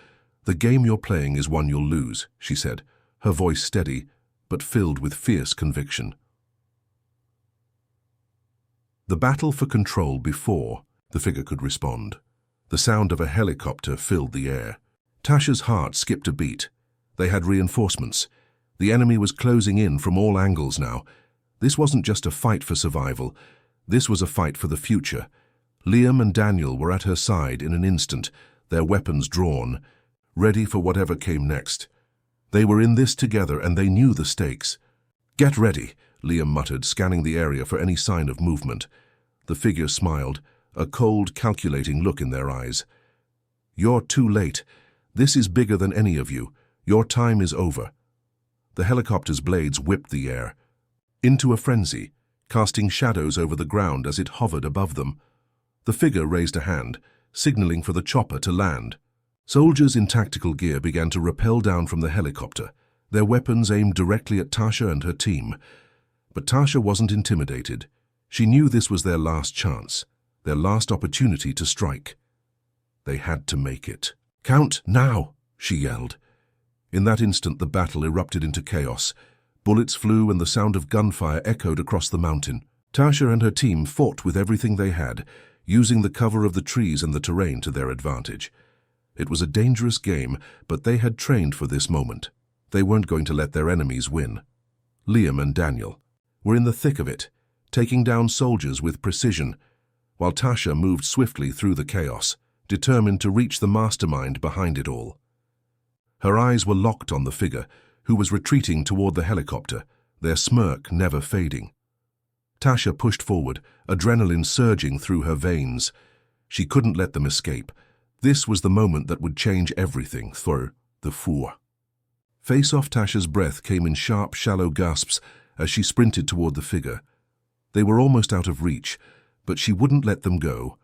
"The game you're playing is one you'll lose," she said, her voice steady, but filled with fierce conviction. The battle for control before the figure could respond. The sound of a helicopter filled the air. Tasha's heart skipped a beat. They had reinforcements. The enemy was closing in from all angles now. This wasn't just a fight for survival. This was a fight for the future. Liam and Daniel were at her side in an instant, their weapons drawn, ready for whatever came next. They were in this together, and they knew the stakes. "Get ready," Liam muttered, scanning the area for any sign of movement. The figure smiled, a cold, calculating look in their eyes. "You're too late. This is bigger than any of you. Your time is over." The helicopter's blades whipped the air into a frenzy, casting shadows over the ground as it hovered above them. The figure raised a hand, signaling for the chopper to land. Soldiers in tactical gear began to rappel down from the helicopter, their weapons aimed directly at Tasha and her team. But Tasha wasn't intimidated. She knew this was their last chance, their last opportunity to strike. They had to make it. "Count now," she yelled. In that instant, the battle erupted into chaos. Bullets flew and the sound of gunfire echoed across the mountain. Tasha and her team fought with everything they had, using the cover of the trees and the terrain to their advantage. It was a dangerous game, but they had trained for this moment. They weren't going to let their enemies win. Liam and Daniel were in the thick of it, taking down soldiers with precision, while Tasha moved swiftly through the chaos, determined to reach the mastermind behind it all. Her eyes were locked on the figure, who was retreating toward the helicopter, their smirk never fading. Tasha pushed forward, adrenaline surging through her veins. She couldn't let them escape. This was the moment that would change everything for the four. Face off, Tasha's breath came in sharp, shallow gasps as she sprinted toward the figure. They were almost out of reach, but she wouldn't let them go.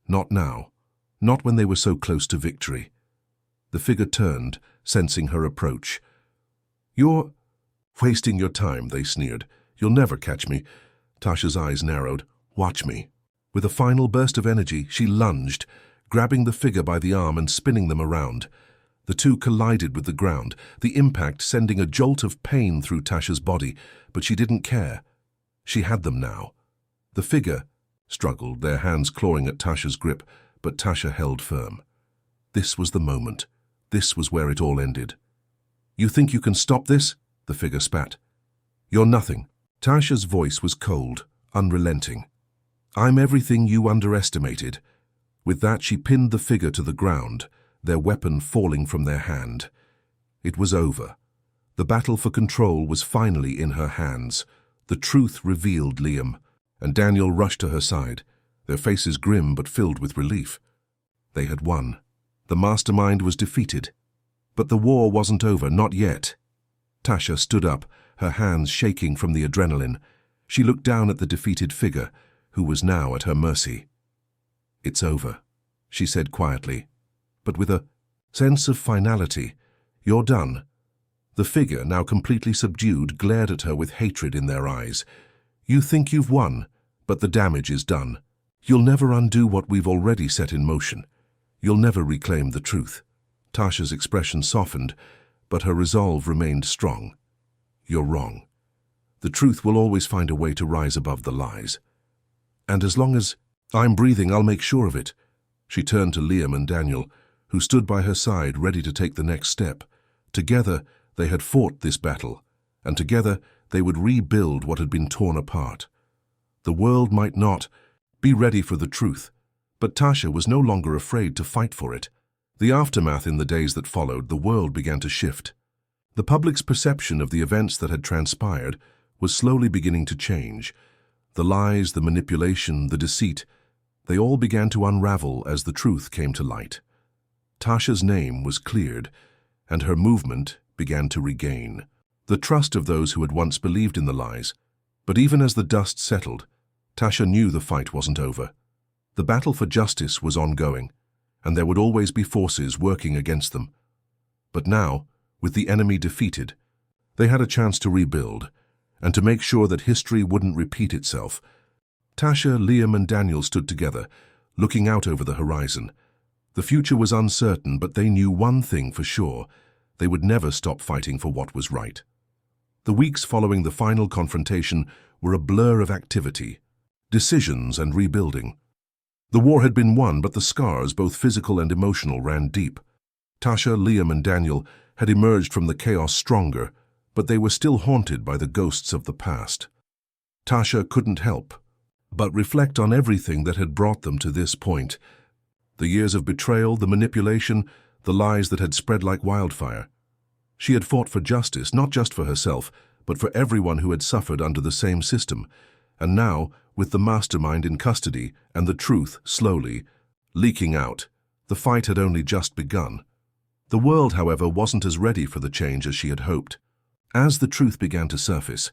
Not now. Not when they were so close to victory. The figure turned, sensing her approach. "You're wasting your time," they sneered. "You'll never catch me." Tasha's eyes narrowed. "Watch me." With a final burst of energy, she lunged, grabbing the figure by the arm and spinning them around. The two collided with the ground, the impact sending a jolt of pain through Tasha's body, but she didn't care. She had them now. The figure struggled, their hands clawing at Tasha's grip, but Tasha held firm. This was the moment. This was where it all ended. "You think you can stop this?" the figure spat. "You're nothing." Tasha's voice was cold, unrelenting. "I'm everything you underestimated." With that, she pinned the figure to the ground, their weapon falling from their hand. It was over. The battle for control was finally in her hands. The truth revealed Liam, and Daniel rushed to her side, their faces grim but filled with relief. They had won. The mastermind was defeated. But the war wasn't over, not yet. Tasha stood up, her hands shaking from the adrenaline. She looked down at the defeated figure, who was now at her mercy. "It's over," she said quietly. but with a sense of finality. "You're done." The figure, now completely subdued, glared at her with hatred in their eyes. "You think you've won, but the damage is done. You'll never undo what we've already set in motion. You'll never reclaim the truth." Tasha's expression softened, but her resolve remained strong. "You're wrong. The truth will always find a way to rise above the lies. And as long as I'm breathing, I'll make sure of it." She turned to Liam and Daniel, who stood by her side ready to take the next step. Together, they had fought this battle, and together they would rebuild what had been torn apart. The world might not be ready for the truth, but Tasha was no longer afraid to fight for it. The aftermath in the days that followed, the world began to shift. The public's perception of the events that had transpired was slowly beginning to change. The lies, the manipulation, the deceit, they all began to unravel as the truth came to light. Tasha's name was cleared, and her movement began to regain the trust of those who had once believed in the lies. But even as the dust settled, Tasha knew the fight wasn't over. The battle for justice was ongoing, and there would always be forces working against them. But now, with the enemy defeated, they had a chance to rebuild, and to make sure that history wouldn't repeat itself. Tasha, Liam and Daniel stood together, looking out over the horizon. The future was uncertain, but they knew one thing for sure: they would never stop fighting for what was right. The weeks following the final confrontation were a blur of activity, decisions and rebuilding. The war had been won, but the scars, both physical and emotional, ran deep. Tasha, Liam and Daniel had emerged from the chaos stronger, but they were still haunted by the ghosts of the past. Tasha couldn't help but reflect on everything that had brought them to this point. The years of betrayal, the manipulation, the lies that had spread like wildfire. She had fought for justice, not just for herself, but for everyone who had suffered under the same system. And now, with the mastermind in custody and the truth slowly leaking out, the fight had only just begun. The world, however, wasn't as ready for the change as she had hoped. As the truth began to surface,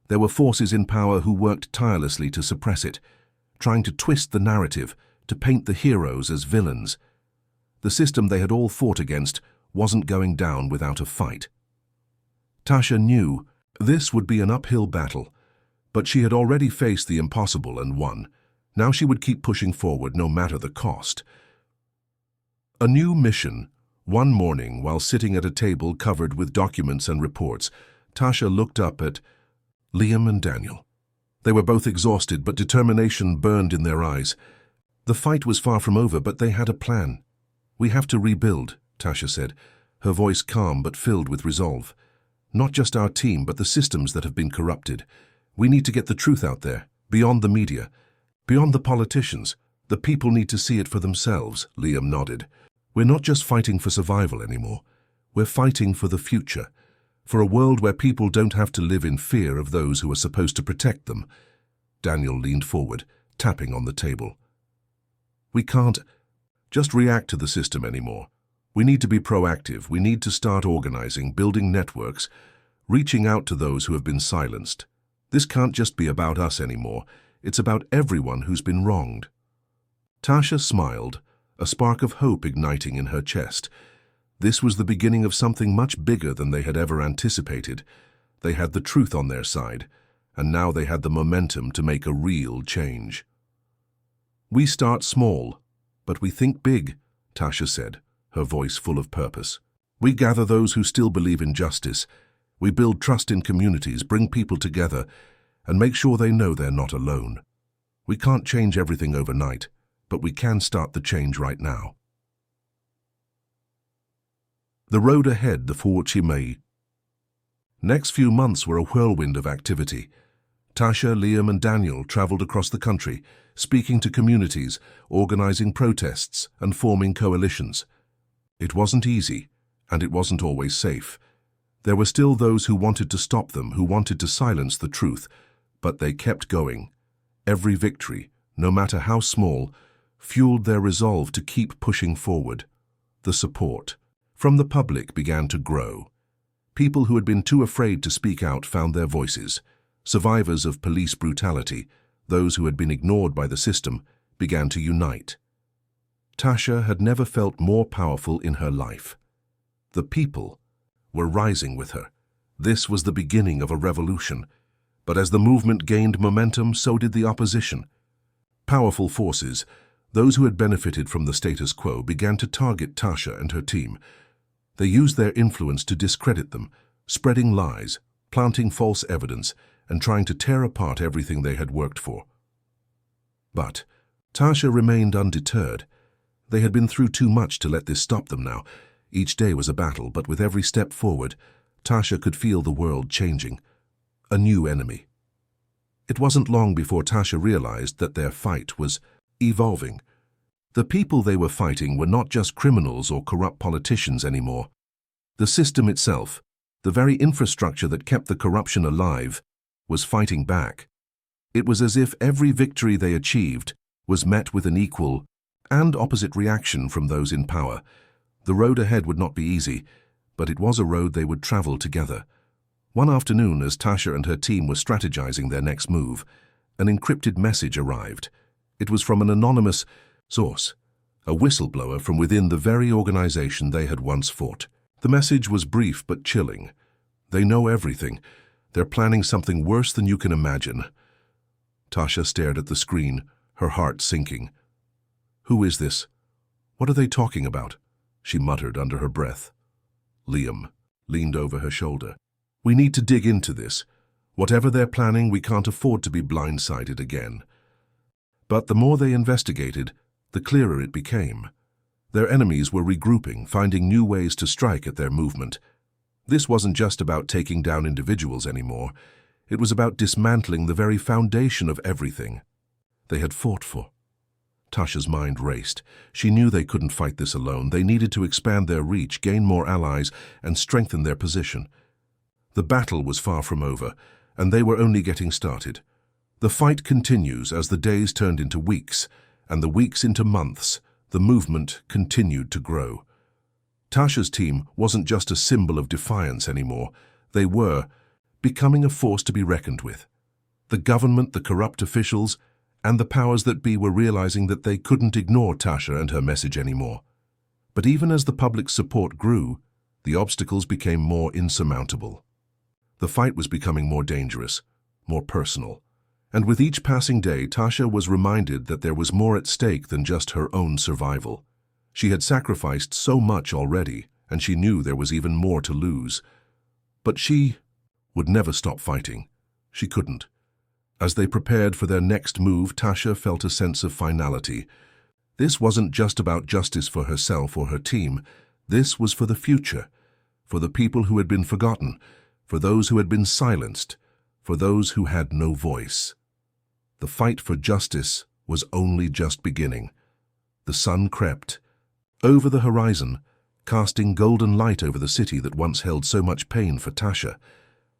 there were forces in power who worked tirelessly to suppress it, trying to twist the narrative, to paint the heroes as villains. The system they had all fought against wasn't going down without a fight. Tasha knew this would be an uphill battle, but she had already faced the impossible and won. Now she would keep pushing forward no matter the cost. A new mission. One morning, while sitting at a table covered with documents and reports, Tasha looked up at Liam and Daniel. They were both exhausted, but determination burned in their eyes. The fight was far from over, but they had a plan. "We have to rebuild," Tasha said, her voice calm but filled with resolve. "Not just our team, but the systems that have been corrupted. We need to get the truth out there, beyond the media, beyond the politicians. The people need to see it for themselves." Liam nodded. "We're not just fighting for survival anymore. We're fighting for the future, for a world where people don't have to live in fear of those who are supposed to protect them." Daniel leaned forward, tapping on the table. "We can't just react to the system anymore. We need to be proactive. We need to start organizing, building networks, reaching out to those who have been silenced. This can't just be about us anymore. It's about everyone who's been wronged." Tasha smiled, a spark of hope igniting in her chest. This was the beginning of something much bigger than they had ever anticipated. They had the truth on their side, and now they had the momentum to make a real change. "We start small, but we think big," Tasha said, her voice full of purpose. "We gather those who still believe in justice. We build trust in communities, bring people together, and make sure they know they're not alone. We can't change everything overnight, but we can start the change right now." The road ahead, the Fuochi. Next few months were a whirlwind of activity. Tasha, Liam and Daniel traveled across the country, speaking to communities, organizing protests and forming coalitions. It wasn't easy, and it wasn't always safe. There were still those who wanted to stop them, who wanted to silence the truth, but they kept going. Every victory, no matter how small, fueled their resolve to keep pushing forward. The support from the public began to grow. People who had been too afraid to speak out found their voices. Survivors of police brutality, those who had been ignored by the system, began to unite. Tasha had never felt more powerful in her life. The people were rising with her. This was the beginning of a revolution. But as the movement gained momentum, so did the opposition. Powerful forces, those who had benefited from the status quo, began to target Tasha and her team. They used their influence to discredit them, spreading lies, planting false evidence, and trying to tear apart everything they had worked for. But Tasha remained undeterred. They had been through too much to let this stop them now. Each day was a battle, but with every step forward, Tasha could feel the world changing. A new enemy. It wasn't long before Tasha realized that their fight was evolving. The people they were fighting were not just criminals or corrupt politicians anymore. The system itself, the very infrastructure that kept the corruption alive, was fighting back. It was as if every victory they achieved was met with an equal and opposite reaction from those in power. The road ahead would not be easy, but it was a road they would travel together. One afternoon, as Tasha and her team were strategizing their next move, an encrypted message arrived. It was from an anonymous source, a whistleblower from within the very organization they had once fought. The message was brief but chilling. They know everything. They're planning something worse than you can imagine. Tasha stared at the screen, her heart sinking. Who is this? What are they talking about? She muttered under her breath. Liam leaned over her shoulder. We need to dig into this. Whatever they're planning, we can't afford to be blindsided again. But the more they investigated, the clearer it became. Their enemies were regrouping, finding new ways to strike at their movement. This wasn't just about taking down individuals anymore. It was about dismantling the very foundation of everything they had fought for. Tasha's mind raced. She knew they couldn't fight this alone. They needed to expand their reach, gain more allies, and strengthen their position. The battle was far from over, and they were only getting started. The fight continues as the days turned into weeks, and the weeks into months. The movement continued to grow. Tasha's team wasn't just a symbol of defiance anymore. They were becoming a force to be reckoned with. The government, the corrupt officials, and the powers that be were realizing that they couldn't ignore Tasha and her message anymore. But even as the public support grew, the obstacles became more insurmountable. The fight was becoming more dangerous, more personal. And with each passing day, Tasha was reminded that there was more at stake than just her own survival. She had sacrificed so much already, and she knew there was even more to lose. But she would never stop fighting. She couldn't. As they prepared for their next move, Tasha felt a sense of finality. This wasn't just about justice for herself or her team. This was for the future, for the people who had been forgotten, for those who had been silenced, for those who had no voice. The fight for justice was only just beginning. The sun crept over the horizon, casting golden light over the city that once held so much pain for Tasha.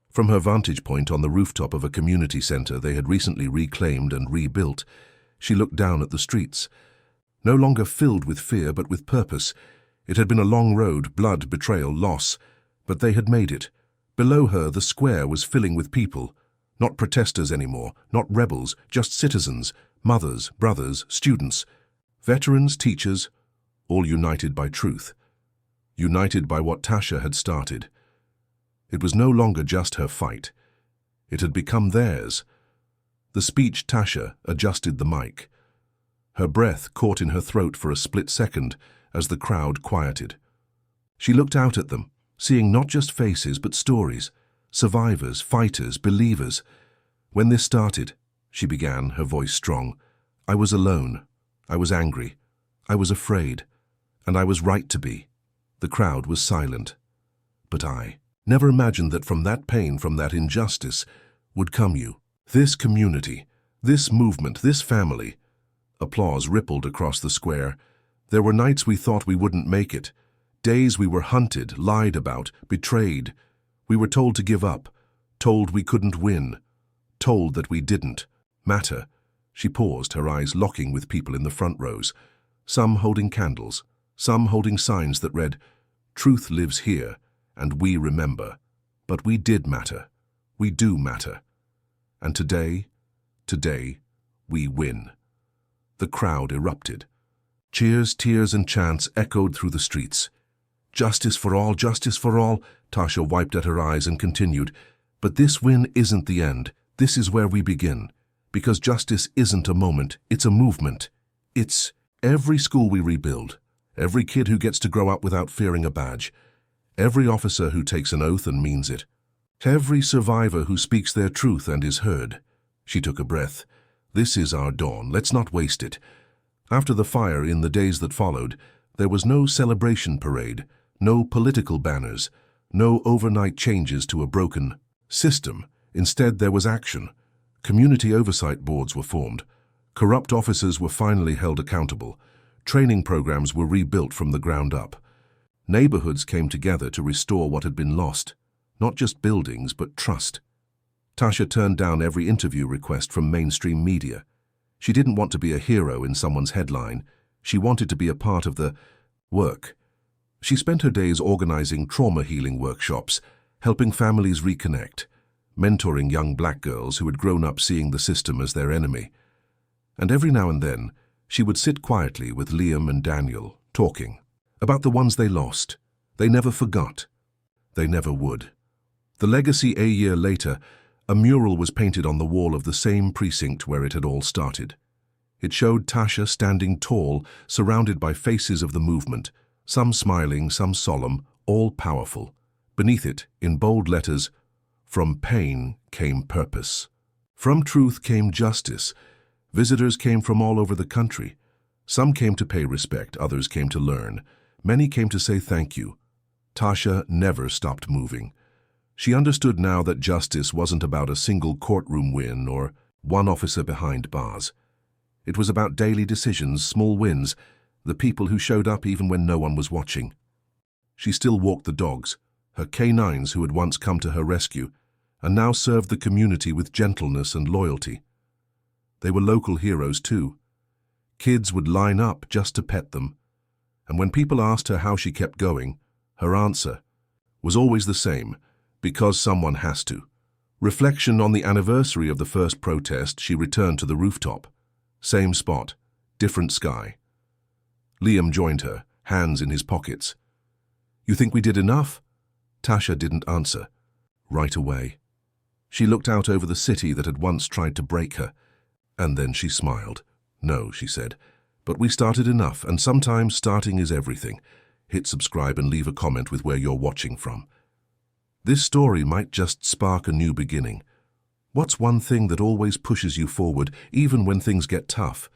From her vantage point on the rooftop of a community center they had recently reclaimed and rebuilt, she looked down at the streets. No longer filled with fear but with purpose. It had been a long road, blood, betrayal, loss, but they had made it. Below her, the square was filling with people. Not protesters anymore, not rebels, just citizens, mothers, brothers, students, veterans, teachers, all united by truth. United by what Tasha had started. It was no longer just her fight. It had become theirs. The speech Tasha adjusted the mic. Her breath caught in her throat for a split second as the crowd quieted. She looked out at them, seeing not just faces but stories, survivors, fighters, believers. When this started, she began, her voice strong, I was alone. I was angry. I was afraid. And I was right to be. The crowd was silent. But I never imagined that from that pain, from that injustice, would come you. This community, this movement, this family. Applause rippled across the square. There were nights we thought we wouldn't make it. Days we were hunted, lied about, betrayed. We were told to give up, told we couldn't win, told that we didn't matter. She paused, her eyes locking with people in the front rows, some holding candles, some holding signs that read, Truth lives here, and we remember. But we did matter. We do matter. And today, we win. The crowd erupted. Cheers, tears, and chants echoed through the streets. Justice for all, Tasha wiped at her eyes and continued. But this win isn't the end. This is where we begin. Because justice isn't a moment, it's a movement. It's every school we rebuild, every kid who gets to grow up without fearing a badge, every officer who takes an oath and means it, every survivor who speaks their truth and is heard. She took a breath. This is our dawn. Let's not waste it. After the fire in the days that followed, there was no celebration parade, no political banners, no overnight changes to a broken system. Instead, there was action. Community oversight boards were formed. Corrupt officers were finally held accountable. Training programs were rebuilt from the ground up. Neighborhoods came together to restore what had been lost. Not just buildings, but trust. Tasha turned down every interview request from mainstream media. She didn't want to be a hero in someone's headline. She wanted to be a part of the work. She spent her days organizing trauma healing workshops, helping families reconnect, mentoring young black girls who had grown up seeing the system as their enemy. And every now and then, she would sit quietly with Liam and Daniel, talking about the ones they lost. They never forgot. They never would. The legacy a year later, a mural was painted on the wall of the same precinct where it had all started. It showed Tasha standing tall, surrounded by faces of the movement, some smiling, some solemn, all powerful. Beneath it, in bold letters, "From pain came purpose. From truth came justice." Visitors came from all over the country. Some came to pay respect, others came to learn. Many came to say thank you. Tasha never stopped moving. She understood now that justice wasn't about a single courtroom win or one officer behind bars. It was about daily decisions, small wins, the people who showed up even when no one was watching. She still walked the dogs, her K9s who had once come to her rescue, and now served the community with gentleness and loyalty. They were local heroes too. Kids would line up just to pet them. And when people asked her how she kept going, her answer was always the same: because someone has to. Reflection on the anniversary of the first protest, she returned to the rooftop. Same spot, different sky. Liam joined her, hands in his pockets. "You think we did enough?" Tasha didn't answer. Right away. She looked out over the city that had once tried to break her, and then she smiled. "No," she said, "but we started enough, and sometimes starting is everything." Hit subscribe and leave a comment with where you're watching from. This story might just spark a new beginning. What's one thing that always pushes you forward, even when things get tough?